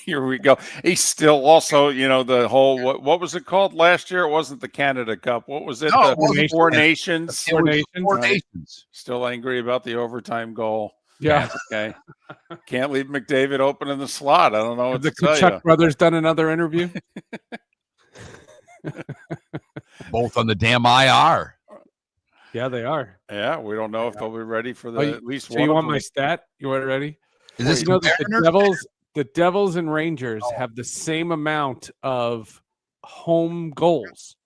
Here we go. He's still also, the whole, what was it called last year? It wasn't the Canada Cup. What was it? No, the Four Nations. Four Nations. Still angry about the overtime goal. Yeah. Okay. Can't leave McDavid open in the slot. I don't know what Have to tell the Kachuk you. brothers done another interview? Both on the damn IR. Yeah, they are. Yeah, we don't know if they'll be ready for at least so one. You of want them. my stat? You want it ready? Is this the Devils and Rangers have the same amount of home goals.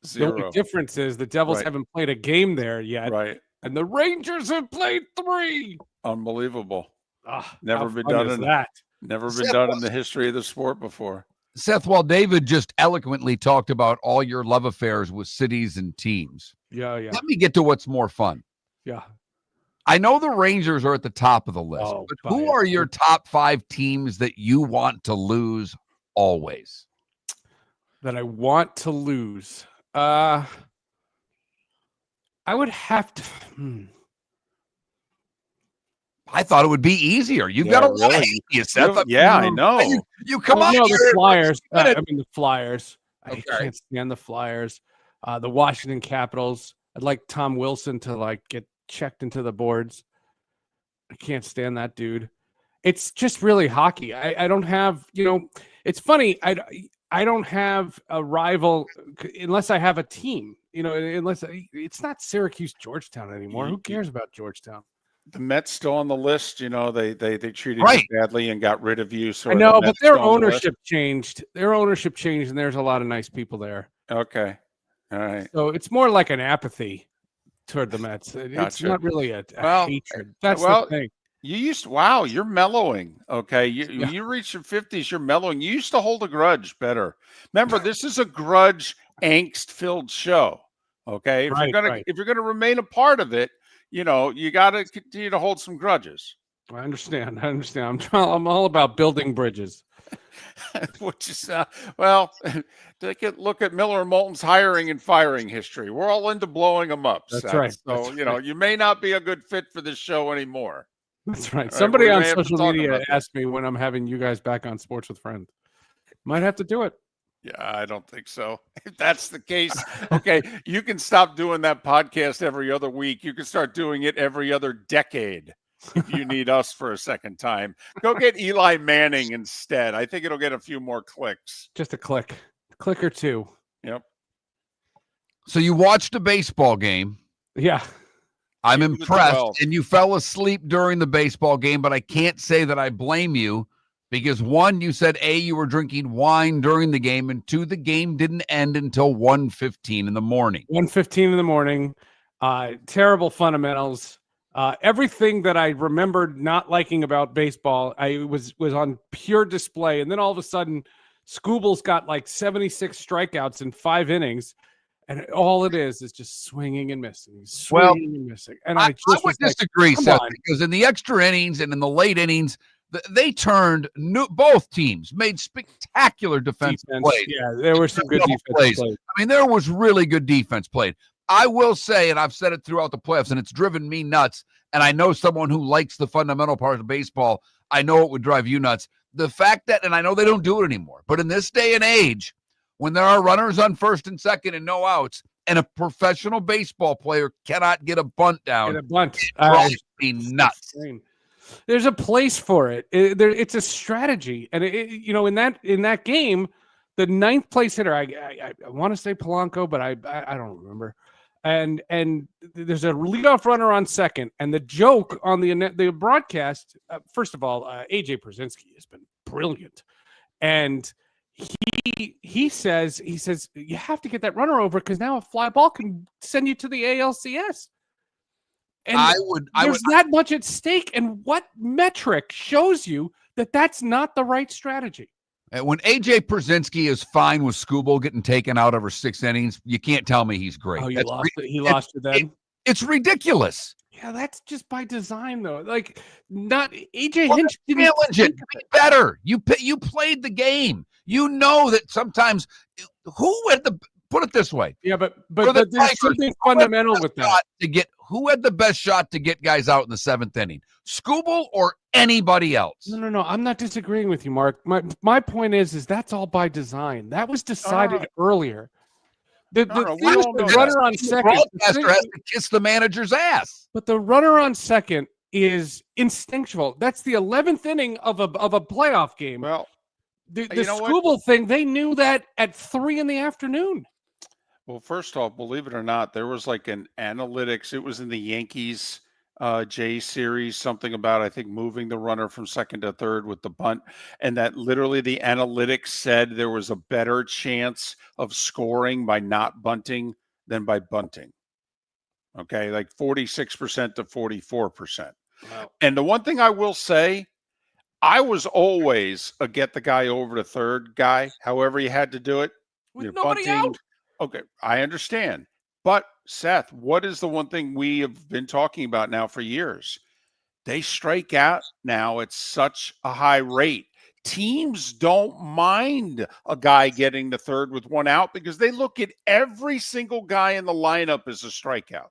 The only 0. difference is the Devils Right. haven't played a game there yet, Right. and the Rangers have played 3. Unbelievable. Ah, Never how been fun done is in that? never been Seth, done in the history of the sport before. Seth, while David just eloquently talked about all your love affairs with cities and teams, Yeah. let me get to what's more fun. Yeah. I know the Rangers are at the top of the list, Oh, but by who a are your top 5 teams that you want to lose always? That I want to lose. I would have to. I thought it would be easier. You've Yeah, got a lot of really. hate, you Seth. Yeah, I know. You come Oh, on no, here. the Flyers. minute. The Flyers. Okay. I can't stand the Flyers. The Washington Capitals. I'd like Tom Wilson to get checked into the boards. I can't stand that dude. It's just really hockey. I don't have, it's funny. I don't have a rival unless I have a team, unless it's not Syracuse, Georgetown anymore. Who cares about Georgetown? The Mets still on the list. They treated Right. you badly and got rid of you. So I are know, the but Mets their still on the list? ownership changed. Their ownership changed, and there's a lot of nice people there. Okay. All right. So it's more like an apathy toward the Mets. It's Gotcha. not really a Well, hatred. That's well, the thing. Wow, you're mellowing. Okay. Yeah. You reach your 50s, you're mellowing. You used to hold a grudge better. Remember, this is a grudge angst-filled show. Okay. If you're gonna remain a part of it, you got to continue to hold some grudges. I understand. I'm all about building bridges. Which is take a look at Miller and Moulton's hiring and firing history. We're all into blowing them up. That's Seth. right. So That's right. you may not be a good fit for this show anymore. That's right. All right, Somebody we on may have to social talk media about that. asked me when I'm having you guys back on Sports with Friends. Might have to do it. Yeah, I don't think so. If that's the case, okay, you can stop doing that podcast every other week. You can start doing it every other decade if you need us for a second time. Go get Eli Manning instead. I think it'll get a few more clicks. Just a click or two. Yep. So you watched a baseball game. Yeah. I'm You did impressed, well. and you fell asleep during the baseball game, but I can't say that I blame you because 1, you said A, you were drinking wine during the game, and 2, the game didn't end until 1:15 in the morning. 1:15 in the morning. Terrible fundamentals. Everything that I remembered not liking about baseball, I was on pure display. And then all of a sudden, Scooble's got like 76 strikeouts in 5 innings. And all it is just swinging and missing, and missing. And I would was like, disagree, come Seth, on. because in the extra innings and in the late innings, they turned both teams made spectacular defensive plays. Yeah, there were some good Double defense plays. plays. I mean, there was really good defense played. I will say, and I've said it throughout the playoffs, and it's driven me nuts. And I know someone who likes the fundamental part of baseball. I know it would drive you nuts. The fact that, and I know they don't do it anymore, but in this day and age, when there are runners on first and second and no outs, and a professional baseball player cannot get a bunt down, Get a bunt. it drives me nuts. There's a place for it. It's a strategy, and in that game, the 9th place hitter, I want to say Polanco, but I don't remember. And there's a leadoff runner on second, and the joke on the broadcast. First of all, AJ Przinsky has been brilliant, and he says you have to get that runner over because now a fly ball can send you to the ALCS. And there's that much at stake, and what metric shows you that that's not the right strategy? When AJ Przinsky is fine with Scooble getting taken out over 6 innings, you can't tell me he's great. Oh, he lost to them. It's ridiculous. Yeah, that's just by design, though. Like, not AJ Hinch didn't challenge it. Be better. You played the game. You know that sometimes who had the put it this way. Yeah, but the there's something fundamental with that. Who had the best shot to get guys out in the 7th inning? Scooble or anybody else? No. I'm not disagreeing with you, Mark. My point is that's all by design. That was decided earlier. The runner on second. The broadcaster has to kiss the manager's ass. But the runner on second is instinctual. That's the 11th inning of a playoff game. Well, the Scooble thing, they knew that at 3 p.m. Well, first off, believe it or not, there was like an analytics. It was in the Yankees J series, something about, I think, moving the runner from second to third with the bunt, and that literally the analytics said there was a better chance of scoring by not bunting than by bunting. Okay, like 46% to 44%. Wow. And the one thing I will say, I was always a get the guy over to third guy, however you had to do it. With You're nobody bunting. out. Okay, I understand. But Seth, what is the one thing we have been talking about now for years? They strike out now at such a high rate. Teams don't mind a guy getting the third with one out because they look at every single guy in the lineup as a strikeout.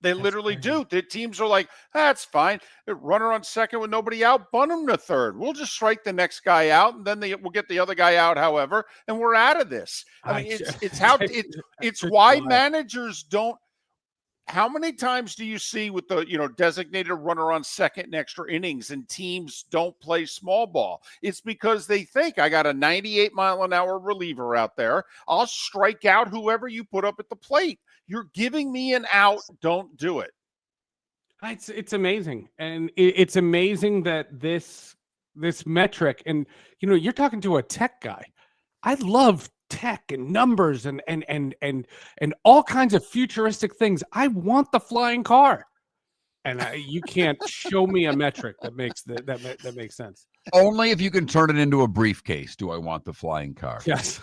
They literally do. The teams are like, that's fine. Runner on second with nobody out, bunt him to third. We'll just strike the next guy out, and then we'll get the other guy out, however, and we're out of this. I mean, it's why managers don't. How many times do you see with the designated runner on second in extra innings and teams don't play small ball? It's because they think, I got a 98-mile-an-hour reliever out there. I'll strike out whoever you put up at the plate. You're giving me an out. Don't do it. It's amazing, and it's amazing that this metric, and you're talking to a tech guy. I love tech and numbers and all kinds of futuristic things. I want the flying car, and you can't show me a metric that makes that makes sense. Only if you can turn it into a briefcase do I want the flying car. Yes,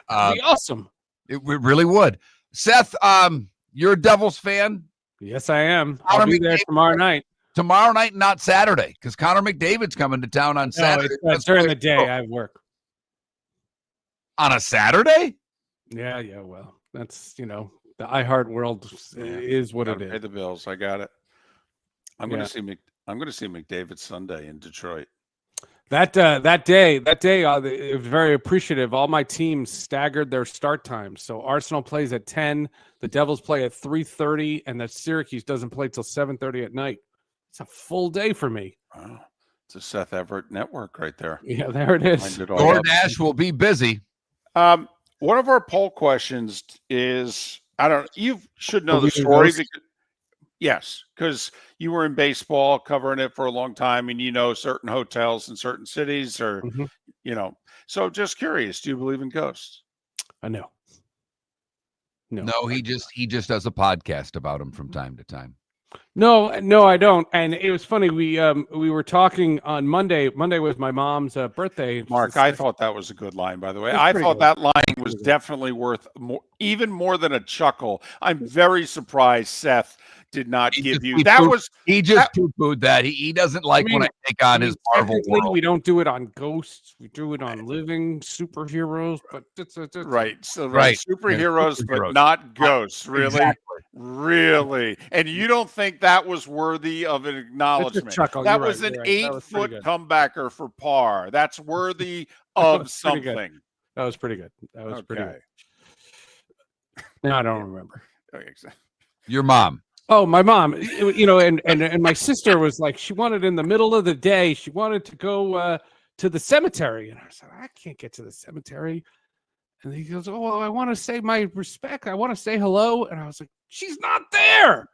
that'd be awesome. It really would. Seth, you're a Devils fan? Yes, I am. I'll be there tomorrow night. Tomorrow night, not Saturday, because Connor McDavid's coming to town on Saturday. It's during the day. I have work. On a Saturday? Yeah. Well, that's, the iHeart world is what it is. Pay the bills. I got it. I'm going to see McDavid Sunday in Detroit. That day, it was very appreciative. All my teams staggered their start times. So Arsenal plays at 10, the Devils play at 3:30, and that Syracuse doesn't play till 7:30 at night. It's a full day for me. Wow. It's a Seth Everett network right there. Yeah, there it is. DoorDash will be busy. One of our poll questions is, you should know the story. Yes, because you were in baseball covering it for a long time, and certain hotels in certain cities or, so just curious, do you believe in ghosts? No. No, he just does a podcast about them from time to time. No, I don't. And it was funny. We were talking on Monday. Monday was my mom's birthday. Mark, I thought that was a good line, by the way. I thought that line was definitely worth even more than a chuckle. I'm very surprised Seth did not give you that. He just poo-pooed that. He doesn't like when I take on his Marvel world. We don't do it on ghosts. We do it on living superheroes, but it's right. So right, superheroes, but not ghosts. Really, exactly. Really. And you don't think that was worthy of an acknowledgement? That was an 8-foot comebacker for par. That's worthy of something. That was pretty good. That was pretty good. No, I don't remember. Your mom. Oh, my mom, and my sister was like, she wanted in the middle of the day, she wanted to go to the cemetery. And I said, I can't get to the cemetery. And he goes, oh, well, I want to say my respect. I want to say hello. And I was like, she's not there.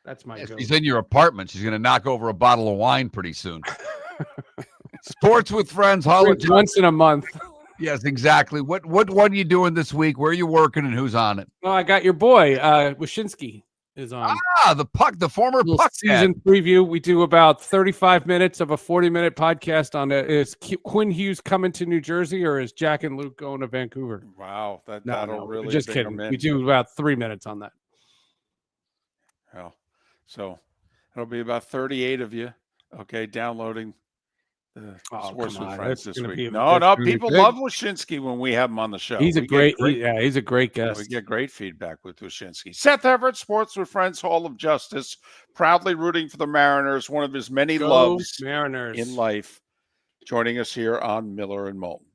That's my joke. She's in your apartment. She's going to knock over a bottle of wine pretty soon. Sports with Friends. Once in a month. Yes, exactly. What are you doing this week? Where are you working and who's on it? Oh, I got your boy, Wyshynski is on. The former Puck season preview. We do about 35 minutes of a 40-minute podcast on it. Is Quinn Hughes coming to New Jersey or is Jack and Luke going to Vancouver? Wow, that'll really just kidding. We do about 3 minutes on that. Well, so it'll be about 38 of you, downloading Sports with Friends this week. No, people love Wyshynski when we have him on the show. He's a great guest. We get great feedback with Wyshynski. Seth Everett, Sports with Friends, Hall of Justice, proudly rooting for the Mariners, one of his many loves in life, joining us here on Miller and Moulton.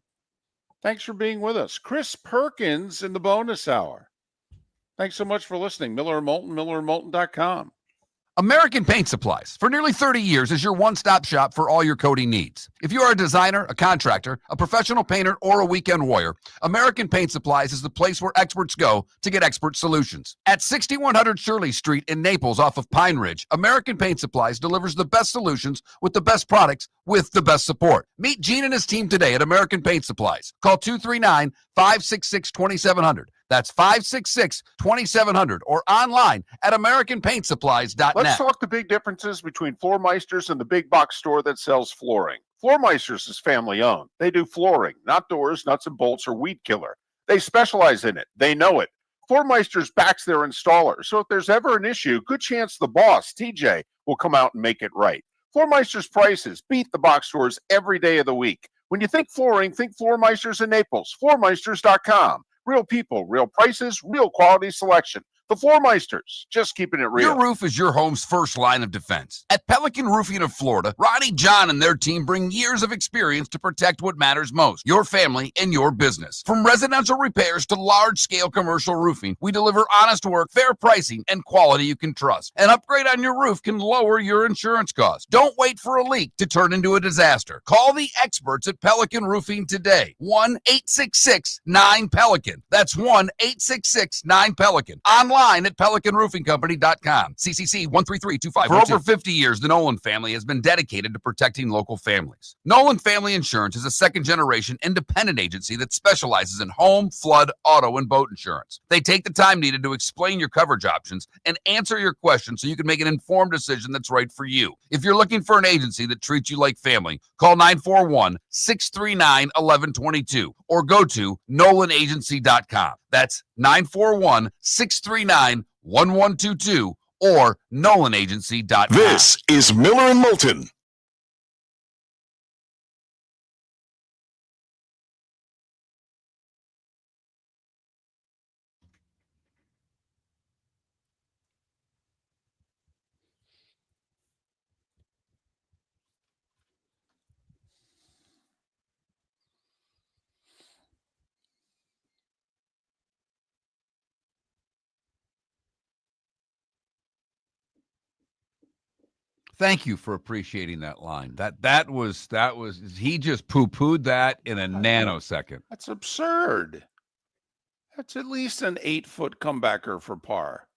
Thanks for being with us. Chris Perkins in the bonus hour. Thanks so much for listening. Miller and Moulton, millerandmoulton.com. American Paint Supplies, for nearly 30 years, is your one-stop shop for all your coating needs. If you are a designer, a contractor, a professional painter, or a weekend warrior, American Paint Supplies is the place where experts go to get expert solutions. At 6100 Shirley Street in Naples off of Pine Ridge, American Paint Supplies delivers the best solutions with the best products with the best support. Meet Gene and his team today at American Paint Supplies. Call 239-566-2700. That's 566-2700 or online at AmericanPaintSupplies.net. Let's talk the big differences between Floor Meisters and the big box store that sells flooring. Floor Meisters is family owned. They do flooring, not doors, nuts and bolts, or weed killer. They specialize in it. They know it. Floor Meisters backs their installer. So if there's ever an issue, good chance the boss, TJ, will come out and make it right. Floor Meisters prices beat the box stores every day of the week. When you think flooring, think Floor Meisters in Naples. FloorMeisters.com. Real people, real prices, real quality selection. The Floor Meisters, just keeping it real. Your roof is your home's first line of defense. At Pelican Roofing of Florida, Ronnie John and their team bring years of experience to protect what matters most, your family and your business. From residential repairs to large-scale commercial roofing, we deliver honest work, fair pricing, and quality you can trust. An upgrade on your roof can lower your insurance costs. Don't wait for a leak to turn into a disaster. Call the experts at Pelican Roofing today. 1-866-9-PELICAN. That's 1-866-9-PELICAN. Online at PelicanRoofingCompany.com. CCC 13325. For over 50 years, the Nolan family has been dedicated to protecting local families. Nolan Family Insurance is a second-generation independent agency that specializes in home, flood, auto, and boat insurance. They take the time needed to explain your coverage options and answer your questions so you can make an informed decision that's right for you. If you're looking for an agency that treats you like family, call 941-639-1122 or go to NolanAgency.com. That's 941-639-1122 or NolanAgency.com. This is Miller and Moulton. Thank you for appreciating that line. That was he just poo-pooed that in a nanosecond. That's absurd. That's at least an 8-foot comebacker for par.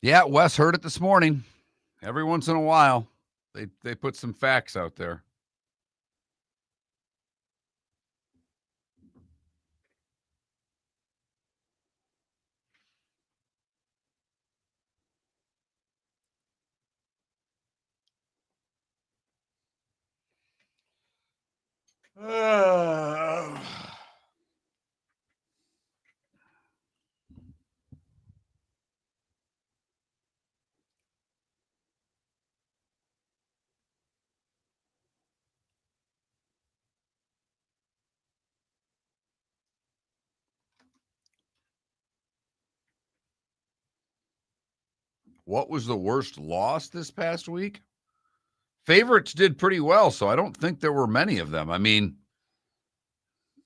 Yeah, Wes heard it this morning. Every once in a while, they put some facts out there. What was the worst loss this past week? Favorites did pretty well, so I don't think there were many of them. I mean,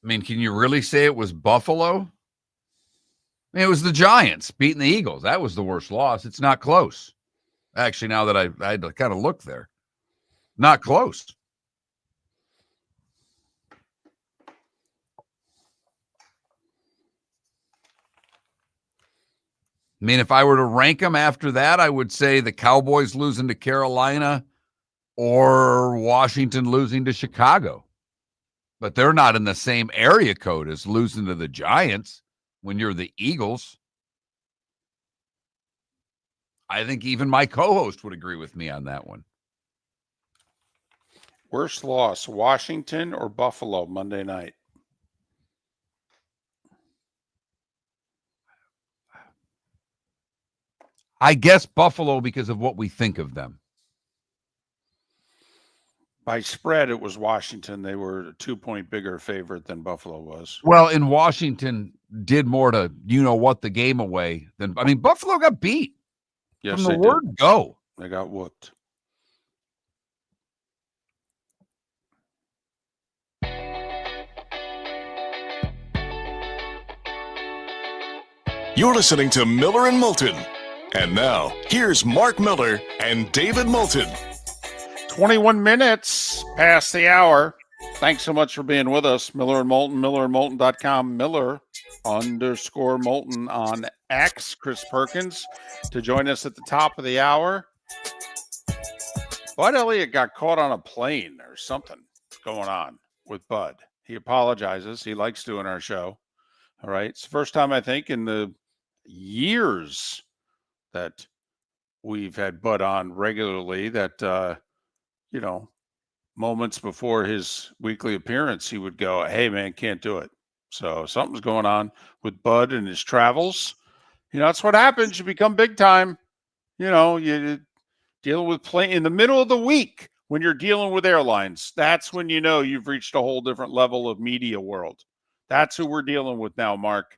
can you really say it was Buffalo? I mean, it was the Giants beating the Eagles. That was the worst loss. It's not close. Actually, now that I had to kind of look there, not close. I mean, if I were to rank them after that, I would say the Cowboys losing to Carolina or Washington losing to Chicago. But they're not in the same area code as losing to the Giants when you're the Eagles. I think even my co-host would agree with me on that one. Worst loss, Washington or Buffalo Monday night? I guess Buffalo because of what we think of them. By spread, it was Washington. They were a 2-point bigger favorite than Buffalo was. Well, in Washington did more to, what the game away than, Buffalo got beat. Yes, from the they word did. go. They got whooped. You're listening to Miller and Moulton. And now, here's Mark Miller and David Moulton. 21 minutes past the hour. Thanks so much for being with us. Miller and Moulton, millerandmoulton.com, Miller_Moulton on X. Chris Perkins to join us at the top of the hour. Bud Elliott got caught on a plane or something going on with Bud. He apologizes. He likes doing our show. All right. It's the first time, I think, in the years that we've had Bud on regularly that, moments before his weekly appearance, he would go, "Hey, man, can't do it." So something's going on with Bud and his travels. That's what happens. You become big time. You dealing with plane in the middle of the week when you're dealing with airlines. That's when you've reached a whole different level of media world. That's who we're dealing with now, Mark.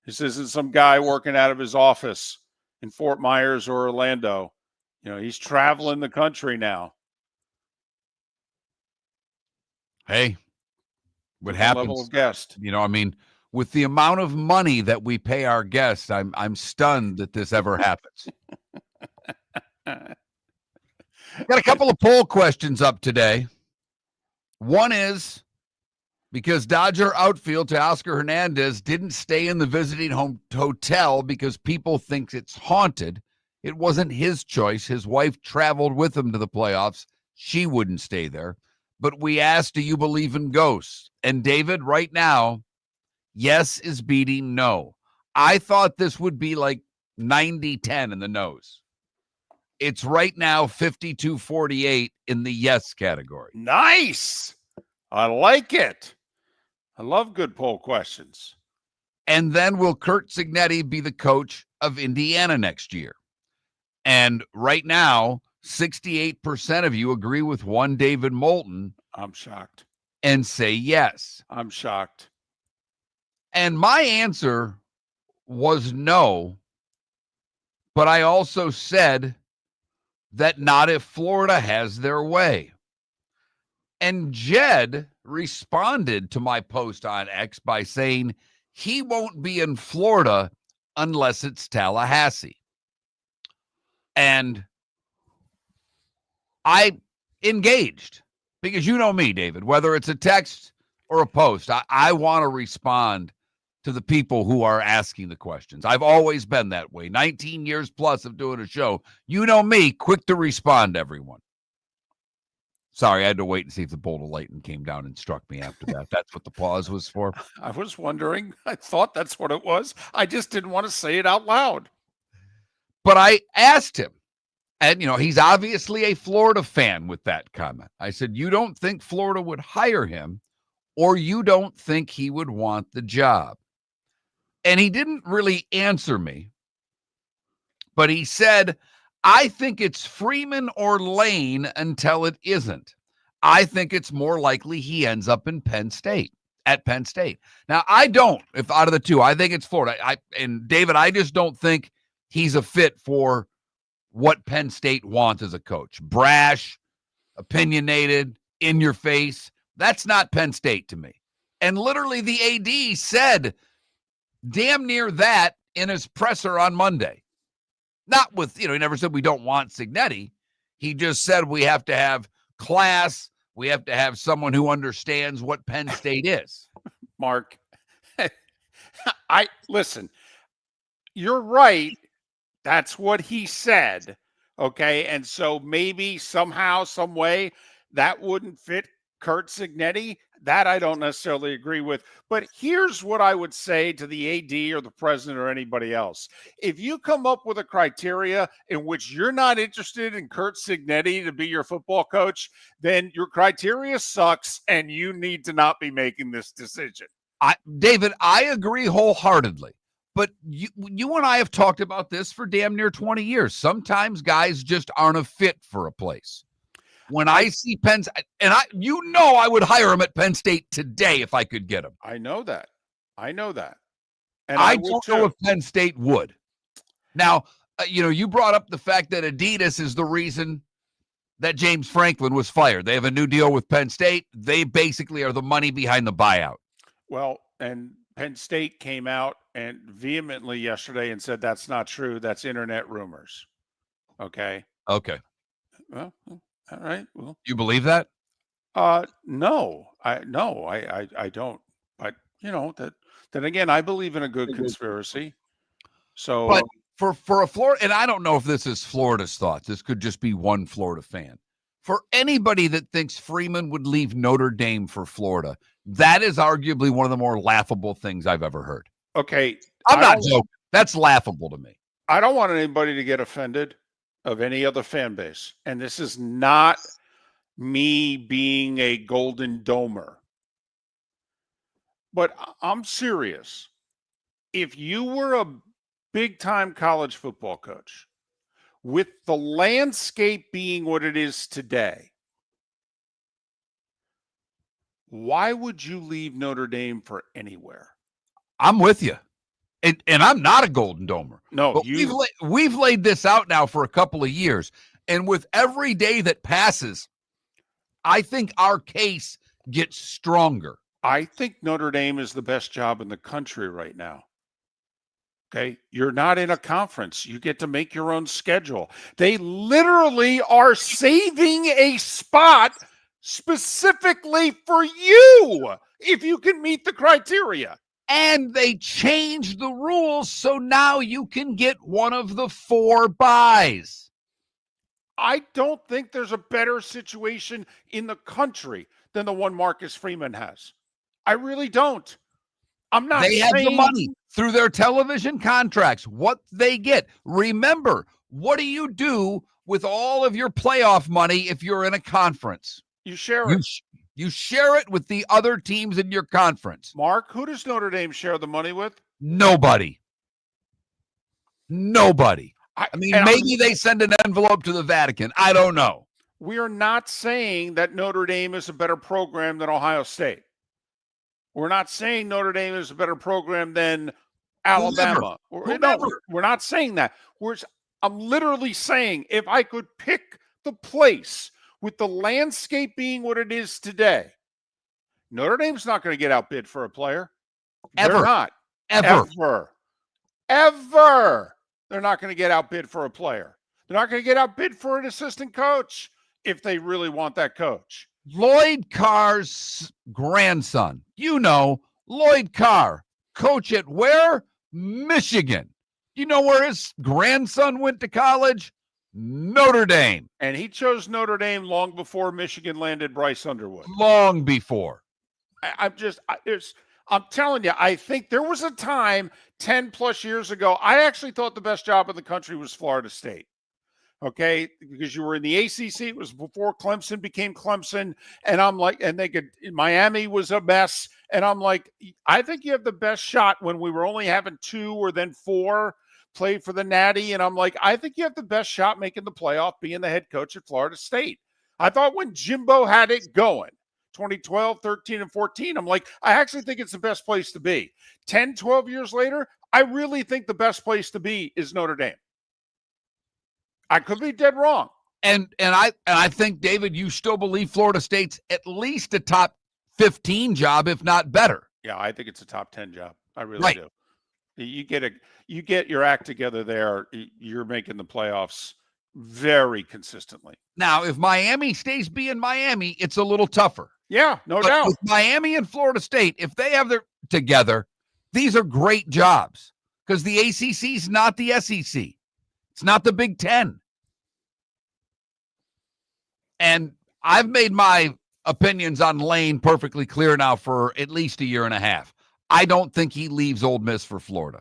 This isn't some guy working out of his office in Fort Myers or Orlando. He's traveling the country now. Hey, what happens? Level of guest. With the amount of money that we pay our guests, I'm stunned that this ever happens. Got a couple of poll questions up today. One is because Dodger outfield Teoscar Hernandez didn't stay in the visiting home hotel because people think it's haunted. It wasn't his choice. His wife traveled with him to the playoffs. She wouldn't stay there. But we asked, do you believe in ghosts? And David, right now, yes is beating no. I thought this would be like 90-10 in the no's. It's right now 52-48 in the yes category. Nice. I like it. I love good poll questions. And then will Kurt Cignetti be the coach of Indiana next year? And right now, 68% of you agree with one David Moulton. I'm shocked. And say yes. I'm shocked. And my answer was no. But I also said that not if Florida has their way. And Jed responded to my post on X by saying he won't be in Florida unless it's Tallahassee. And I engaged because you know me, David, whether it's a text or a post, I want to respond to the people who are asking the questions. I've always been that way. 19 years plus of doing a show. You know me, quick to respond to everyone. Sorry, I had to wait and see if the bolt of lightning came down and struck me after that. That's what the pause was for. I was wondering. I thought that's what it was. I just didn't want to say it out loud. But I asked him, and, he's obviously a Florida fan with that comment. I said, you don't think Florida would hire him or you don't think he would want the job. And he didn't really answer me, but he said, I think it's Freeman or Lane until it isn't. I think it's more likely he ends up in Penn State. Now, I don't, if out of the two, I think it's Florida. And David, I just don't think he's a fit for what Penn State wants as a coach. Brash, opinionated, in your face. That's not Penn State to me. And literally the AD said damn near that in his presser on Monday. Not with, he never said we don't want Cignetti. He just said we have to have class. We have to have someone who understands what Penn State is. Mark, listen, you're right. That's what he said. Okay. And so maybe somehow, some way that wouldn't fit Curt Cignetti. That I don't necessarily agree with. But here's what I would say to the AD or the president or anybody else. If you come up with a criteria in which you're not interested in Curt Cignetti to be your football coach, then your criteria sucks and you need to not be making this decision. David, I agree wholeheartedly. But you and I have talked about this for damn near 20 years. Sometimes guys just aren't a fit for a place. When I see Penn, and I would hire him at Penn State today if I could get him. I know that. And I don't know if Penn State would. Now, you brought up the fact that Adidas is the reason that James Franklin was fired. They have a new deal with Penn State. They basically are the money behind the buyout. Well, and Penn State came out and vehemently yesterday and said that's not true. That's internet rumors. Okay. Well, all right. Well, you believe that? No, I don't. But then again, I believe in a good conspiracy. So, but for a Florida, and I don't know if this is Florida's thoughts. This could just be one Florida fan. For anybody that thinks Freeman would leave Notre Dame for Florida, that is arguably one of the more laughable things I've ever heard. Okay, I'm not joking. That's laughable to me. I don't want anybody to get offended of any other fan base. And this is not me being a Golden Domer. But I'm serious. If you were a big-time college football coach, with the landscape being what it is today, why would you leave Notre Dame for anywhere? I'm with you. And I'm not a Golden Domer. No, but we've laid this out now for a couple of years. And with every day that passes, I think our case gets stronger. I think Notre Dame is the best job in the country right now. Okay. You're not in a conference. You get to make your own schedule. They literally are saving a spot specifically for you if you can meet the criteria. And they changed the rules, so now you can get one of the 4 buys. I don't think there's a better situation in the country than the one Marcus Freeman has. I really don't. I'm not They have the money through their television contracts, what they get. Remember, what do you do with all of your playoff money if you're in a conference? You share it. You share it with the other teams in your conference. Mark, who does Notre Dame share the money with? Nobody. I mean, maybe they send an envelope to the Vatican. I don't know. We are not saying that Notre Dame is a better program than Ohio State. We're not saying Notre Dame is a better program than Alabama. We're not saying that. I'm literally saying if I could pick the place with the landscape being what it is today, Notre Dame's not going to get outbid for a player. Ever. They're not. Ever. They're not going to get outbid for a player. They're not going to get outbid for an assistant coach if they really want that coach. Lloyd Carr's grandson, Lloyd Carr, coach at where? Michigan. You know where his grandson went to college? Notre Dame. And he chose Notre Dame long before Michigan landed Bryce Underwood. Long before. I'm telling you, I think there was a time 10 plus years ago, I actually thought the best job in the country was Florida State. Okay, because you were in the ACC. It was before Clemson became Clemson, and I'm like, and Miami was a mess, and I'm like, I think you have the best shot when we were only having 2 or then 4 play for the Natty, and I'm like, I think you have the best shot making the playoff, being the head coach at Florida State. I thought when Jimbo had it going, 2012, 13, and 14, I'm like, I actually think it's the best place to be. 10, 12 years later, I really think the best place to be is Notre Dame. I could be dead wrong. And I think, David, you still believe Florida State's at least a top 15 job, if not better. Yeah, I think it's a top 10 job. I really do. You get your act together there, you're making the playoffs very consistently. Now, if Miami stays being Miami, it's a little tougher. Yeah, no doubt. With Miami and Florida State, if they have their together, these are great jobs because the ACC is not the SEC. It's not the Big Ten. And I've made my opinions on Lane perfectly clear now for at least a year and a half. I don't think he leaves Ole Miss for Florida.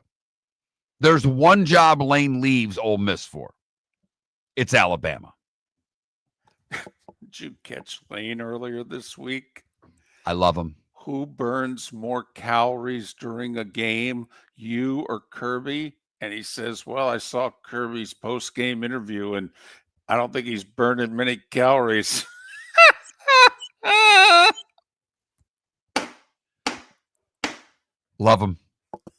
There's one job Lane leaves Ole Miss for. It's Alabama. Did you catch Lane earlier this week? I love him. Who burns more calories during a game, you or Kirby? And he says, well, I saw Kirby's post-game interview, and I don't think he's burning many calories. Love him.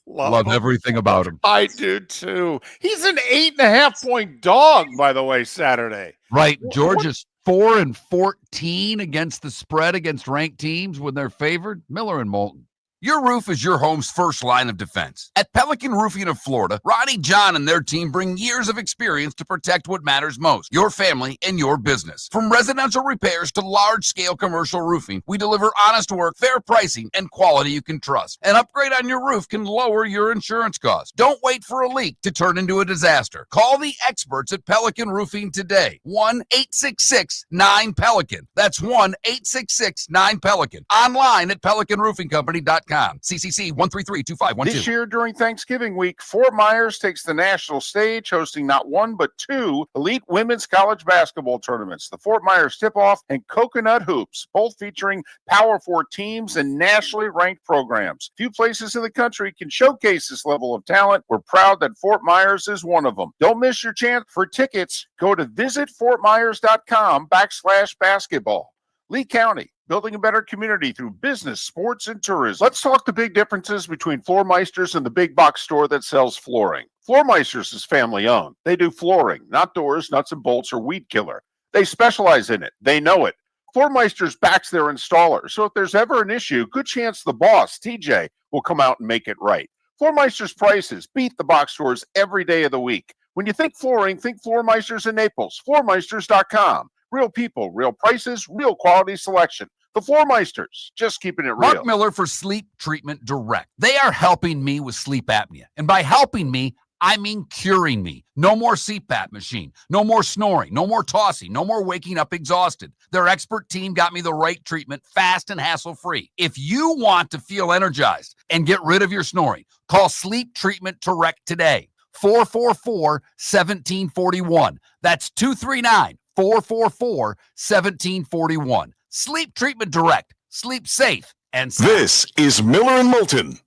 Love everything about him. I do too. He's an 8.5-point dog, by the way, Saturday. Right. Georgia's 4-14 against the spread against ranked teams when they're favored. Miller and Moulton. Your roof is your home's first line of defense. At Pelican Roofing of Florida, Ronnie John and their team bring years of experience to protect what matters most, your family and your business. From residential repairs to large-scale commercial roofing, we deliver honest work, fair pricing, and quality you can trust. An upgrade on your roof can lower your insurance costs. Don't wait for a leak to turn into a disaster. Call the experts at Pelican Roofing today. 1-866-9-PELICAN. That's 1-866-9-PELICAN. Online at pelicanroofingcompany.com. CCC 1332512. This year during Thanksgiving week, Fort Myers takes the national stage, hosting not 1 but 2 elite women's college basketball tournaments, the Fort Myers Tip-Off and Coconut Hoops, both featuring Power 4 teams and nationally ranked programs. Few places in the country can showcase this level of talent. We're proud that Fort Myers is one of them. Don't miss your chance. For tickets, go to visitfortmyers.com/basketball. Lee County, building a better community through business, sports, and tourism. Let's talk the big differences between Floormeisters and the big box store that sells flooring. Floormeisters is family owned. They do flooring, not doors, nuts and bolts, or weed killer. They specialize in it. They know it. Floormeisters backs their installer, so if there's ever an issue, good chance the boss, TJ, will come out and make it right. Floormeisters prices beat the box stores every day of the week. When you think flooring, think Floormeisters in Naples. Floormeisters.com. Real people, real prices, real quality selection. The Floormeisters, just keeping it real. Mark Miller for Sleep Treatment Direct. They are helping me with sleep apnea. And by helping me, I mean curing me. No more CPAP machine. No more snoring. No more tossing. No more waking up exhausted. Their expert team got me the right treatment, fast and hassle-free. If you want to feel energized and get rid of your snoring, call Sleep Treatment Direct today. 444-1741. That's 239-444-1741. Sleep Treatment Direct. Sleep safe and sound. This is Miller and Moulton.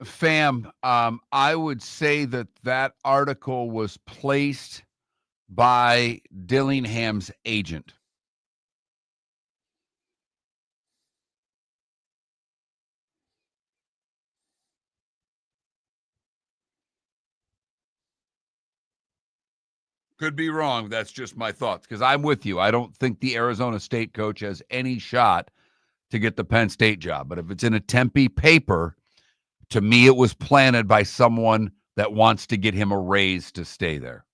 Fam, I would say that article was placed by Dillingham's agent. Could be wrong. That's just my thoughts because I'm with you. I don't think the Arizona State coach has any shot to get the Penn State job. But if it's in a Tempe paper, to me, it was planted by someone that wants to get him a raise to stay there.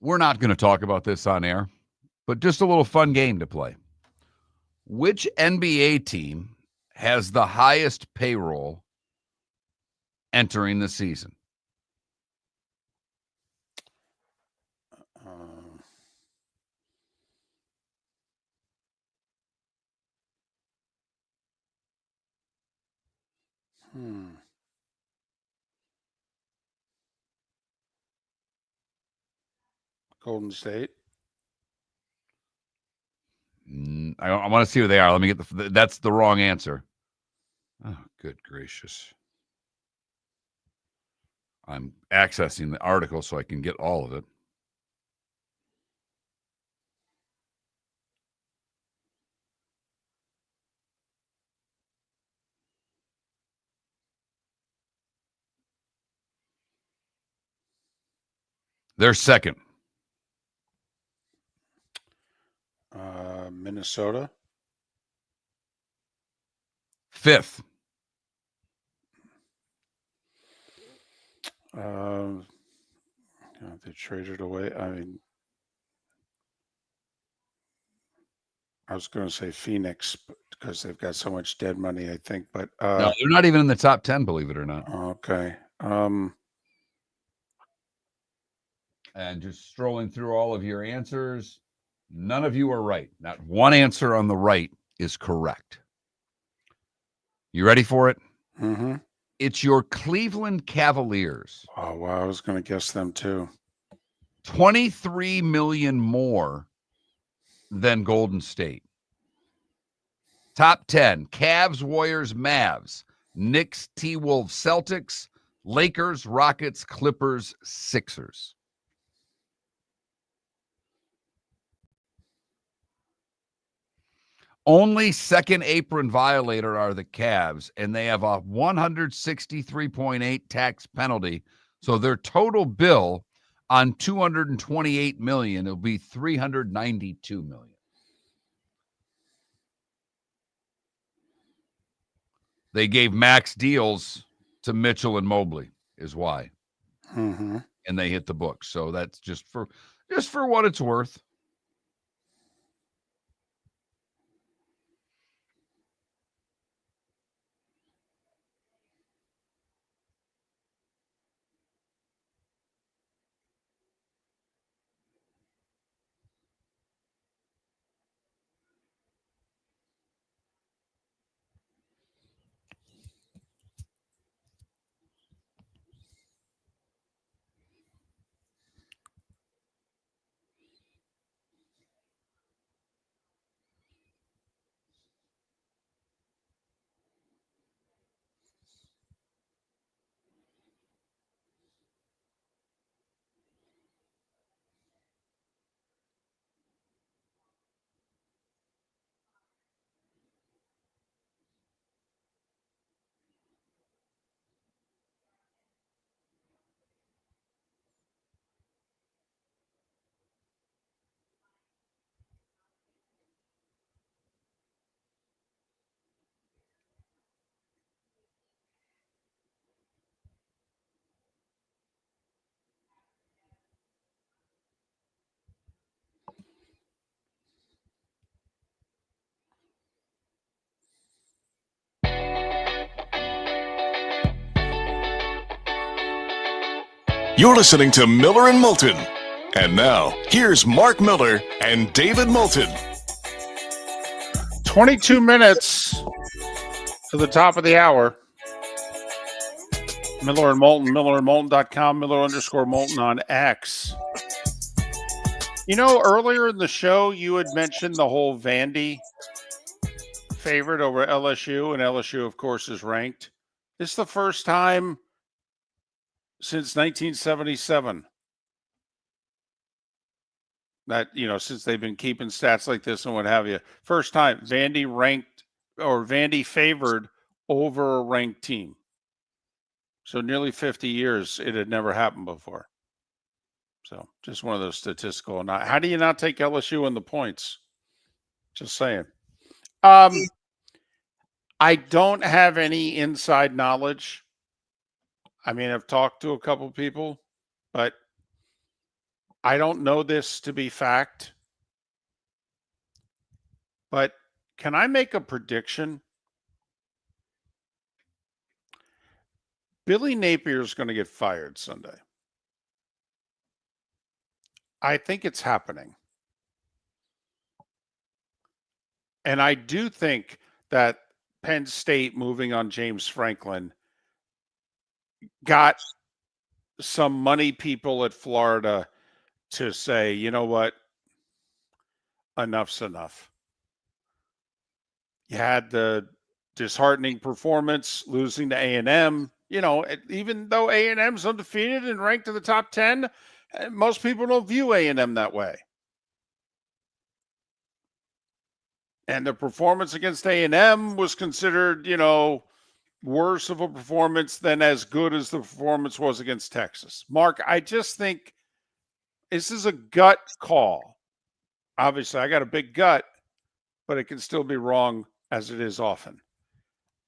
we're not going to talk about this on air, but just a little fun game to play. Which NBA team has the highest payroll entering the season? Golden State. I want to see who they are. Let me get that's the wrong answer. Oh, good gracious. I'm accessing the article so I can get all of it. They're second. Minnesota. Fifth. They traded away. I mean, I was going to say Phoenix because they've got so much dead money, I think. But no, they're not even in the top 10, believe it or not. Okay. And just strolling through all of your answers, none of you are right. Not one answer on the right is correct. You ready for it? Mm-hmm. It's your Cleveland Cavaliers. Oh, wow. I was going to guess them too. 23 million more than Golden State. Top 10, Cavs, Warriors, Mavs, Knicks, T-Wolves, Celtics, Lakers, Rockets, Clippers, Sixers. Only second apron violator are the Cavs, and they have a 163.8 tax penalty. So their total bill on 228 million, it'll be 392 million. They gave max deals to Mitchell and Mobley, is why. Mm-hmm. And they hit the books. So that's just for what it's worth. You're listening to Miller and Moulton. And now, here's Mark Miller and David Moulton. 22 minutes to the top of the hour. Miller and Moulton, millerandmoulton.com, Miller_Moulton on X. You know, earlier in the show, you had mentioned the whole Vandy favorite over LSU, and LSU, of course, is ranked. This is the first time since 1977 that, since they've been keeping stats like this and what have you. First time Vandy favored over a ranked team. So nearly 50 years, it had never happened before. So just one of those statistical. How do you not take LSU in the points? Just saying. I don't have any inside knowledge. I mean, I've talked to a couple people, but I don't know this to be fact, but can I make a prediction? Billy Napier is going to get fired Sunday. I think it's happening. And I do think that Penn State moving on James Franklin got some money people at Florida to say, you know what, enough's enough. You had the disheartening performance losing to A&M. You know, even though A&M's undefeated and ranked in the top 10, most people don't view A&M that way. And the performance against A&M was considered, you know, worse of a performance than as good as the performance was against Texas. Mark, I just think this is a gut call. Obviously, I got a big gut, but it can still be wrong as it is often.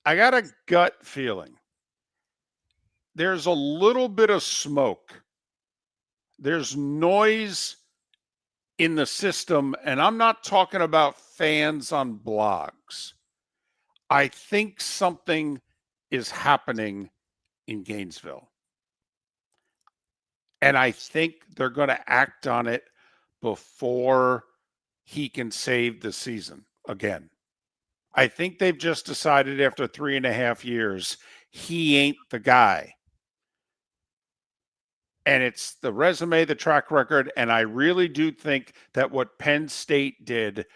I got a gut feeling. There's a little bit of smoke. There's noise in the system, and I'm not talking about fans on blogs. I think something is happening in Gainesville. And I think they're going to act on it before he can save the season again. I think they've just decided after 3.5 years, he ain't the guy. And it's the resume, the track record, and I really do think that what Penn State did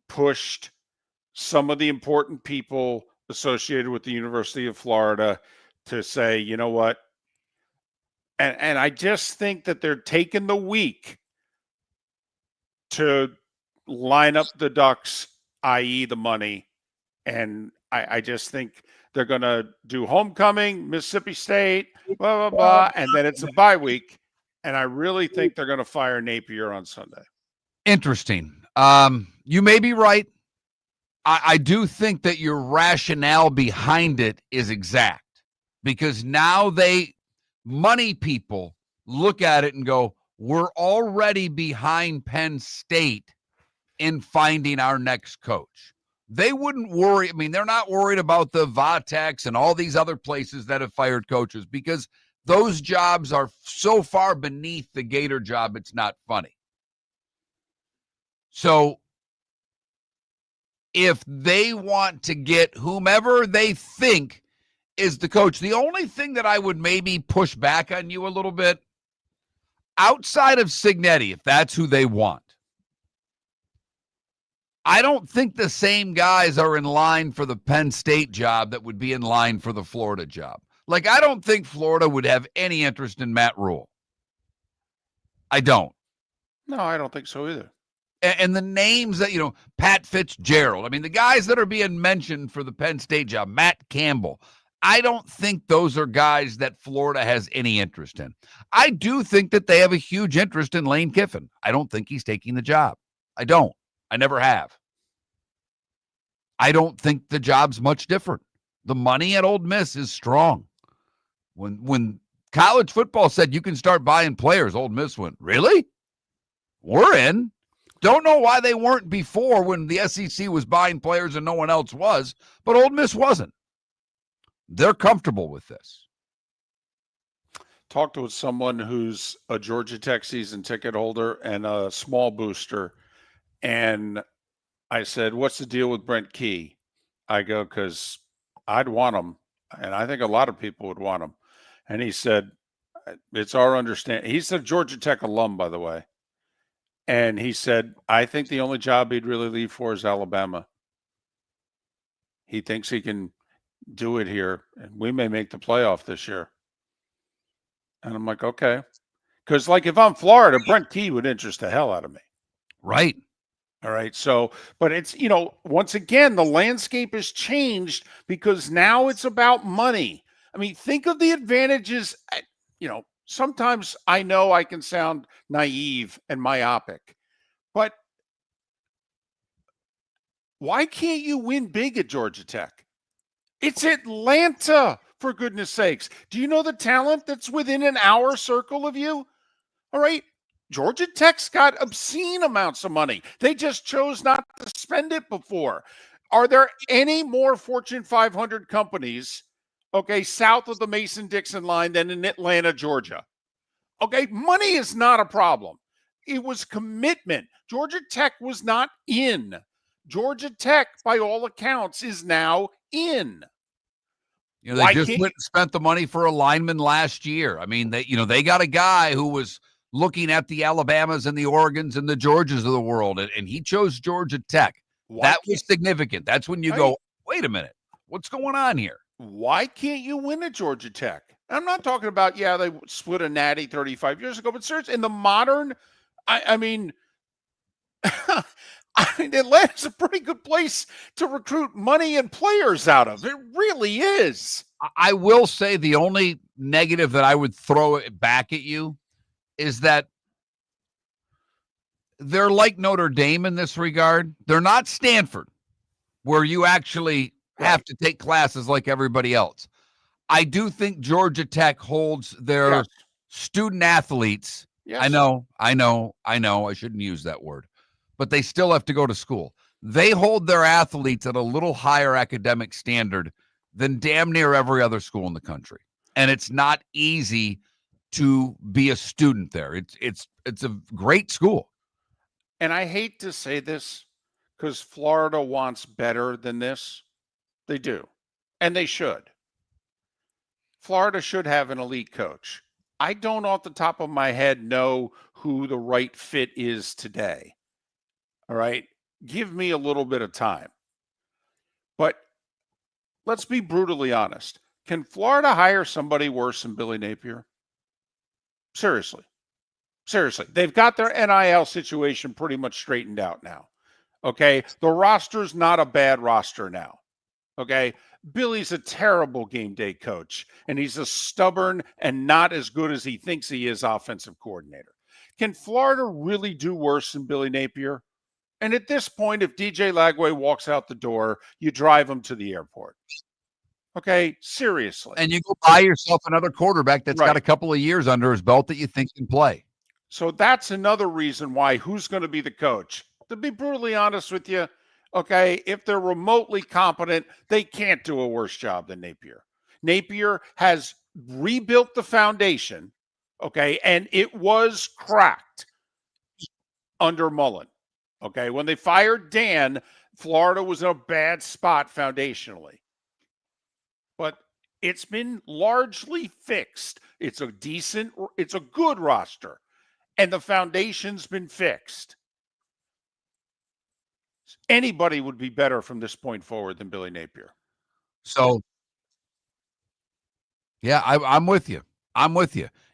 pushed some of the important people associated with the University of Florida to say, you know what? And I just think that they're taking the week to line up the ducks, i.e. the money. And I just think they're going to do homecoming, Mississippi State, blah, blah, blah, and then it's a bye week. And I really think they're going to fire Napier on Sunday. Interesting. You may be right. I do think that your rationale behind it is exact, because now money people look at it and go, we're already behind Penn State in finding our next coach. They wouldn't worry. I mean, they're not worried about the Vatex and all these other places that have fired coaches, because those jobs are so far beneath the Gator job, it's not funny. So if they want to get whomever they think is the coach, the only thing that I would maybe push back on you a little bit, outside of Cignetti, if that's who they want, I don't think the same guys are in line for the Penn State job that would be in line for the Florida job. Like, I don't think Florida would have any interest in Matt Rule. I don't. No, I don't think so either. And the names that, Pat Fitzgerald, I mean, the guys that are being mentioned for the Penn State job, Matt Campbell, I don't think those are guys that Florida has any interest in. I do think that they have a huge interest in Lane Kiffin. I don't think he's taking the job. I don't. I never have. I don't think the job's much different. The money at Ole Miss is strong. When college football said you can start buying players, Ole Miss went, really? We're in. Don't know why they weren't before when the SEC was buying players and no one else was, but Ole Miss wasn't. They're comfortable with this. Talked with someone who's a Georgia Tech season ticket holder and a small booster, and I said, what's the deal with Brent Key? I go, because I'd want him, and I think a lot of people would want him. And he said, it's our understanding. He's a Georgia Tech alum, by the way. And he said, I think the only job he'd really leave for is Alabama. He thinks he can do it here, and we may make the playoff this year. And I'm like, okay. Because, like, if I'm Florida, Brent Key would interest the hell out of me. Right. All right. So, but it's, once again, the landscape has changed because now it's about money. I mean, think of the advantages. Sometimes I know I can sound naive and myopic, but why can't you win big at Georgia Tech? It's Atlanta, for goodness sakes. Do you know the talent that's within an hour circle of you? All right. Georgia Tech's got obscene amounts of money. They just chose not to spend it before. Are there any more Fortune 500 companies, okay, south of the Mason-Dixon line than in Atlanta, Georgia? Okay, money is not a problem. It was commitment. Georgia Tech was not in. Georgia Tech, by all accounts, is now in. You know, they just went and spent the money for a lineman last year. I mean, they got a guy who was looking at the Alabamas and the Oregons and the Georgias of the world, and he chose Georgia Tech. That was significant. That's when you go, wait a minute, what's going on here? Why can't you win at Georgia Tech? I'm not talking about, they split a natty 35 years ago, but seriously, in the modern, I mean, Atlanta's a pretty good place to recruit money and players out of. It really is. I will say the only negative that I would throw it back at you is that they're like Notre Dame in this regard. They're not Stanford, where you actually have to take classes like everybody else. I do think Georgia Tech holds their student athletes. Yes. I know. I shouldn't use that word, but they still have to go to school. They hold their athletes at a little higher academic standard than damn near every other school in the country. And it's not easy to be a student there. It's a great school. And I hate to say this because Florida wants better than this. They do. And they should. Florida should have an elite coach. I don't off the top of my head know who the right fit is today. All right. Give me a little bit of time. But let's be brutally honest. Can Florida hire somebody worse than Billy Napier? Seriously. They've got their NIL situation pretty much straightened out now. Okay. The roster's not a bad roster now. Okay. Billy's a terrible game day coach, and he's a stubborn and not as good as he thinks he is offensive coordinator. Can Florida really do worse than Billy Napier? And at this point, if DJ Lagway walks out the door, you drive him to the airport. Okay, seriously. And you go buy yourself another quarterback that's got a couple of years under his belt that you think can play. So that's another reason why who's going to be the coach. To be brutally honest with you, okay, if they're remotely competent, they can't do a worse job than Napier. Napier has rebuilt the foundation, okay, and it was cracked under Moulton. Okay, when they fired Dan, Florida was in a bad spot foundationally. But it's been largely fixed. It's a good roster. And the foundation's been fixed. Anybody would be better from this point forward than Billy Napier. So, yeah, I'm with you.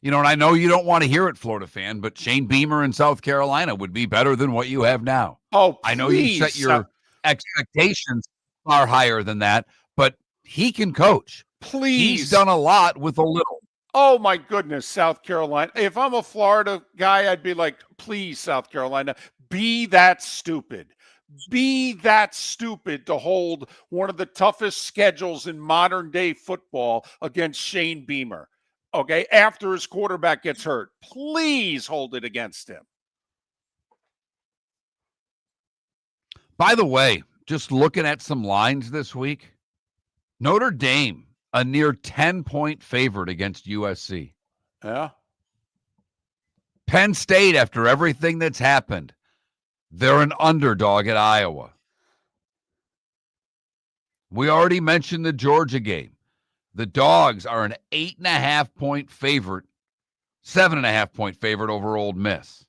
You know, and I know you don't want to hear it, Florida fan, but Shane Beamer in South Carolina would be better than what you have now. Oh, please. I know you set your expectations far higher than that, but he can coach. Please. He's done a lot with a little. Oh, my goodness, South Carolina. If I'm a Florida guy, I'd be like, please, South Carolina, be that stupid. Be that stupid to hold one of the toughest schedules in modern day football against Shane Beamer. Okay, after his quarterback gets hurt, please hold it against him. By the way, just looking at some lines this week, Notre Dame, a near 10-point favorite against USC. Yeah. Penn State, after everything that's happened, they're an underdog at Iowa. We already mentioned the Georgia game. The Dogs are an 8.5-point favorite, 7.5-point favorite over Ole Miss.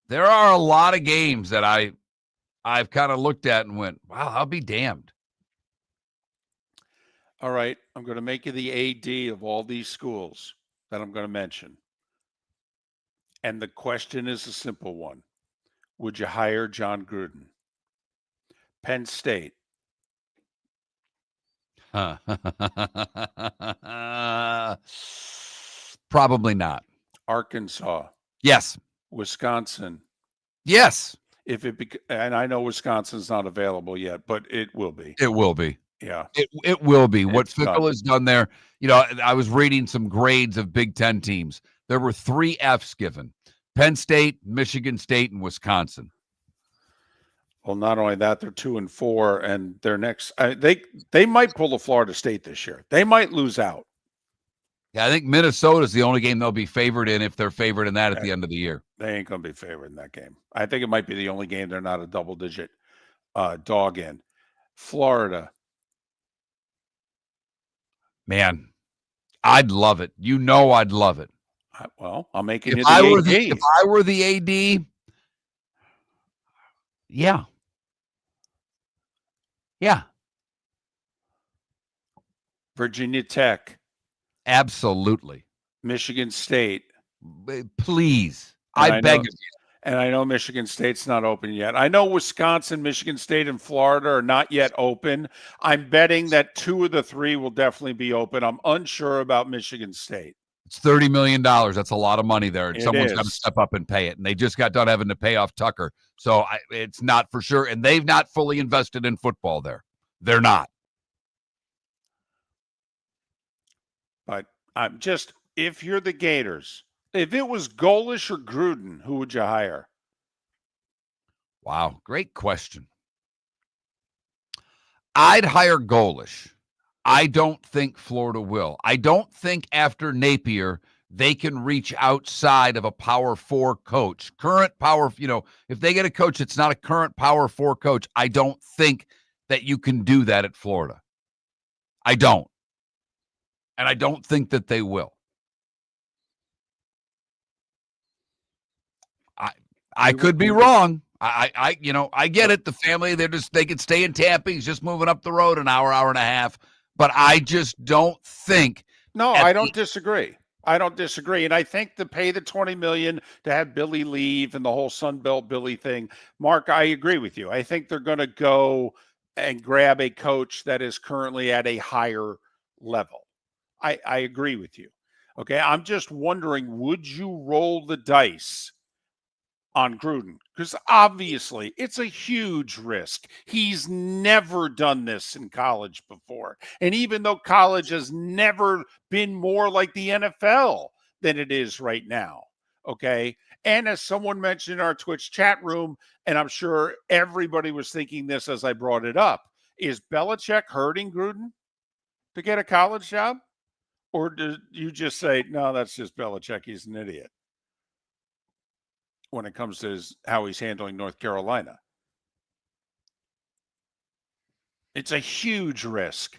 There are a lot of games that I've kind of looked at and went, wow, I'll be damned. All right, I'm going to make you the AD of all these schools that I'm going to mention. And the question is a simple one. Would you hire John Gruden? Penn State. Probably not. Arkansas. Yes. Wisconsin. Yes. And I know Wisconsin's not available yet, but it will be. It will be. Yeah. It will be. What Fickle has done there, you know, I was reading some grades of Big Ten teams. There were 3 Fs given. Penn State, Michigan State, and Wisconsin. Well, not only that, they're 2-4, and their next they might pull a Florida State this year. They might lose out. Yeah, I think Minnesota is the only game they'll be favored in if they're favored in that at the end of the year. They ain't going to be favored in that game. I think it might be the only game they're not a double-digit dog in. Florida. Man, I'd love it. You know I'd love it. Well, I'm making it If I were AD. the AD, yeah. Yeah. Virginia Tech. Absolutely. Michigan State. Please. I beg of you. And I know Michigan State's not open yet. I know Wisconsin, Michigan State, and Florida are not yet open. I'm betting that 2 of the 3 will definitely be open. I'm unsure about Michigan State. It's $30 million. That's a lot of money there. And someone's got to is. step up and pay it. And they just got done having to pay off Tucker. So it's not for sure. And they've not fully invested in football there. They're not. But I'm just, if you're the Gators, if it was Golish or Gruden, who would you hire? Wow. Great question. I'd hire Golish. I don't think Florida will. I don't think after Napier, they can reach outside of a Power 4 coach. Current Power, if they get a coach that's not a current Power 4 coach, I don't think that you can do that at Florida. I don't. And I don't think that they will. I could be wrong. I get it. The family, they could stay in Tampa. He's just moving up the road an hour and a half. But I just don't think. No, I don't disagree. I don't disagree. And I think to pay the $20 million to have Billy leave and the whole Sunbelt Billy thing, Mark, I agree with you. I think they're going to go and grab a coach that is currently at a higher level. I agree with you. Okay. I'm just wondering, would you roll the dice on Gruden? Because obviously it's a huge risk. He's never done this in college before. And even though college has never been more like the NFL than it is right now. Okay. And as someone mentioned in our Twitch chat room, and I'm sure everybody was thinking this as I brought it up, is Belichick hurting Gruden to get a college job? Or do you just say, no, that's just Belichick, he's an idiot, when it comes to how he's handling North Carolina? It's a huge risk.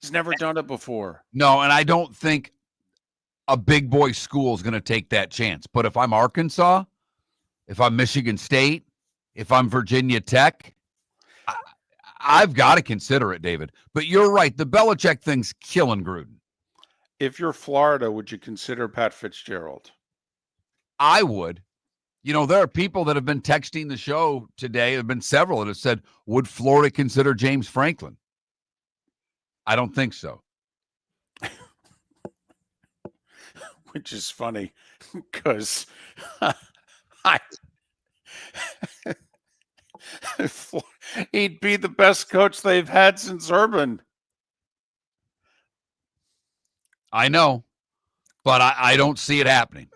He's never done it before. No, and I don't think a big boy school is going to take that chance. But if I'm Arkansas, if I'm Michigan State, if I'm Virginia Tech, I've got to consider it, David. But you're right. The Belichick thing's killing Gruden. If you're Florida, would you consider Pat Fitzgerald? I would. There are people that have been texting the show today. There have been several that have said, would Florida consider James Franklin? I don't think so. Which is funny because he'd be the best coach they've had since Urban. I know, but I don't see it happening.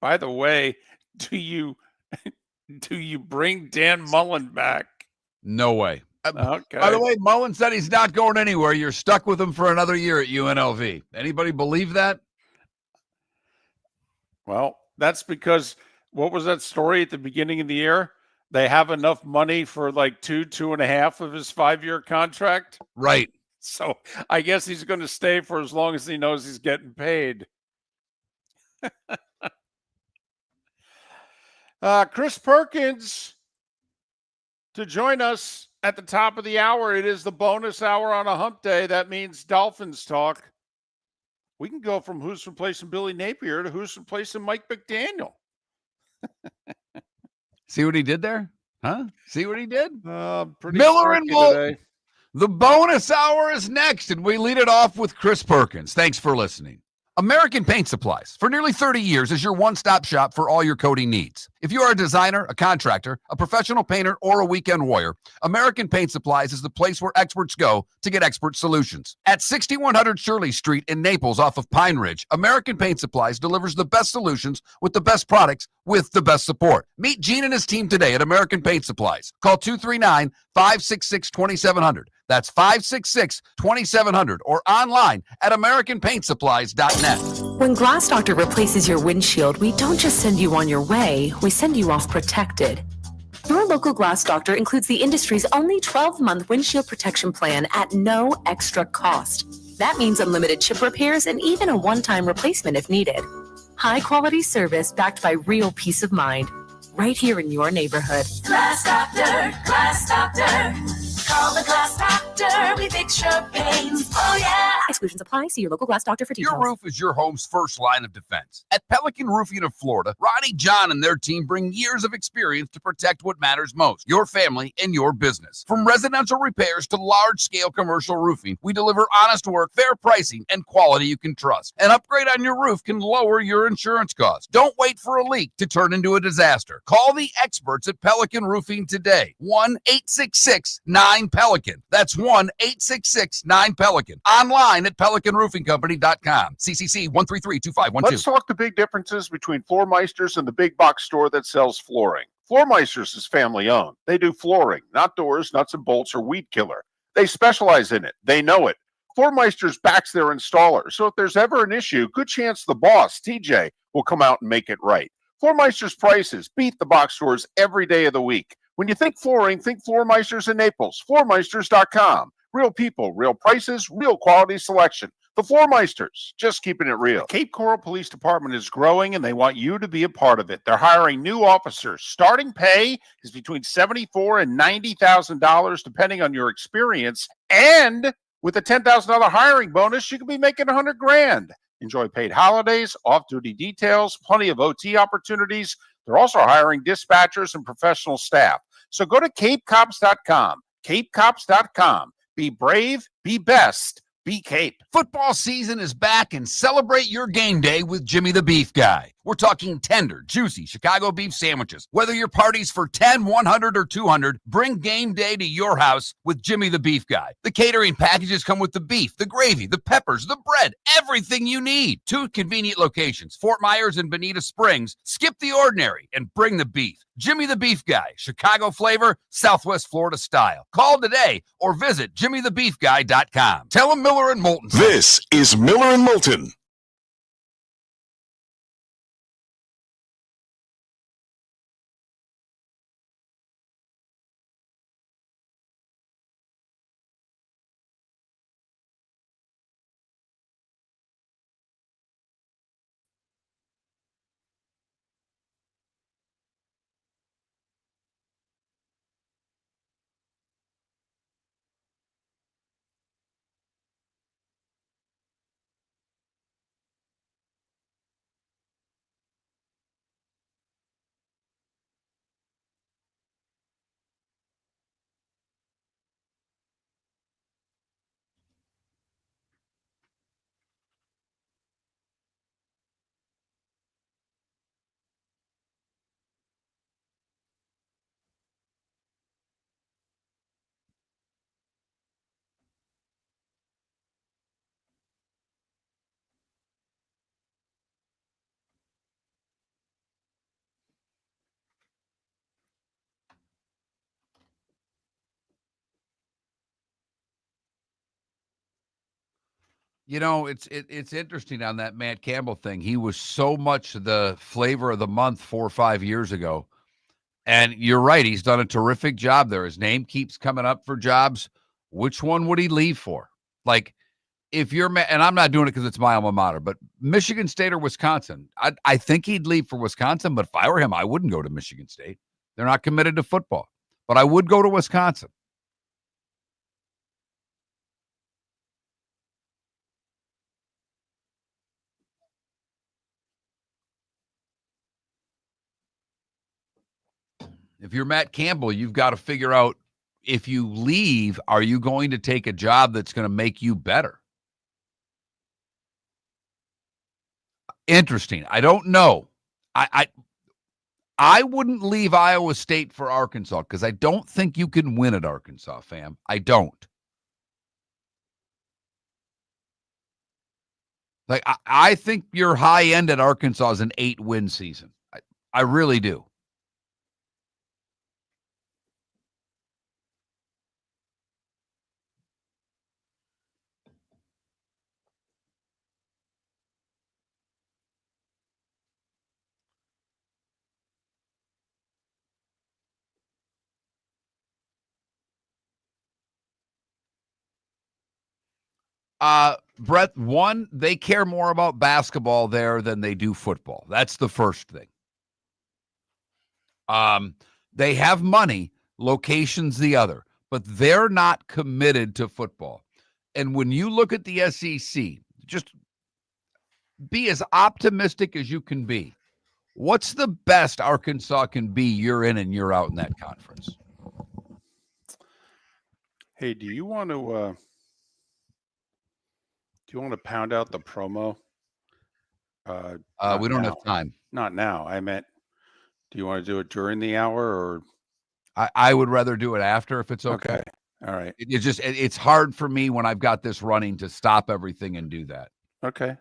By the way, do you bring Dan Mullen back? No way. Okay. By the way, Mullen said he's not going anywhere. You're stuck with him for another year at UNLV. Anybody believe that? Well, that's because, what was that story at the beginning of the year? They have enough money for like 2.5 of his 5-year contract. Right. So I guess he's going to stay for as long as he knows he's getting paid. Chris Perkins to join us at the top of the hour. It is the bonus hour on a hump day. That means Dolphins talk. We can go from who's replacing Billy Napier to who's replacing Mike McDaniel. See what he did there? Huh? See what he did? Pretty Miller and Moulton. today. The bonus hour is next, and we lead it off with Chris Perkins. Thanks for listening. American Paint Supplies, for nearly 30 years, is your one-stop shop for all your coating needs. If you are a designer, a contractor, a professional painter, or a weekend warrior, American Paint Supplies is the place where experts go to get expert solutions. At 6100 Shirley Street in Naples off of Pine Ridge, American Paint Supplies delivers the best solutions with the best products with the best support. Meet Gene and his team today at American Paint Supplies. Call 239-566-2700. That's 566-2700 or online at AmericanPaintSupplies.net. When Glass Doctor replaces your windshield, we don't just send you on your way, we send you off protected. Your local Glass Doctor includes the industry's only 12-month windshield protection plan at no extra cost. That means unlimited chip repairs and even a one-time replacement if needed. High-quality service backed by real peace of mind, right here in your neighborhood. Glass Doctor, Glass Doctor. Call the Glass Doctor, we fix your pains. Oh, yeah. Exclusions apply. See your local Glass Doctor for details. Your roof is your home's first line of defense. At Pelican Roofing of Florida, Ronnie, John, and their team bring years of experience to protect what matters most, your family and your business. From residential repairs to large-scale commercial roofing, we deliver honest work, fair pricing, and quality you can trust. An upgrade on your roof can lower your insurance costs. Don't wait for a leak to turn into a disaster. Call the experts at Pelican Roofing today. 1-866-9-PELICAN. That's 1-866-9-PELICAN. Online at PelicanRoofingCompany.com. CCC 1332512. Let's talk the big differences between Floor Meisters and the big box store that sells flooring. Floor Meisters is family owned. They do flooring, not doors, nuts and bolts, or weed killer. They specialize in it. They know it. Floor Meisters backs their installer, so if there's ever an issue, good chance the boss, TJ, will come out and make it right. Floor Meisters prices beat the box stores every day of the week. When you think flooring, think Floor Meisters in Naples. FloorMeisters.com. Real people, real prices, real quality selection. The Floor Meisters, just keeping it real. The Cape Coral Police Department is growing, and they want you to be a part of it. They're hiring new officers. Starting pay is between $74,000 and $90,000, depending on your experience. And with a $10,000 hiring bonus, you could be making $100,000. Enjoy paid holidays, off-duty details, plenty of OT opportunities. They're also hiring dispatchers and professional staff. So go to CapeCops.com. CapeCops.com. Be brave, be best, be Cape. Football season is back, and celebrate your game day with Jimmy the Beef Guy. We're talking tender, juicy Chicago beef sandwiches. Whether your party's for 10, 100, or 200, bring game day to your house with Jimmy the Beef Guy. The catering packages come with the beef, the gravy, the peppers, the bread, everything you need. 2 convenient locations, Fort Myers and Bonita Springs. Skip the ordinary and bring the beef. Jimmy the Beef Guy, Chicago flavor, Southwest Florida style. Call today or visit jimmythebeefguy.com. Tell him Miller and Moulton. This is Miller and Moulton. You know, it's interesting on that Matt Campbell thing. He was so much the flavor of the month 4 or 5 years ago. And you're right. He's done a terrific job there. His name keeps coming up for jobs. Which one would he leave for? Like, if you're, and I'm not doing it because it's my alma mater, but Michigan State or Wisconsin, I think he'd leave for Wisconsin. But if I were him, I wouldn't go to Michigan State. They're not committed to football. But I would go to Wisconsin. If you're Matt Campbell, you've got to figure out, if you leave, are you going to take a job that's going to make you better? Interesting. I don't know. I wouldn't leave Iowa State for Arkansas because I don't think you can win at Arkansas, fam. I don't. Like, I think your high end at Arkansas is an 8-win season. I really do. Brett, one, they care more about basketball there than they do football. That's the first thing. They have money, location's the other, but they're not committed to football. And when you look at the SEC, just be as optimistic as you can be. What's the best Arkansas can be year in and year out in that conference? Hey, do you want to pound out the promo? We don't have time. Not now. I meant, do you want to do it during the hour or? I would rather do it after if it's okay. All right. It's hard for me when I've got this running to stop everything and do that. Okay.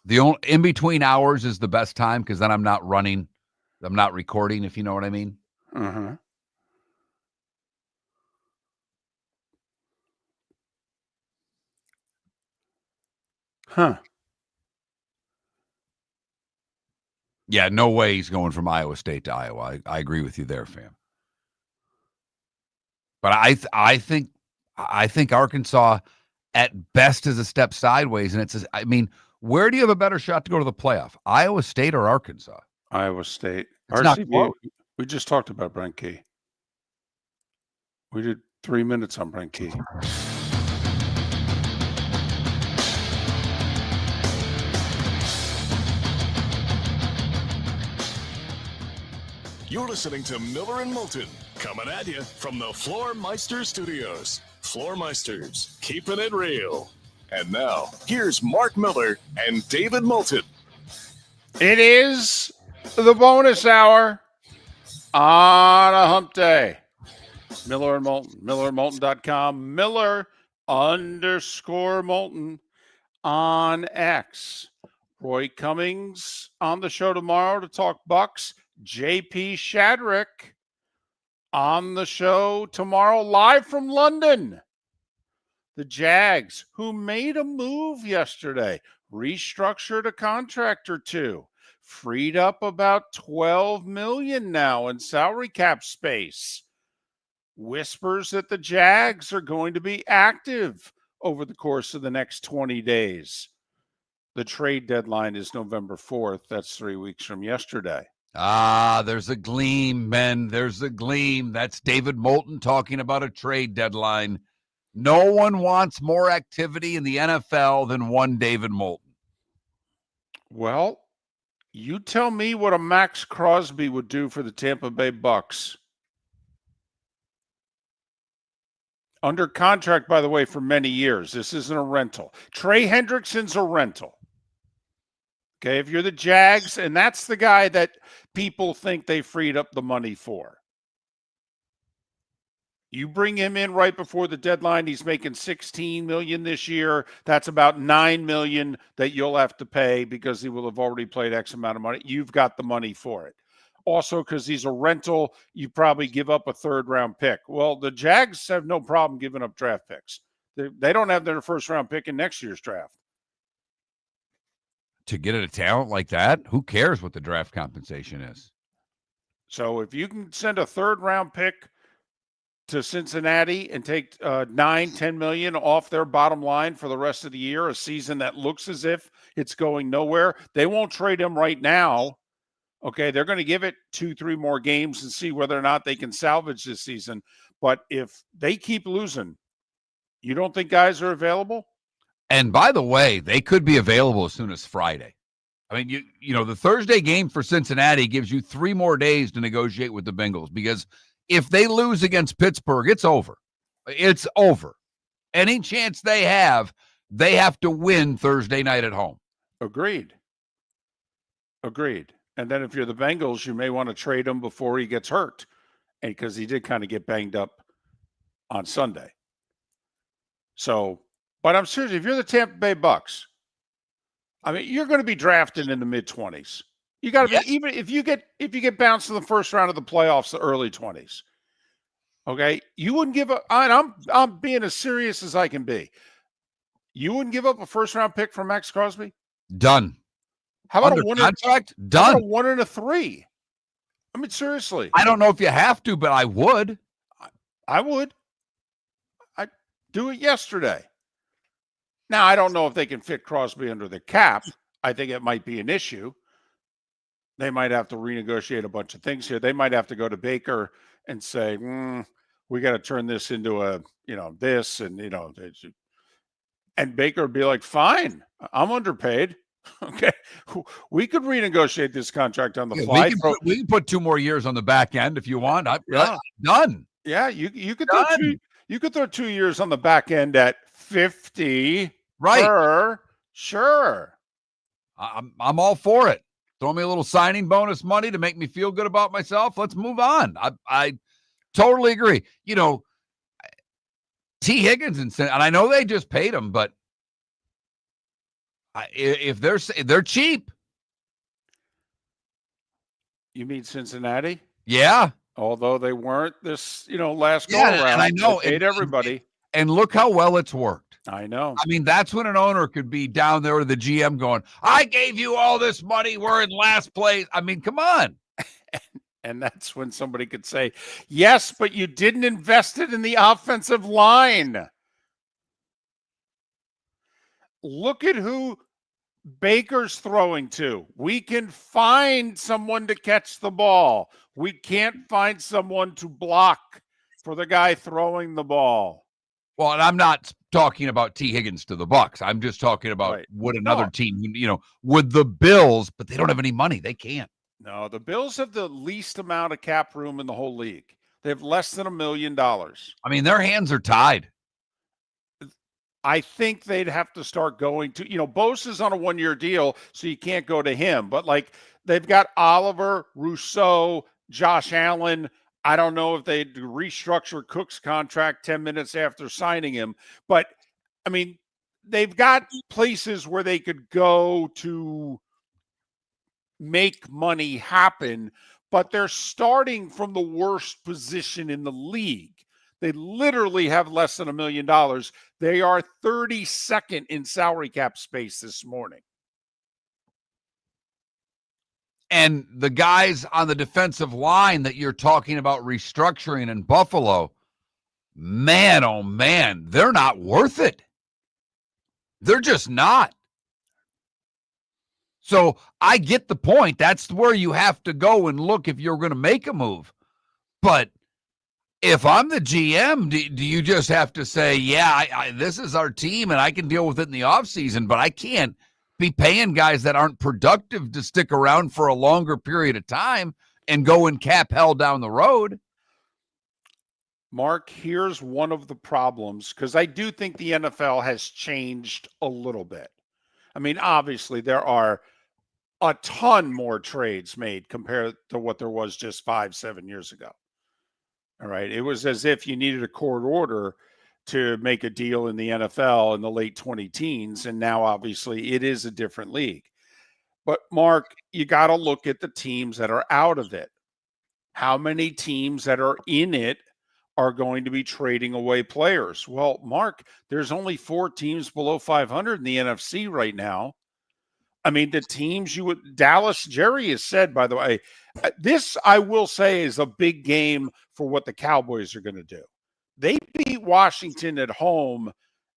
The only in between hours is the best time because then I'm not running. I'm not recording, if you know what I mean. Uh-huh. Huh. Yeah, no way he's going from Iowa State to Iowa. I agree with you there, fam. But I think Arkansas at best is a step sideways, and I mean, where do you have a better shot to go to the playoff? Iowa State or Arkansas? Iowa State. It's not RCB, we just talked about Brent Key. We did 3 minutes on Brent Key. You're listening to Miller and Moulton, coming at you from the Floor Meister Studios. Floor Meisters, keeping it real. And now, here's Mark Miller and David Moulton. It is the bonus hour on a hump day. Miller and Moulton, millerandmoulton.com, Miller_Moulton on X. Roy Cummings on the show tomorrow to talk Bucks. JP Shadrick on the show tomorrow live from London. The Jags, who made a move yesterday, restructured a contract or two, freed up about $12 million now in salary cap space. Whispers that the Jags are going to be active over the course of the next 20 days. The trade deadline is November 4th. That's 3 weeks from yesterday. There's a gleam, men. There's a gleam. That's David Moulton talking about a trade deadline. No one wants more activity in the NFL than one David Moulton. Well, you tell me what a Max Crosby would do for the Tampa Bay Bucks. Under contract, by the way, for many years. This isn't a rental. Trey Hendrickson's a rental. Okay, if you're the Jags, and that's the guy that people think they freed up the money for. You bring him in right before the deadline. He's making $16 million this year. That's about $9 million that you'll have to pay because he will have already played X amount of money. You've got the money for it. Also, because he's a rental, you probably give up a third-round pick. Well, the Jags have no problem giving up draft picks. They don't have their first-round pick in next year's draft. To get a talent like that, who cares what the draft compensation is? So if you can send a third-round pick to Cincinnati and take $9-10 million off their bottom line for the rest of the year, a season that looks as if it's going nowhere, they won't trade him right now. Okay, they're going to give it 2-3 more games and see whether or not they can salvage this season. But if they keep losing, you don't think guys are available? And by the way, they could be available as soon as Friday. I mean, you know, the Thursday game for Cincinnati gives you 3 more days to negotiate with the Bengals because if they lose against Pittsburgh, it's over. It's over. Any chance they have to win Thursday night at home. Agreed. And then if you're the Bengals, you may want to trade him before he gets hurt, and because he did kind of get banged up on Sunday. So, but I'm serious. If you're the Tampa Bay Bucks, I mean, you're going to be drafted in the mid-20s. You got to be, even if you get bounced in the first round of the playoffs, the early 20s. Okay, you wouldn't give up. I'm being as serious as I can be. You wouldn't give up a first-round pick for Max Crosby? Done. How about Under a 1 contract? How Done. about a 1 and a 3? I mean, seriously. I don't know if you have to, but I would. I would. I'd do it yesterday. Now, I don't know if they can fit Crosby under the cap. I think it might be an issue. They might have to renegotiate a bunch of things here. They might have to go to Baker and say, we got to turn this into a, this and, and Baker would be like, fine, I'm underpaid. Okay. We could renegotiate this contract on the fly. We can put 2 more years on the back end if you want. I'm done. Yeah. You could throw 2 years on the back end at 50. Right. Sure. I'm all for it. Throw me a little signing bonus money to make me feel good about myself. Let's move on. I totally agree. T. Higgins and I know they just paid him, but if they're cheap. You mean Cincinnati? Yeah. Although they weren't this, last go around. And I know they paid everybody. And look how well it's worked. I know. I mean, that's when an owner could be down there with the GM going, I gave you all this money. We're in last place. I mean, come on. And that's when somebody could say, yes, but you didn't invest it in the offensive line. Look at who Baker's throwing to. We can find someone to catch the ball. We can't find someone to block for the guy throwing the ball. Well, and I'm not talking about T. Higgins to the Bucks. I'm just talking about would another team, would the Bills, but they don't have any money. They can't. No, the Bills have the least amount of cap room in the whole league. They have less than $1 million. I mean, their hands are tied. I think they'd have to start going to, Bosa's on a 1-year deal, so you can't go to him. But they've got Oliver, Rousseau, Josh Allen. I don't know if they'd restructure Cook's contract 10 minutes after signing him. But, I mean, they've got places where they could go to make money happen, but they're starting from the worst position in the league. They literally have less than $1 million. They are 32nd in salary cap space this morning. And the guys on the defensive line that you're talking about restructuring in Buffalo, man, oh man, they're not worth it. They're just not. So I get the point. That's where you have to go and look if you're going to make a move. But if I'm the GM, do you just have to say, this is our team and I can deal with it in the offseason, but I can't be paying guys that aren't productive to stick around for a longer period of time and go and cap hell down the road? Mark, here's one of the problems, because I do think the NFL has changed a little bit. I mean, obviously, there are a ton more trades made compared to what there was just 5-7 years ago. All right. It was as if you needed a court order to make a deal in the NFL in the late 2010s. And now, obviously, it is a different league. But, Mark, you got to look at the teams that are out of it. How many teams that are in it are going to be trading away players? Well, Mark, there's only 4 teams below 500 in the NFC right now. I mean, the teams Dallas, Jerry has said, by the way, this I will say is a big game for what the Cowboys are going to do. They beat Washington at home.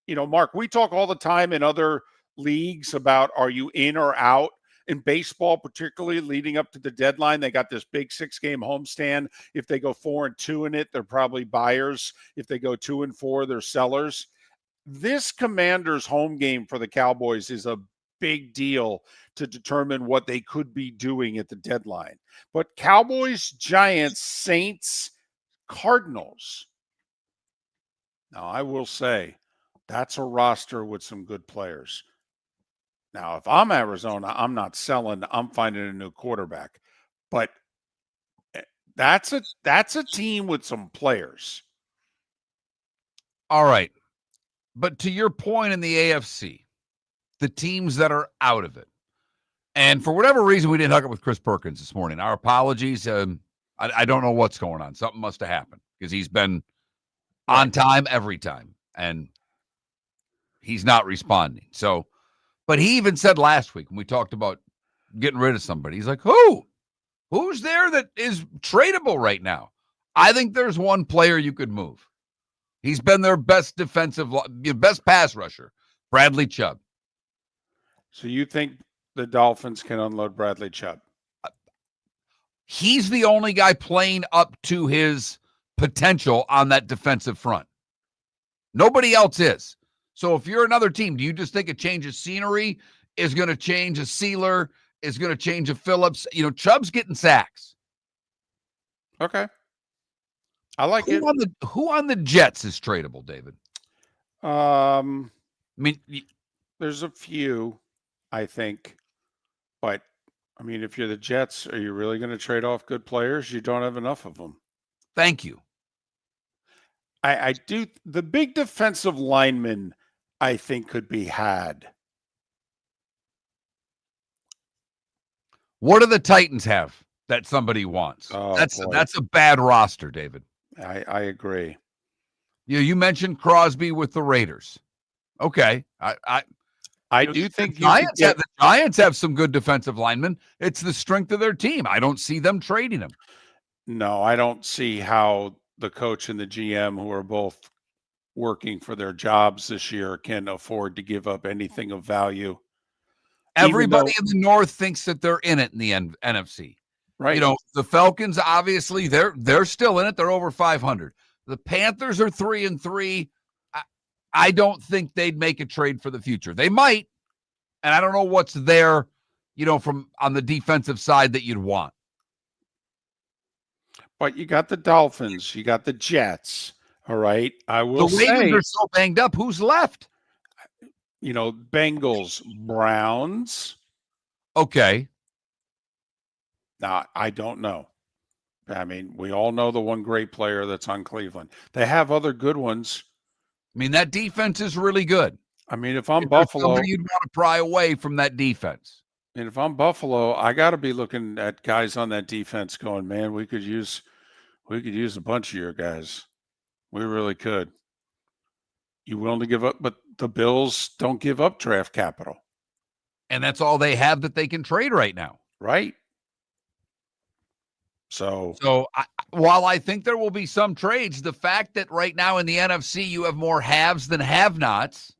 Mark, we talk all the time in other leagues about are you in or out? In baseball, particularly leading up to the deadline, they got this big 6-game homestand. If they go 4-2 in it, they're probably buyers. If they go 2-4, they're sellers. This Commanders home game for the Cowboys is a big deal to determine what they could be doing at the deadline. But Cowboys, Giants, Saints, Cardinals. Now, I will say that's a roster with some good players. Now, if I'm Arizona, I'm not selling. I'm finding a new quarterback. But that's a team with some players. All right. But to your point in the AFC, the teams that are out of it, and for whatever reason, we didn't hook up with Chris Perkins this morning. Our apologies. I don't know what's going on. Something must have happened because he's been on time every time, and he's not responding. So, but he even said last week when we talked about getting rid of somebody, he's like, who's there that is tradable right now? I think there's one player you could move. He's been their best best pass rusher, Bradley Chubb. So you think the Dolphins can unload Bradley Chubb? He's the only guy playing up to his potential on that defensive front. Nobody else is. So if you're another team, do you just think a change of scenery is going to change a Sealer, is going to change a Phillips? Chubb's getting sacks. Okay. I like it. Who on the Jets is tradable, David? There's a few, I think. But, if you're the Jets, are you really going to trade off good players? You don't have enough of them. Thank you. I do. The big defensive lineman, I think, could be had. What do the Titans have that somebody wants? Oh, that's a bad roster, David. I agree. You mentioned Crosby with the Raiders. Okay. I do think the Giants have some good defensive linemen. It's the strength of their team. I don't see them trading them. No, I don't see how the coach and the GM, who are both working for their jobs this year, can afford to give up anything of value. Everybody in the North thinks that they're in it in the NFC. Right. The Falcons, obviously, they're still in it. They're over 500. The Panthers are 3-3. I don't think they'd make a trade for the future. They might, and I don't know what's there, from on the defensive side that you'd want. But you got the Dolphins, you got the Jets. All right. I will say, the Ravens are so banged up. Who's left? Bengals, Browns. Okay. Now, I don't know. We all know the one great player that's on Cleveland. They have other good ones. That defense is really good. If I'm Buffalo, you'd want to pry away from that defense. And if I'm Buffalo, I got to be looking at guys on that defense going, man, we could use a bunch of your guys. We really could. You willing to give up? But the Bills don't give up draft capital. And that's all they have that they can trade right now. Right. So while I think there will be some trades, the fact that right now in the NFC you have more haves than have-nots,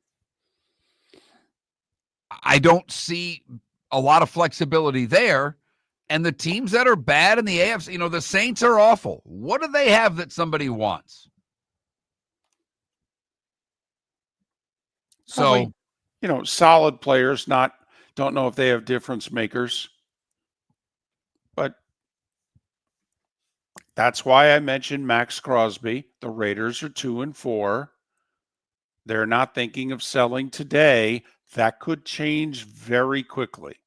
I don't see a lot of flexibility there. And the teams that are bad in the AFC, the Saints are awful. What do they have that somebody wants? Probably, solid players, don't know if they have difference makers. But that's why I mentioned Max Crosby. The Raiders are 2-4. They're not thinking of selling today. That could change very quickly.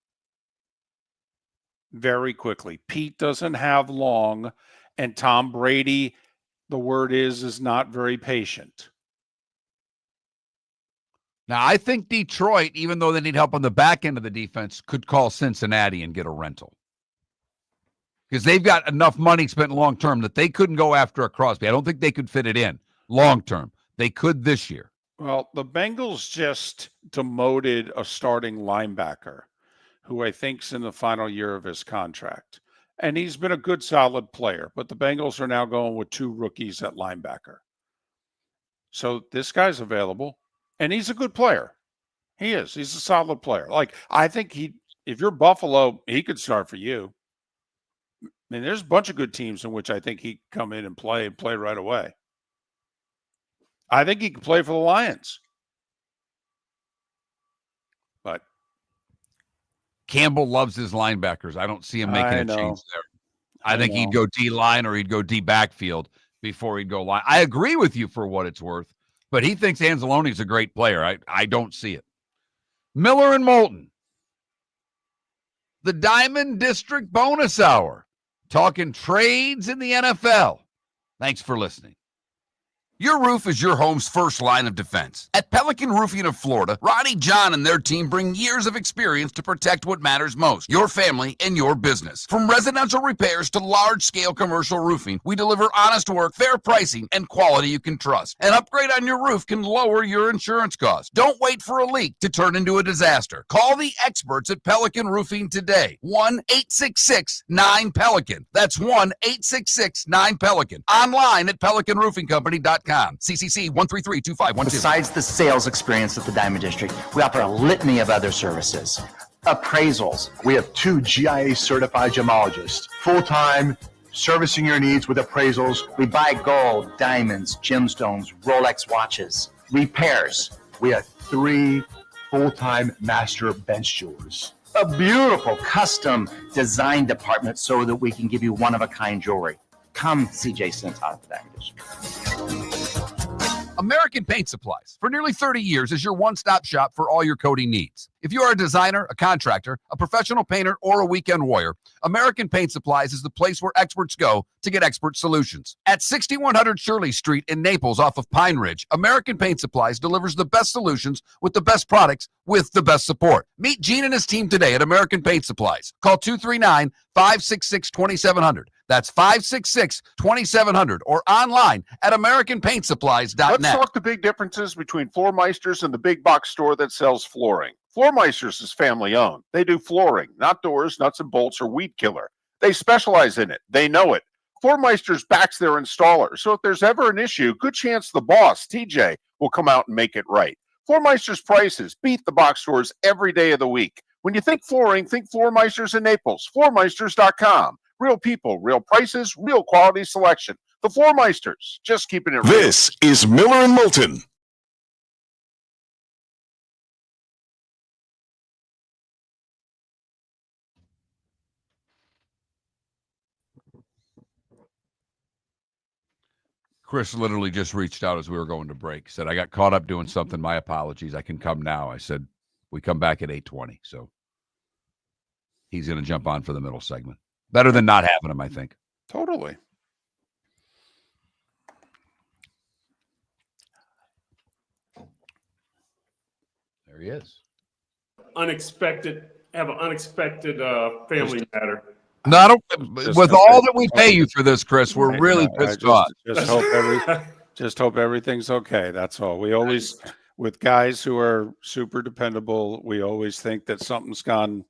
Very quickly. Pete doesn't have long, and Tom Brady, the word is not very patient. Now, I think Detroit, even though they need help on the back end of the defense, could call Cincinnati and get a rental. Because they've got enough money spent long-term that they couldn't go after a Crosby. I don't think they could fit it in long-term. They could this year. Well, the Bengals just demoted a starting linebacker who I think's in the final year of his contract. And he's been a good, solid player. But the Bengals are now going with 2 rookies at linebacker. So this guy's available. And he's a good player. He is. He's a solid player. I think if you're Buffalo, he could start for you. There's a bunch of good teams in which I think he could come in and play right away. I think he can play for the Lions. But Campbell loves his linebackers. I don't see him making a change there. I think he'd go D-line or he'd go D-backfield before he'd go line. I agree with you for what it's worth. But he thinks Anzalone's a great player. I don't see it. Miller and Moulton. the Diamond District Bonus Hour, talking trades in the NFL. Thanks for listening. Your roof is your home's first line of defense. At Pelican Roofing of Florida, Ronnie John and their team bring years of experience to protect what matters most, your family and your business. From residential repairs to large-scale commercial roofing, we deliver honest work, fair pricing, and quality you can trust. An upgrade on your roof can lower your insurance costs. Don't wait for a leak to turn into a disaster. Call the experts at Pelican Roofing today. 1-866-9-PELICAN. That's 1-866-9-PELICAN. Online at pelicanroofingcompany.com. CCC 1332512. Besides the sales experience at the Diamond District, we offer a litany of other services. Appraisals. We have 2 GIA certified gemologists, full-time, servicing your needs with appraisals. We buy gold, diamonds, gemstones, Rolex watches. Repairs. We have 3 full-time master bench jewelers. A beautiful custom design department so that we can give you one-of-a-kind jewelry. Come see Jason at the Diamond District. American Paint Supplies, for nearly 30 years, is your one-stop shop for all your coating needs. If you are a designer, a contractor, a professional painter, or a weekend warrior, American Paint Supplies is the place where experts go to get expert solutions. At 6100 Shirley Street in Naples off of Pine Ridge, American Paint Supplies delivers the best solutions with the best products with the best support. Meet Gene and his team today at American Paint Supplies. Call 239-566-2700. That's 566-2700 or online at AmericanPaintSupplies.net. Let's talk the big differences between Floormeisters and the big box store that sells flooring. Floormeisters is family owned. They do flooring, not doors, nuts and bolts, or weed killer. They specialize in it. They know it. Floormeisters backs their installer. So if there's ever an issue, good chance the boss, TJ, will come out and make it right. Floormeisters prices beat the box stores every day of the week. When you think flooring, think Floormeisters in Naples. Floormeisters.com. Real people, real prices, real quality selection. The Floormeisters, just keeping it real. This is Miller and Moulton. Chris literally just reached out as we were going to break. Said, I got caught up doing something. My apologies. I can come now. I said, we come back at 8:20. So he's going to jump on for the middle segment. Better than not having him, I think. Totally. There he is. Have an unexpected family matter. Not with all that we pay you for this, Chris, we're really pissed off. Just hope everything's okay. That's all. We always, with guys who are super dependable, we always think that something's gone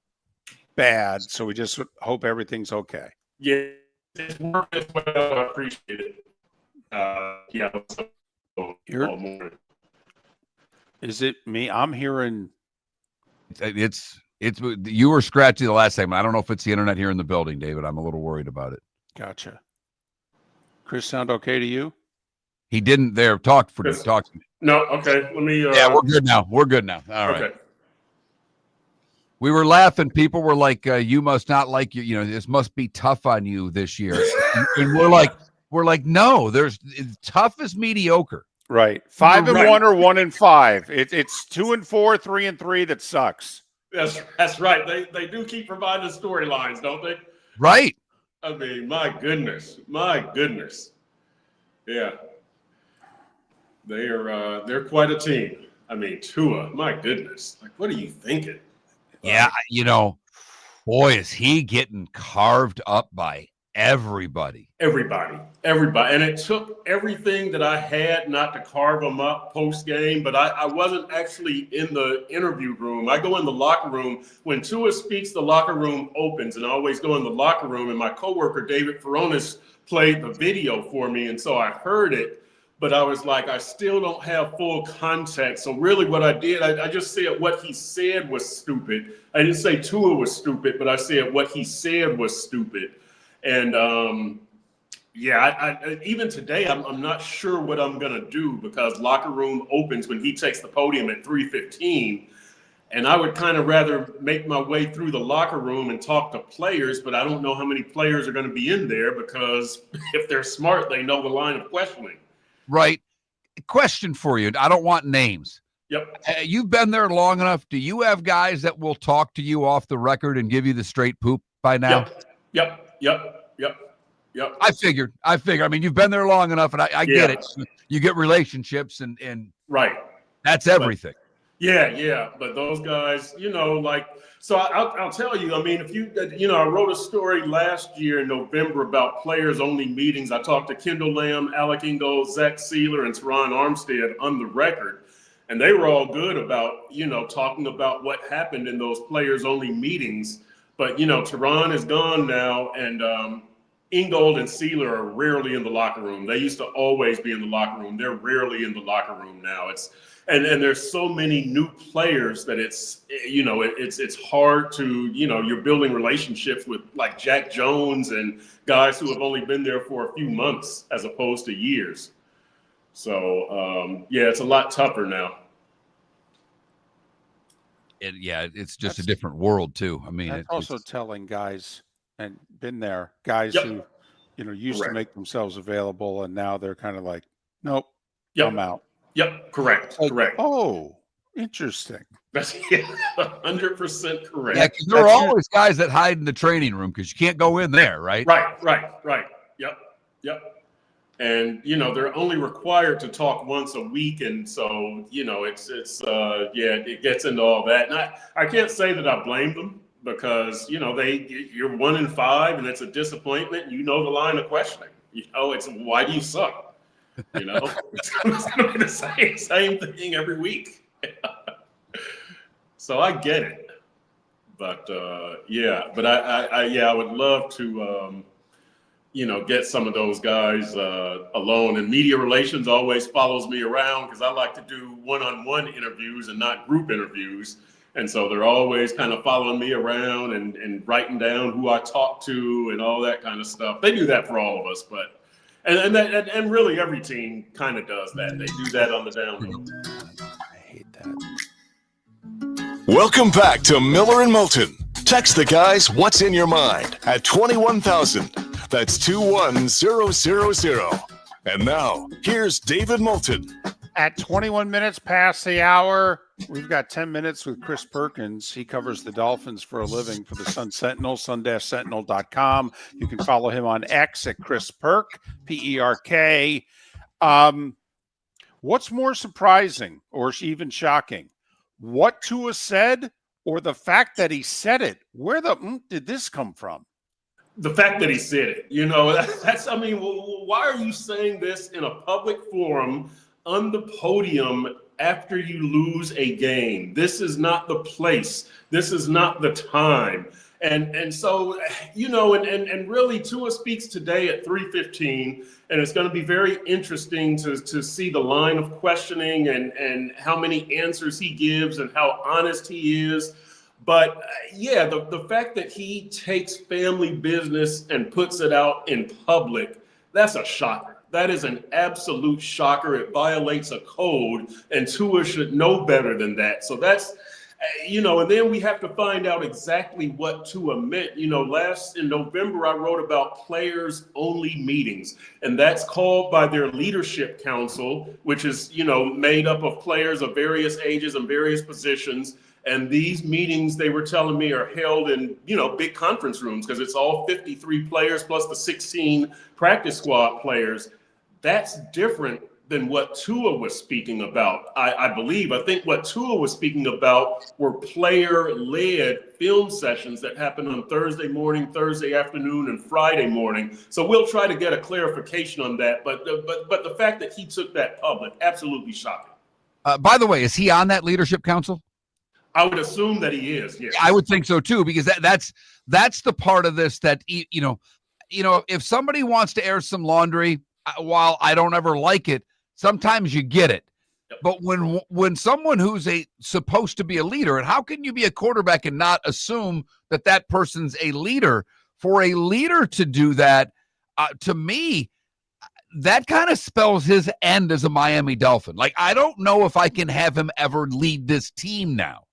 bad. So we just hope everything's okay. Yeah, it's working as well. I appreciate it. Is it me? I'm hearing. It's you were scratchy the last segment. I don't know if it's the internet here in the building, David. I'm a little worried about it. Gotcha. Chris, sound okay to you? He didn't there. Talk to me. No, okay. Let me. Yeah, we're good now. We're good now. All right. Okay. We were laughing. People were like, "You must not like you. You know, this must be tough on you this year." And we're like, no. Tough is mediocre. Right. 5-1 or 1-5. It's 2-4, 3-3 that sucks. That's right. They do keep providing storylines, don't they? Right. I mean, my goodness. Yeah. They're quite a team. I mean, Tua, my goodness. Like, what are you thinking? Yeah, boy, is he getting carved up by everybody. Everybody. And it took everything that I had not to carve them up post-game, but I wasn't actually in the interview room. I go in the locker room. When Tua speaks, the locker room opens, and I always go in the locker room, and my coworker, David Furones, played the video for me, and so I heard it, but I was like, I still don't have full context. So really what I did, I just said what he said was stupid. I didn't say Tua was stupid, but I said what he said was stupid. And I even today, I'm not sure what I'm going to do because locker room opens when he takes the podium at 3:15. And I would kind of rather make my way through the locker room and talk to players, but I don't know how many players are going to be in there because if they're smart, they know the line of questioning. Right. Question for you. I don't want names, Yep. You've been there long enough. Do you have guys that will talk to you off the record and give you the straight poop by now? Yep. I figured. I mean, you've been there long enough, and I get it. You get relationships, and right. That's everything. Yeah. But those guys, so I'll tell you, I mean, if I wrote a story last year in November about players only meetings. I talked to Kendall Lamb, Alec Ingold, Zach Sealer, and Teron Armstead on the record. And they were all good about, talking about what happened in those players only meetings. But, Teron is gone now, and Ingold and Sealer are rarely in the locker room. They used to always be in the locker room. They're rarely in the locker room now. And there's so many new players that it's hard to, you're building relationships with like Jack Jones and guys who have only been there for a few months as opposed to years. So, it's a lot tougher now. It's just a different world too. I mean, that's also telling guys and been there, guys who, used to make themselves available, and now they're kind of like, nope, I'm out. Yep, correct. Oh, interesting. That's 100% correct. Yeah, because there are always guys that hide in the training room because you can't go in there, right? Right. Yep. And they're only required to talk once a week, and so it gets into all that. And I can't say that I blame them because you're 1-5, and it's a disappointment. The line of questioning. It's why do you suck? It's gonna be the same thing every week. So I get it, but I would love to. Get some of those guys alone. And media relations always follows me around because I like to do one-on-one interviews and not group interviews. And so they're always kind of following me around and writing down who I talk to and all that kind of stuff. They do that for all of us, but and really every team kind of does that. They do that on the down low. I hate that. Welcome back to Miller and Moulton. Text the guys what's in your mind at 21,000. That's 21000. And now, here's David Moulton. At 21 minutes past the hour, we've got 10 minutes with Chris Perkins. He covers the Dolphins for a living for the Sun Sentinel, sun-sentinel.com. You can follow him on X at Chris Perk, P-E-R-K. What's more surprising or even shocking? What Tua said or the fact that he said it? Where did this come from? The fact that he said it, why are you saying this in a public forum on the podium after you lose a game? This is not the place. This is not the time. And so, and really Tua speaks today at 3:15, and it's going to be very interesting to see the line of questioning and how many answers he gives and how honest he is. But the fact that he takes family business and puts it out in public, that's a shocker. That is an absolute shocker. It violates a code, and Tua should know better than that. So that's, and then we have to find out exactly what Tua meant. Last in November, I wrote about players only meetings, and that's called by their leadership council, which is, made up of players of various ages and various positions. And these meetings, they were telling me, are held in, big conference rooms because it's all 53 players plus the 16 practice squad players. That's different than what Tua was speaking about, I believe. I think what Tua was speaking about were player-led film sessions that happened on Thursday morning, Thursday afternoon, and Friday morning. So we'll try to get a clarification on that. But the fact that he took that public, absolutely shocking. By the way, is he on that leadership council? I would assume that he is. Yes. I would think so too, because that's the part of this that if somebody wants to air some laundry, while I don't ever like it, sometimes you get it. Yep. But when someone who's supposed to be a leader, and how can you be a quarterback and not assume that person's a leader? For a leader to do that, to me, that kind of spells his end as a Miami Dolphin. Like, I don't know if I can have him ever lead this team now.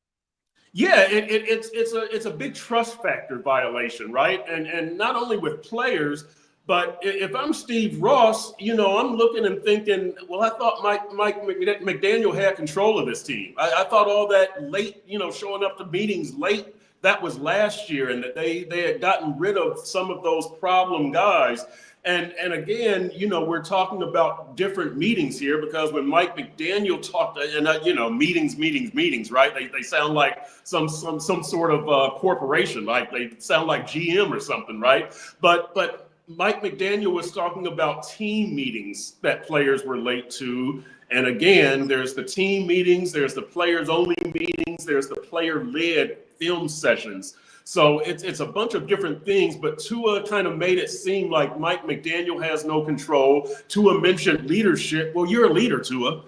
Yeah, it's a big trust factor violation, right? And not only with players, But if I'm Steve Ross, I'm looking and thinking, well, I thought Mike McDaniel had control of this team. I thought all that late, showing up to meetings late, that was last year, and that they had gotten rid of some of those problem guys. And again, we're talking about different meetings here, because when Mike McDaniel talked, and meetings, right? They sound like some sort of corporation, like they sound like GM or something, right? But Mike McDaniel was talking about team meetings that players were late to. And again, there's the team meetings, there's the players only meetings, there's the player led film sessions. So it's a bunch of different things, but Tua kind of made it seem like Mike McDaniel has no control. Tua mentioned leadership. Well, you're a leader, Tua.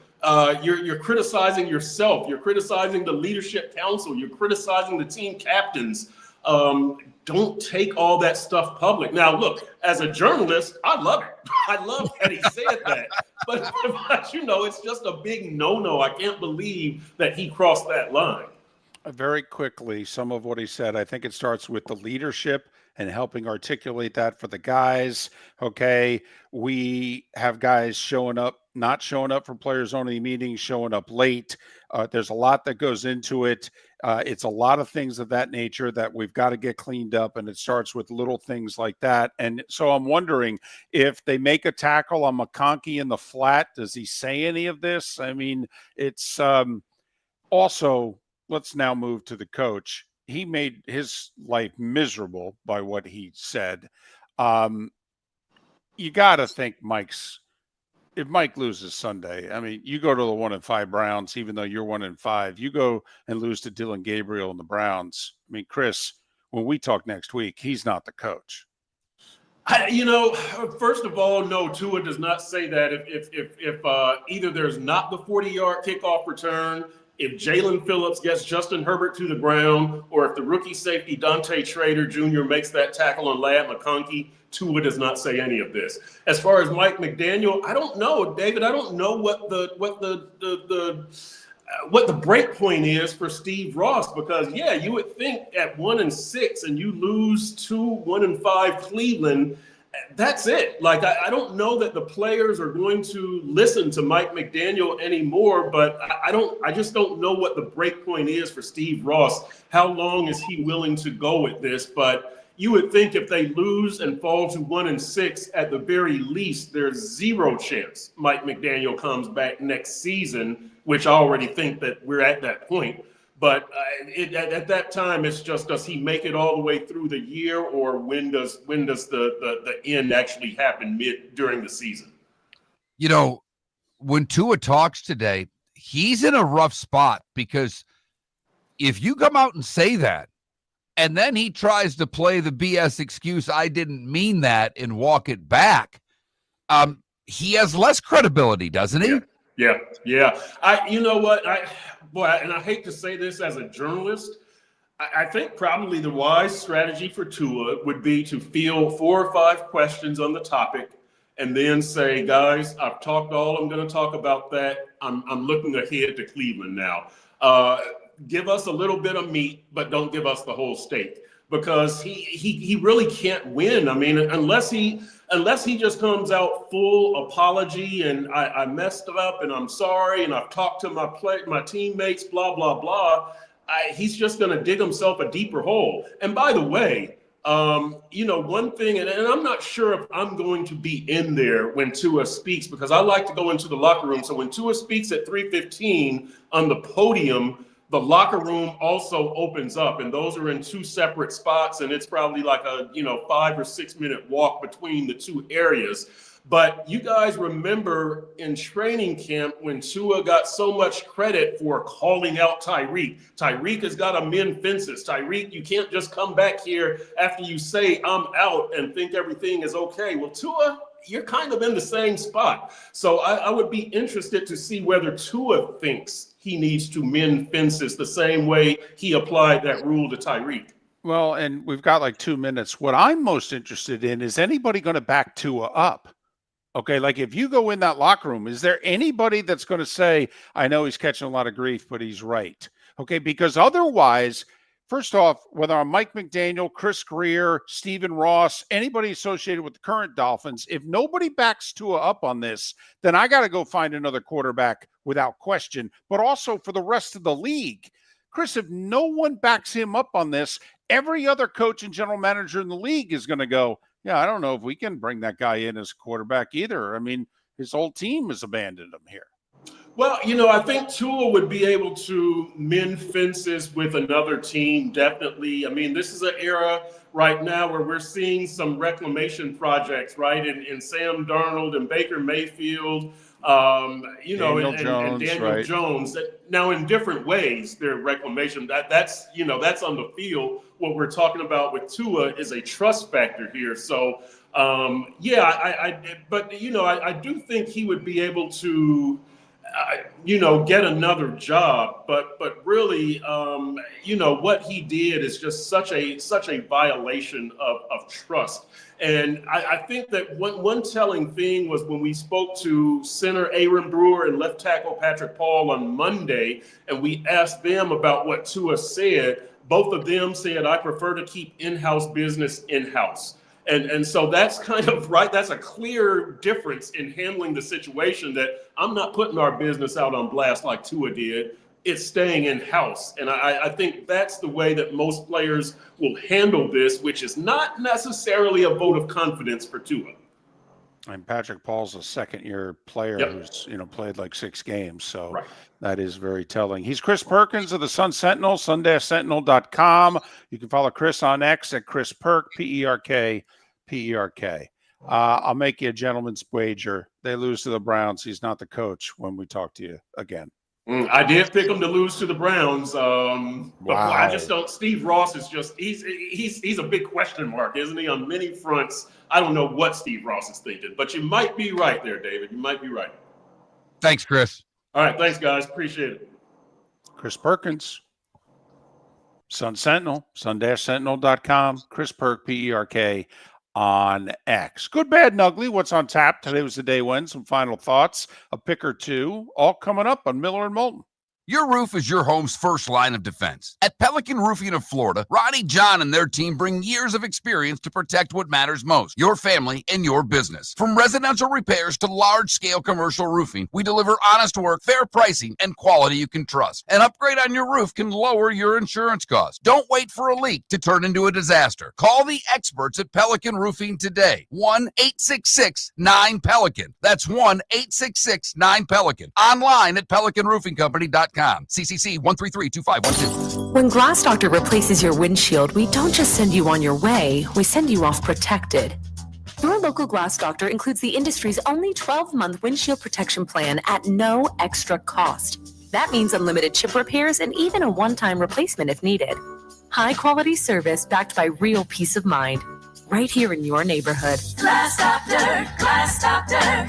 You're criticizing yourself. You're criticizing the leadership council. You're criticizing the team captains. Don't take all that stuff public. Now, look, as a journalist, I love it. I love that he said that. But it's just a big no-no. I can't believe that he crossed that line. Very quickly, some of what he said, I think it starts with the leadership and helping articulate that for the guys. Okay, we have guys not showing up for players only meetings, showing up late. There's a lot that goes into it. It's a lot of things of that nature that we've got to get cleaned up, and it starts with little things like that. And so I'm wondering, if they make a tackle on McConkey in the flat, does he say any of this? I mean, it's also, let's now move to the coach. He made his life miserable by what he said. You got to think if Mike loses Sunday, I mean, you go to the 1-5 Browns, even though you're 1-5, you go and lose to Dylan Gabriel and the Browns. I mean, Chris, when we talk next week, he's not the coach. First of all, no, Tua does not say that. If either there's not the 40-yard kickoff return, if Jalen Phillips gets Justin Herbert to the ground, or if the rookie safety Dante Trader Jr. makes that tackle on Ladd McConkey, Tua does not say any of this. As far as Mike McDaniel, I don't know, David. I don't know what the break point is for Steve Ross, because you would think at 1-6 and you lose to 1-5 Cleveland, that's it. Like, I don't know that the players are going to listen to Mike McDaniel anymore, but I just don't know what the break point is for Steve Ross. How long is he willing to go with this? But you would think if they lose and fall to 1-6, at the very least, there's zero chance Mike McDaniel comes back next season, which I already think that we're at that point. But at that time, it's just, does he make it all the way through the year, or when does the end actually happen during the season? When Tua talks today, he's in a rough spot, because if you come out and say that, and then he tries to play the BS excuse, I didn't mean that, and walk it back, he has less credibility, doesn't he? Yeah. You know what? And I hate to say this as a journalist, I think probably the wise strategy for Tua would be to field 4 or 5 questions on the topic, and then say, guys, I've talked all I'm going to talk about that. I'm looking ahead to Cleveland now. Give us a little bit of meat, but don't give us the whole steak, because he really can't win. I mean, unless he just comes out full apology and I messed up and I'm sorry and I've talked to my teammates, blah, blah, blah. He's just going to dig himself a deeper hole. And by the way, one thing, and I'm not sure if I'm going to be in there when Tua speaks, because I like to go into the locker room. So when Tua speaks at 3:15 on the podium, the locker room also opens up, and those are in 2 separate spots. And it's probably like a, 5 or 6 minute walk between the 2 areas. But you guys remember in training camp when Tua got so much credit for calling out Tyreek. Tyreek has got to mend fences. Tyreek, you can't just come back here after you say I'm out and think everything is okay. Well, Tua, you're kind of in the same spot. So I would be interested to see whether Tua thinks he needs to mend fences the same way he applied that rule to Tyreek. Well, and we've got like 2 minutes. What I'm most interested in is anybody going to back Tua up? Okay, like if you go in that locker room, is there anybody that's going to say, I know he's catching a lot of grief, but he's right? Okay, because otherwise, First off, whether I'm Mike McDaniel, Chris Greer, Stephen Ross, anybody associated with the current Dolphins, if nobody backs Tua up on this, then I got to go find another quarterback without question, but also for the rest of the league. Chris, if no one backs him up on this, every other coach and general manager in the league is going to go, yeah, I don't know if we can bring that guy in as quarterback either. I mean, his whole team has abandoned him here. Well, I think Tua would be able to mend fences with another team, definitely. I mean, this is an era right now where we're seeing some reclamation projects, right? In Sam Darnold and Baker Mayfield, Daniel Jones, and Daniel right. Jones. Now, in different ways, their reclamation, that's on the field. What we're talking about with Tua is a trust factor here. So, I do think he would be able to get another job, but really, what he did is just such a violation of trust. And I think that one telling thing was when we spoke to center Aaron Brewer and left tackle Patrick Paul on Monday, and we asked them about what Tua said. Both of them said, "I prefer to keep in-house business in-house." And so that's kind of right. That's a clear difference in handling the situation, that I'm not putting our business out on blast like Tua did. It's staying in-house. And I think that's the way that most players will handle this, which is not necessarily a vote of confidence for Tua. And Patrick Paul's a second-year player who's, played like 6 games. So that is very telling. He's Chris Perkins of the Sun Sentinel, sun-sentinel.com. You can follow Chris on X at Chris Perk, P-E-R-K. I'll make you a gentleman's wager. They lose to the Browns. He's not the coach when we talk to you again. I did pick him to lose to the Browns. But I just don't. Steve Ross is just he's a big question mark, isn't he? On many fronts. I don't know what Steve Ross is thinking, but you might be right there, David. You might be right. Thanks, Chris. All right, thanks, guys. Appreciate it. Chris Perkins, Sun Sentinel, sun-sentinel.com. Chris Perk, P-E-R-K. On X. Good, bad, and ugly. What's on tap? Today was the day when. Some final thoughts, a pick or two, all coming up on Miller and Moulton. Your roof is your home's first line of defense. At Pelican Roofing of Florida, Ronnie John and their team bring years of experience to protect what matters most, your family and your business. From residential repairs to large-scale commercial roofing, we deliver honest work, fair pricing, and quality you can trust. An upgrade on your roof can lower your insurance costs. Don't wait for a leak to turn into a disaster. Call the experts at Pelican Roofing today. 1-866-9-PELICAN. That's 1-866-9-PELICAN. Online at pelicanroofingcompany.com. CCC 1332512. When Glass Doctor replaces your windshield, we don't just send you on your way, we send you off protected. Your local Glass Doctor includes the industry's only 12-month windshield protection plan at no extra cost. That means unlimited chip repairs and even a one-time replacement if needed. High-quality service backed by real peace of mind, right here in your neighborhood. Glass Doctor, Glass Doctor.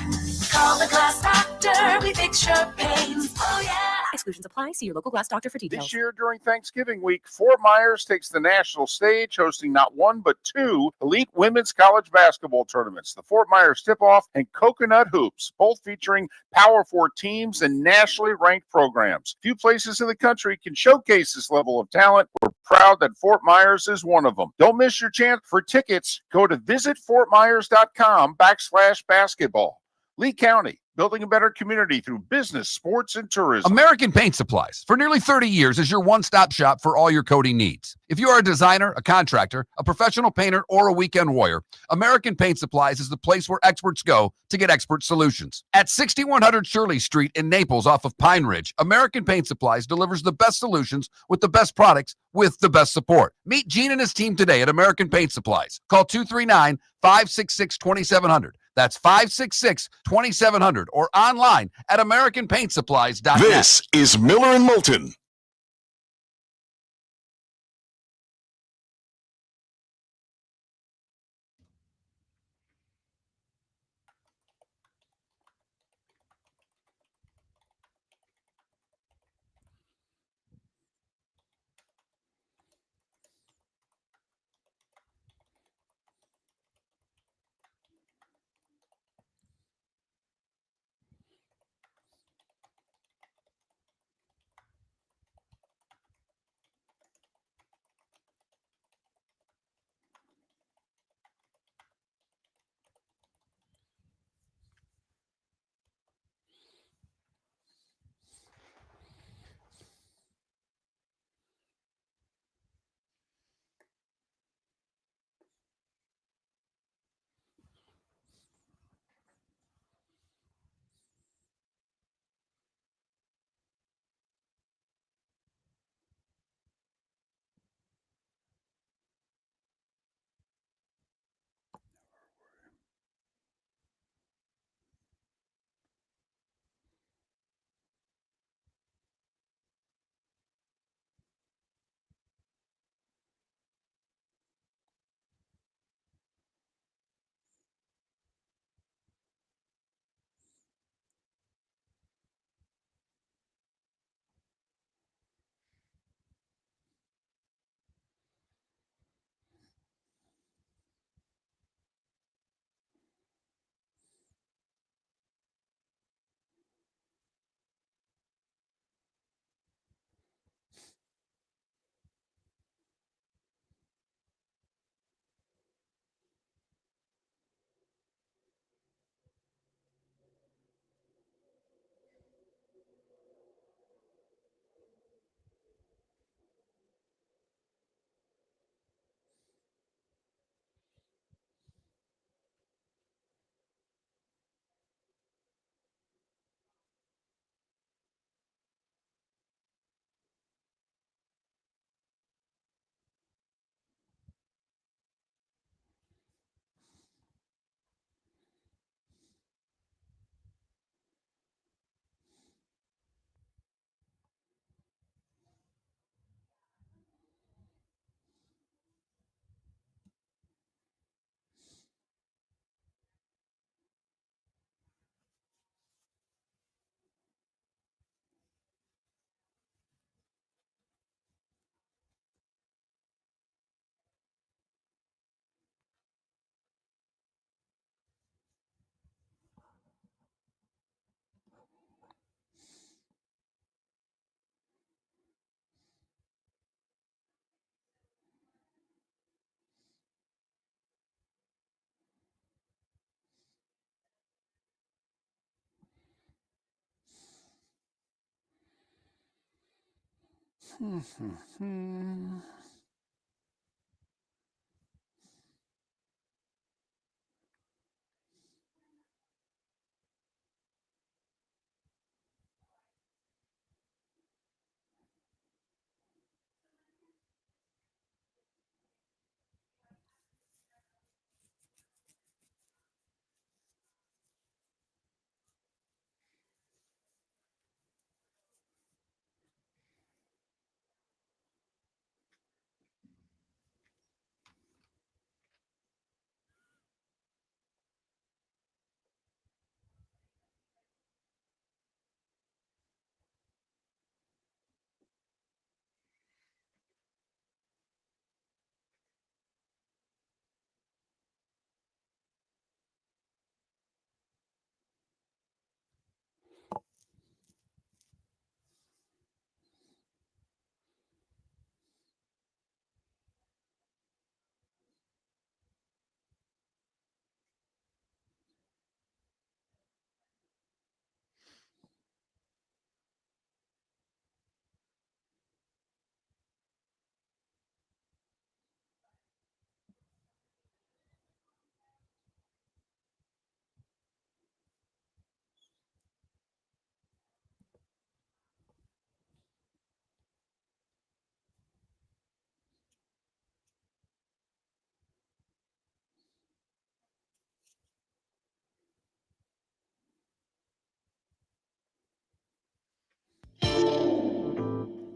Call the Glass Doctor, we fix your pains. Oh, yeah. Exclusions apply. See your local Glass Doctor for details. This year during Thanksgiving week, Fort Myers takes the national stage, hosting not one but 2 elite women's college basketball tournaments, the Fort Myers Tip-Off and Coconut Hoops, both featuring Power 4 teams and nationally ranked programs. Few places in the country can showcase this level of talent. We're proud that Fort Myers is one of them. Don't miss your chance. For tickets, go to visitfortmyers.com/basketball. Lee County, building a better community through business, sports, and tourism. American Paint Supplies, for nearly 30 years, is your one-stop shop for all your coating needs. If you are a designer, a contractor, a professional painter, or a weekend warrior, American Paint Supplies is the place where experts go to get expert solutions. At 6100 Shirley Street in Naples off of Pine Ridge, American Paint Supplies delivers the best solutions with the best products with the best support. Meet Gene and his team today at American Paint Supplies. Call 239-566-2700. That's 566-2700 or online at AmericanPaintSupplies.net. This is Miller and Moulton.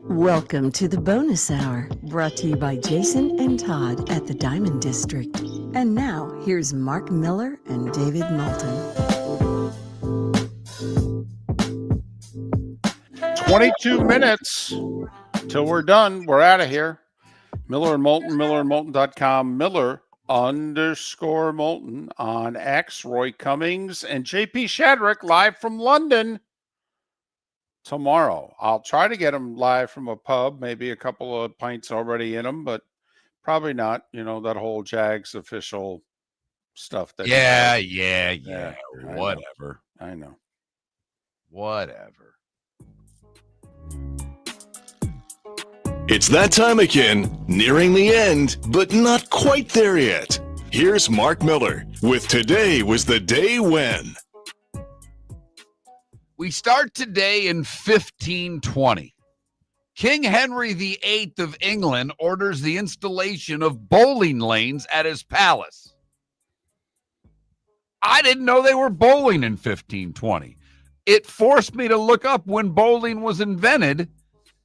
Welcome to the bonus hour, brought to you by Jason and Todd at the Diamond District. And now, here's Mark Miller and David Moulton. 22 minutes till we're done. We're out of here. Miller and Moulton, millerandmoulton.com, Miller_Moulton on X, Roy Cummings and JP Shadrick live from London tomorrow. I'll try to get them live from a pub, maybe a couple of pints already in them, but probably not. You know, that whole Jags official stuff. That Yeah. Whatever. I know. Whatever. It's that time again, nearing the end, but not quite there yet. Here's Mark Miller with Today Was the Day When. We start today in 1520. King Henry VIII of England orders the installation of bowling lanes at his palace. I didn't know they were bowling in 1520. It forced me to look up when bowling was invented,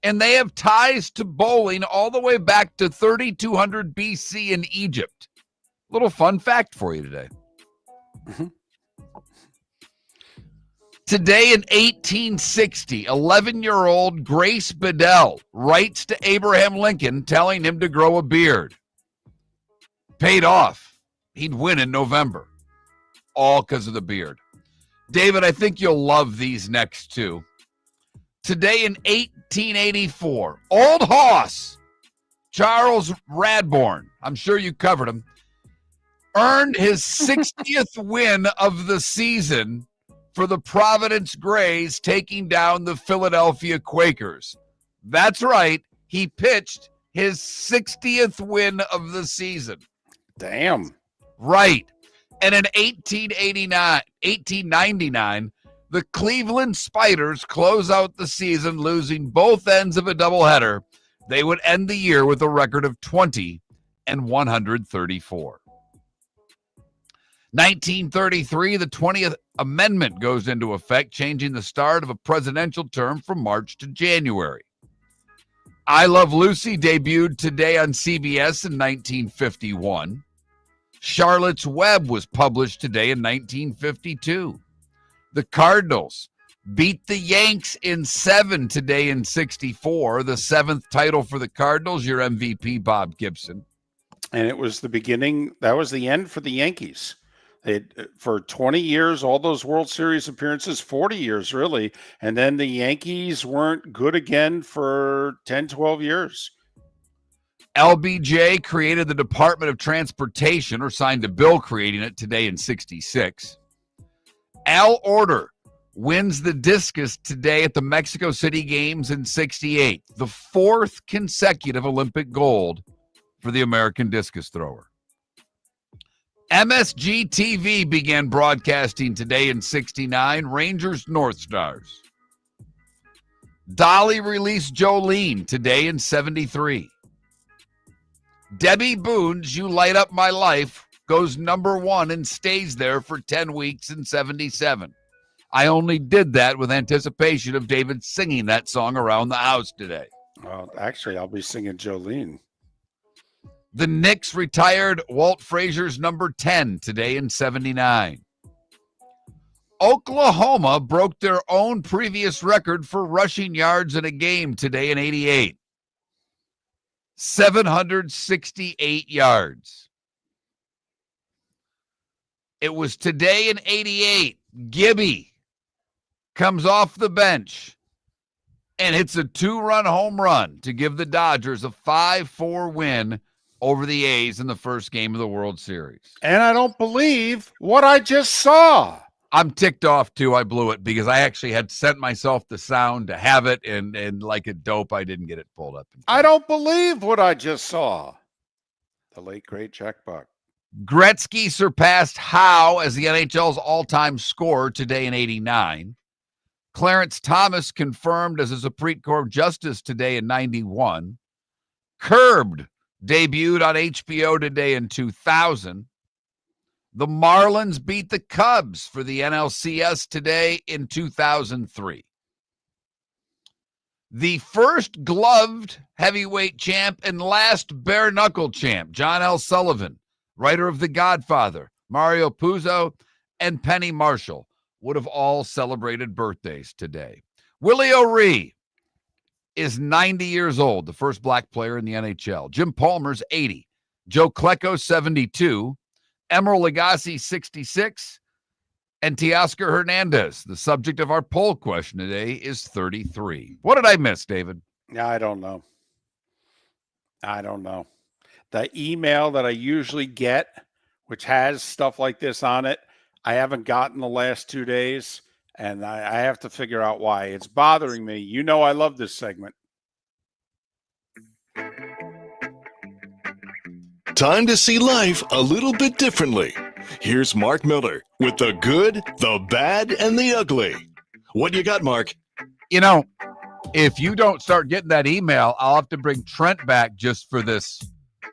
and they have ties to bowling all the way back to 3200 BC in Egypt. Little fun fact for you today. Today in 1860, 11-year-old Grace Bedell writes to Abraham Lincoln telling him to grow a beard. Paid off. He'd win in November. All because of the beard. David, I think you'll love these next two. Today in 1884, Old Hoss, Charles Radbourne, I'm sure you covered him, earned his 60th win of the season for the Providence Grays, taking down the Philadelphia Quakers. That's right. He pitched his 60th win of the season. Damn. Right. And in 1899, the Cleveland Spiders close out the season, losing both ends of a doubleheader. They would end the year with a record of 20-134. 1933, the 20th Amendment goes into effect, changing the start of a presidential term from March to January. I Love Lucy debuted today on CBS in 1951. Charlotte's Web was published today in 1952. The Cardinals beat the Yanks in 7 today in 64. The 7th title for the Cardinals, your MVP, Bob Gibson. And it was the beginning. That was the end for the Yankees. For 20 years, all those World Series appearances, 40 years really, and then the Yankees weren't good again for 10, 12 years. LBJ created the Department of Transportation, or signed a bill creating it today in 66. Al Order wins the discus today at the Mexico City Games in '68, the fourth consecutive Olympic gold for the American discus thrower. MSG TV began broadcasting today in '69, Rangers North Stars. Dolly released Jolene today in '73. Debbie Boone's You Light Up My Life goes #1 and stays there for 10 weeks in '77. I only did that with anticipation of David singing that song around the house today. Well, actually, I'll be singing Jolene. The Knicks retired Walt Frazier's #10 today in '79. Oklahoma broke their own previous record for rushing yards in a game today in '88. 768 yards. It was today in '88. Gibby comes off the bench and hits a 2-run home run to give the Dodgers a 5-4 win over the A's in the first game of the World Series. And I don't believe what I just saw. I'm ticked off, too. I blew it because I actually had sent myself the sound to have it, and like a dope, I didn't get it pulled up. I don't believe what I just saw. The late, great Jack Buck. Gretzky surpassed Howe as the NHL's all-time scorer today in '89. Clarence Thomas confirmed as a Supreme Court justice today in '91. Curbed debuted on HBO today in 2000. The Marlins beat the Cubs for the NLCS today in 2003. The first gloved heavyweight champ and last bare knuckle champ, John L. Sullivan, writer of The Godfather, Mario Puzo, and Penny Marshall, would have all celebrated birthdays today. Willie O'Ree is 90 years old, the first black player in the NHL. Jim Palmer's 80. Joe Klecko, 72. Emeril Lagasse, 66. And Teoscar Hernandez, the subject of our poll question today, is 33. What did I miss, David? I don't know. The email that I usually get, which has stuff like this on it, I haven't gotten the last 2 days, and I have to figure out why. It's bothering me. You know I love this segment. Time to see life a little bit differently. Here's Mark Miller with the good, the bad, and the ugly. What you got, Mark? You know, if you don't start getting that email, I'll have to bring Trent back just for this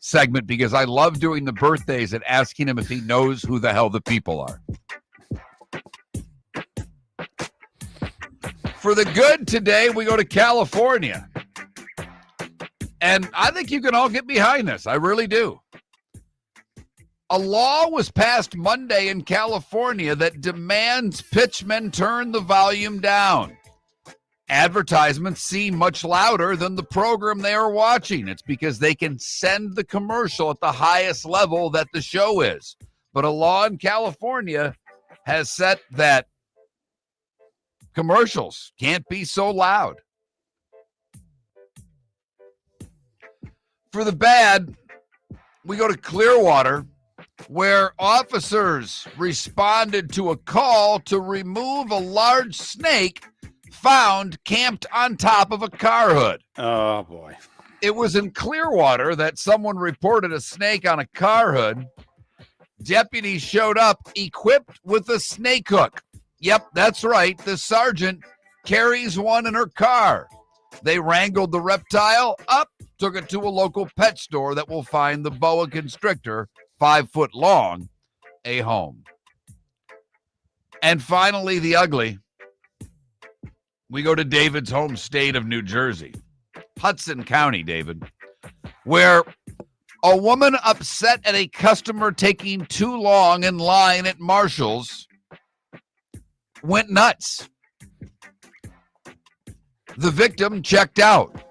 segment because I love doing the birthdays and asking him if he knows who the hell the people are. For the good today, we go to California. And I think you can all get behind this. I really do. A law was passed Monday in California that demands pitchmen turn the volume down. Advertisements seem much louder than the program they are watching. It's because they can send the commercial at the highest level that the show is. But a law in California has set that commercials can't be so loud. For the bad, we go to Clearwater, where officers responded to a call to remove a large snake found camped on top of a car hood. Oh, boy. It was in Clearwater that someone reported a snake on a car hood. Deputies showed up equipped with a snake hook. Yep, that's right. The sergeant carries one in her car. They wrangled the reptile up, took it to a local pet store that will find the boa constrictor, 5 foot long, a home. And finally, the ugly. We go to David's home state of New Jersey, Hudson County, David, where a woman upset at a customer taking too long in line at Marshall's went nuts. The victim checked out.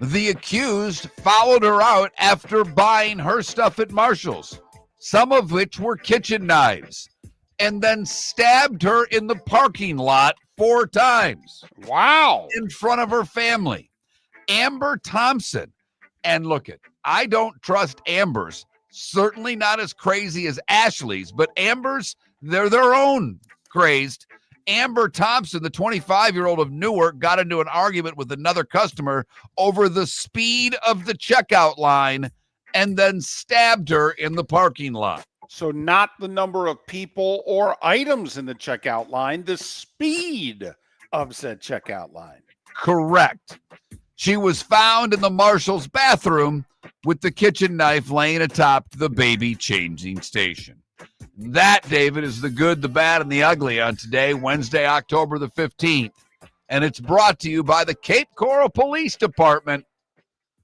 The accused followed her out after buying her stuff at Marshall's, some of which were kitchen knives, and then stabbed her in the parking lot 4 times. Wow. In front of her family. Amber Thompson. And look it, I don't trust Amber's. Certainly not as crazy as Ashley's, but Amber's, they're their own crazed. Amber Thompson, the 25-year-old of Newark, got into an argument with another customer over the speed of the checkout line and then stabbed her in the parking lot. So not the number of people or items in the checkout line, the speed of said checkout line. Correct. She was found in the marshal's bathroom with the kitchen knife laying atop the baby changing station. That, David, is the good, the bad, and the ugly on today, Wednesday, October the 15th. And it's brought to you by the Cape Coral Police Department.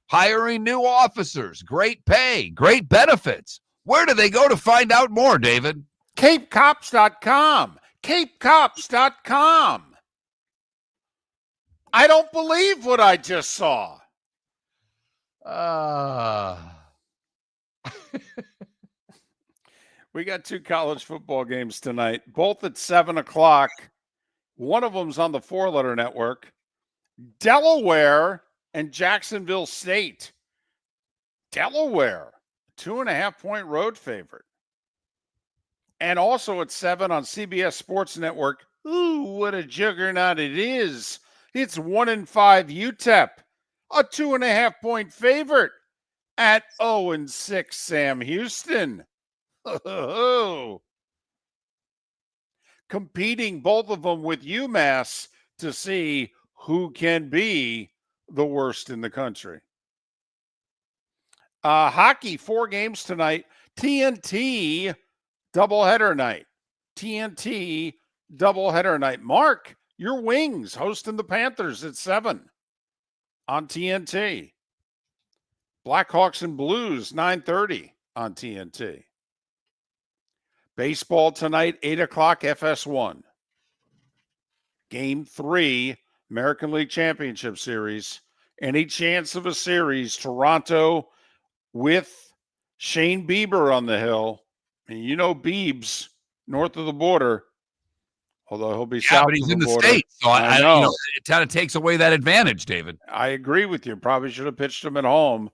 Hiring new officers, great pay, great benefits. Where do they go to find out more, David? CapeCops.com. CapeCops.com. I don't believe what I just saw. We got 2 college football games tonight, both at 7 o'clock. One of them's on the 4-letter network. Delaware and Jacksonville State. Delaware, 2.5-point road favorite. And also at 7 on CBS Sports Network. Ooh, what a juggernaut it is. It's 1-5 UTEP, a 2.5-point favorite at 0-6 Sam Houston. Competing, both of them, with UMass to see who can be the worst in the country. Hockey, 4 games tonight. TNT doubleheader night. TNT doubleheader night. Mark, your Wings hosting the Panthers at 7 on TNT. Blackhawks and Blues, 9:30 on TNT. Baseball tonight, 8 o'clock, FS1. Game 3, American League Championship Series. Any chance of a series, Toronto with Shane Bieber on the hill. And you know Biebs, north of the border, although he'll be south but he's of in the border. state, so I know. you know, it kind of takes away that advantage, David. I agree with you. Probably should have pitched him at home.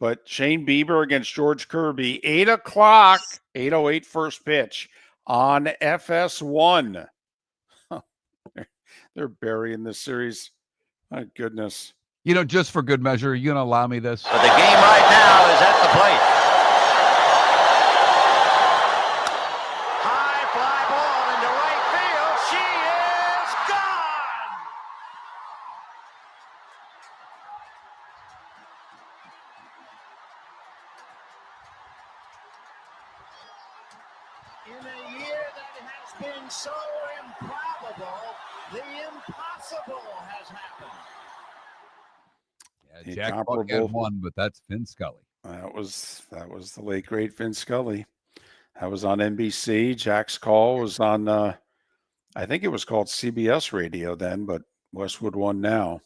But Shane Bieber against George Kirby, 8 o'clock, 8:08 first pitch on FS1. They're burying this series. My goodness. You know, just for good measure, are you going to allow me this? But the game right now is at the plate. High fly ball into right field. She is gone. In a year that has been so improbable, the impossible has happened. Yeah, Jack Buck had one, but that's Vin Scully. That was the late great Vin Scully. That was on NBC. Jack's call was on I think it was called CBS Radio then, but Westwood One now.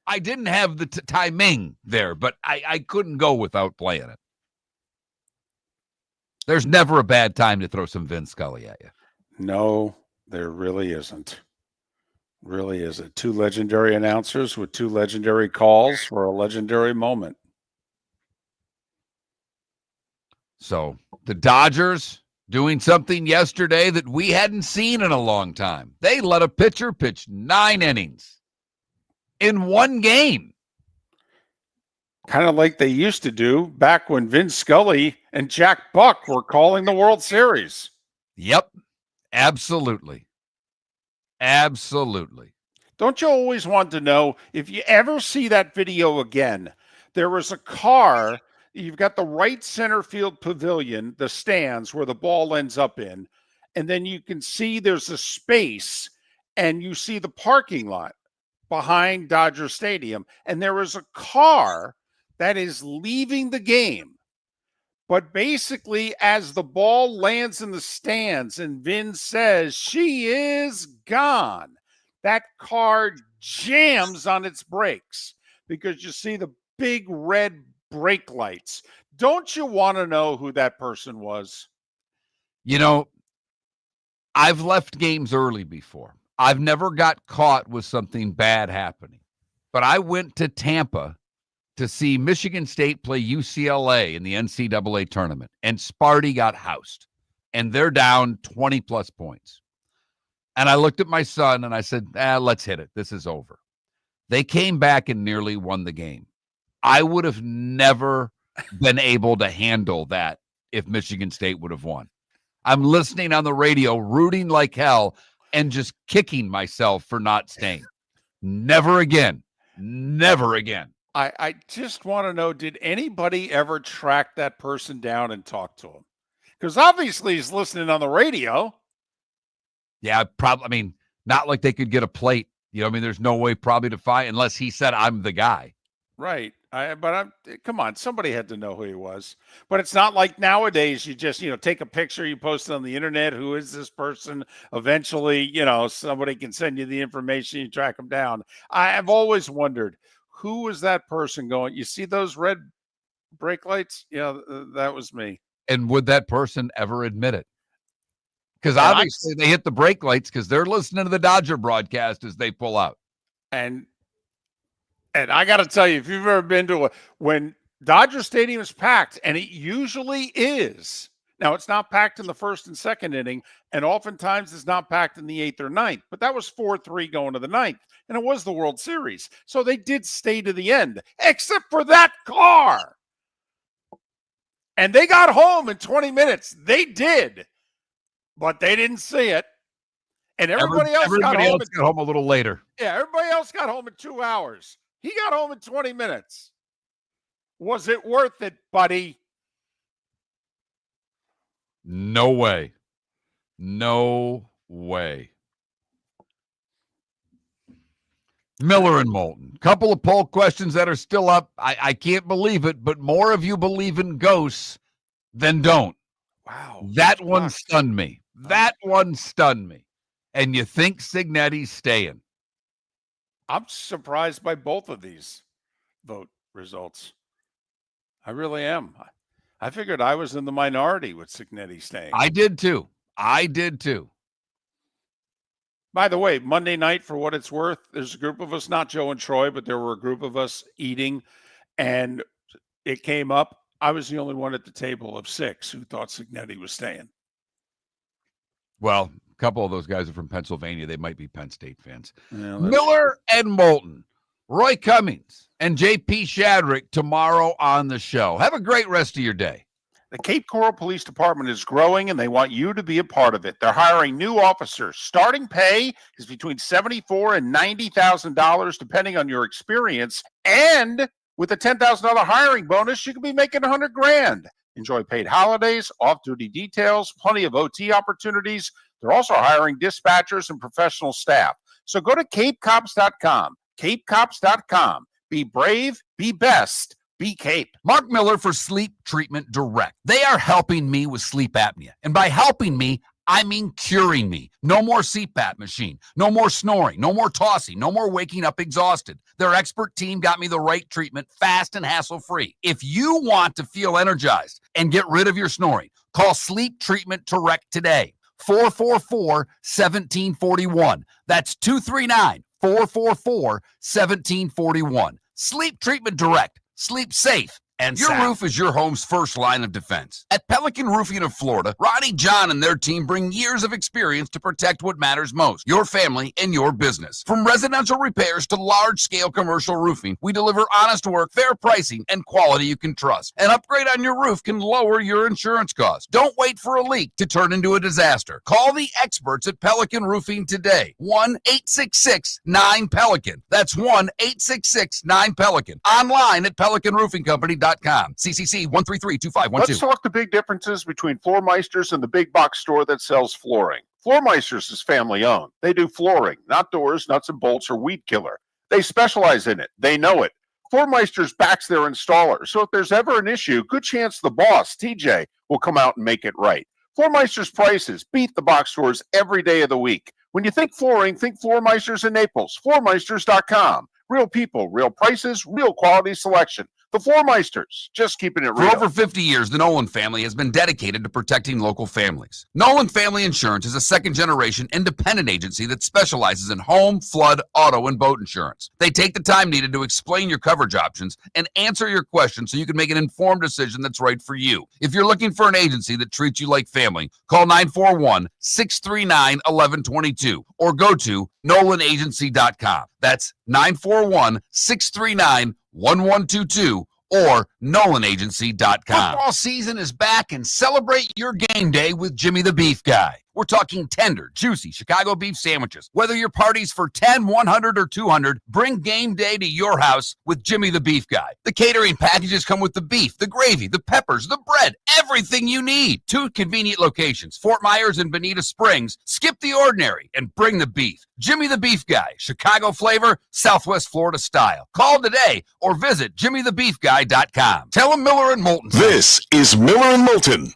I didn't have the timing there, but I couldn't go without playing it. There's never a bad time to throw some Vin Scully at you. No, there really isn't. Really isn't. 2 legendary announcers with 2 legendary calls for a legendary moment. So the Dodgers doing something yesterday that we hadn't seen in a long time. They let a pitcher pitch 9 innings in one game. Kind of like they used to do back when Vin Scully and Jack Buck were calling the World Series. Yep, absolutely. Absolutely. Don't you always want to know, if you ever see that video again, there was a car, you've got the right center field pavilion, the stands where the ball ends up in, and then you can see there's a space, and you see the parking lot behind Dodger Stadium, and there is a car that is leaving the game. But basically, as the ball lands in the stands and Vin says, she is gone, that car jams on its brakes because you see the big red brake lights. Don't you want to know who that person was? You know, I've left games early before. I've never got caught with something bad happening. But I went to Tampa to see Michigan State play UCLA in the NCAA tournament, and Sparty got housed, and they're down 20-plus points. And I looked at my son and I said, let's hit it. This is over. They came back and nearly won the game. I would have never been able to handle that if Michigan State would have won. I'm listening on the radio, rooting like hell, and just kicking myself for not staying. Never again. Never again. I just want to know, did anybody ever track that person down and talk to him? Because obviously he's listening on the radio. Yeah, probably. I mean, not like they could get a plate. You know, I mean, there's no way probably to find unless he said, I'm the guy. Right. Come on, somebody had to know who he was. But it's not like nowadays you just, take a picture, you post it on the internet. Who is this person? Eventually, somebody can send you the information, you track them down. I have always wondered, who was that person going, you see those red brake lights? That was me. And would that person ever admit it? Because obviously they hit the brake lights because they're listening to the Dodger broadcast as they pull out. And I got to tell you, if you've ever been to when Dodger Stadium is packed, and it usually is. Now, it's not packed in the first and second inning, and oftentimes it's not packed in the eighth or ninth. But that was 4-3 going to the ninth, and it was the World Series. So they did stay to the end, except for that car. And they got home in 20 minutes. They did, but they didn't see it. And everybody else got home a little later. Yeah, everybody else got home in 2 hours. He got home in 20 minutes. Was it worth it, buddy? No way. No way. Miller and Moulton. Couple of poll questions that are still up. I can't believe it, but more of you believe in ghosts than don't. Wow. That one stunned me. That one stunned me. And you think Cignetti's staying. I'm surprised by both of these vote results. I really am. I figured I was in the minority with Cignetti staying. I did too. By the way, Monday night, for what it's worth, there's a group of us, not Joe and Troy, but there were a group of us eating, and it came up. I was the only one at the table of 6 who thought Cignetti was staying. Well, a couple of those guys are from Pennsylvania. They might be Penn State fans. Yeah, Miller and Moulton, Roy Cummings, and J.P. Shadrick tomorrow on the show. Have a great rest of your day. The Cape Coral Police Department is growing, and they want you to be a part of it. They're hiring new officers. Starting pay is between $74,000 and $90,000, depending on your experience. And with a $10,000 hiring bonus, you could be making $100,000. Enjoy paid holidays, off-duty details, plenty of OT opportunities. They're also hiring dispatchers and professional staff. So go to capecops.com. capecops.com. Be brave, be best. Be Cape. Mark Miller for Sleep Treatment Direct. They are helping me with sleep apnea. And by helping me, I mean curing me. No more CPAP machine. No more snoring. No more tossing. No more waking up exhausted. Their expert team got me the right treatment fast and hassle-free. If you want to feel energized and get rid of your snoring, call Sleep Treatment Direct today. 444-1741. That's 239-444-1741. Sleep Treatment Direct. Sleep safe and your roof is your home's first line of defense. At Pelican Roofing of Florida, Ronnie John and their team bring years of experience to protect what matters most, your family and your business. From residential repairs to large-scale commercial roofing, we deliver honest work, fair pricing, and quality you can trust. An upgrade on your roof can lower your insurance costs. Don't wait for a leak to turn into a disaster. Call the experts at Pelican Roofing today. 1-866-9-PELICAN. That's 1-866-9-PELICAN. Online at PelicanRoofingCompany.com. CCC 1332512. Let's talk the big differences between Floor Meisters and the big box store that sells flooring. Floor Meisters is family owned. They do flooring, not doors, nuts and bolts, or weed killer. They specialize in it. They know it. Floor Meisters backs their installer. So if there's ever an issue, good chance the boss, TJ, will come out and make it right. Floor Meisters prices beat the box stores every day of the week. When you think flooring, think Floor Meisters in Naples. FloorMeisters.com. Real people, real prices, real quality selection. The Floormeisters, just keeping it For real. over 50 years, the Nolan family has been dedicated to protecting local families. Nolan Family Insurance is a second-generation independent agency that specializes in home, flood, auto, and boat insurance. They take the time needed to explain your coverage options and answer your questions so you can make an informed decision that's right for you. If you're looking for an agency that treats you like family, call 941-639-1122 or go to NolanAgency.com. That's 941-639-1122 or NolanAgency.com. Football season is back and celebrate your game day with Jimmy the Beef Guy. We're talking tender, juicy Chicago beef sandwiches. Whether your party's for 10, 100, or 200, bring game day to your house with Jimmy the Beef Guy. The catering packages come with the beef, the gravy, the peppers, the bread, everything you need. 2 convenient locations, Fort Myers and Bonita Springs. Skip the ordinary and bring the beef. Jimmy the Beef Guy, Chicago flavor, Southwest Florida style. Call today or visit jimmythebeefguy.com. Tell him Miller and Moulton. This is Miller and Moulton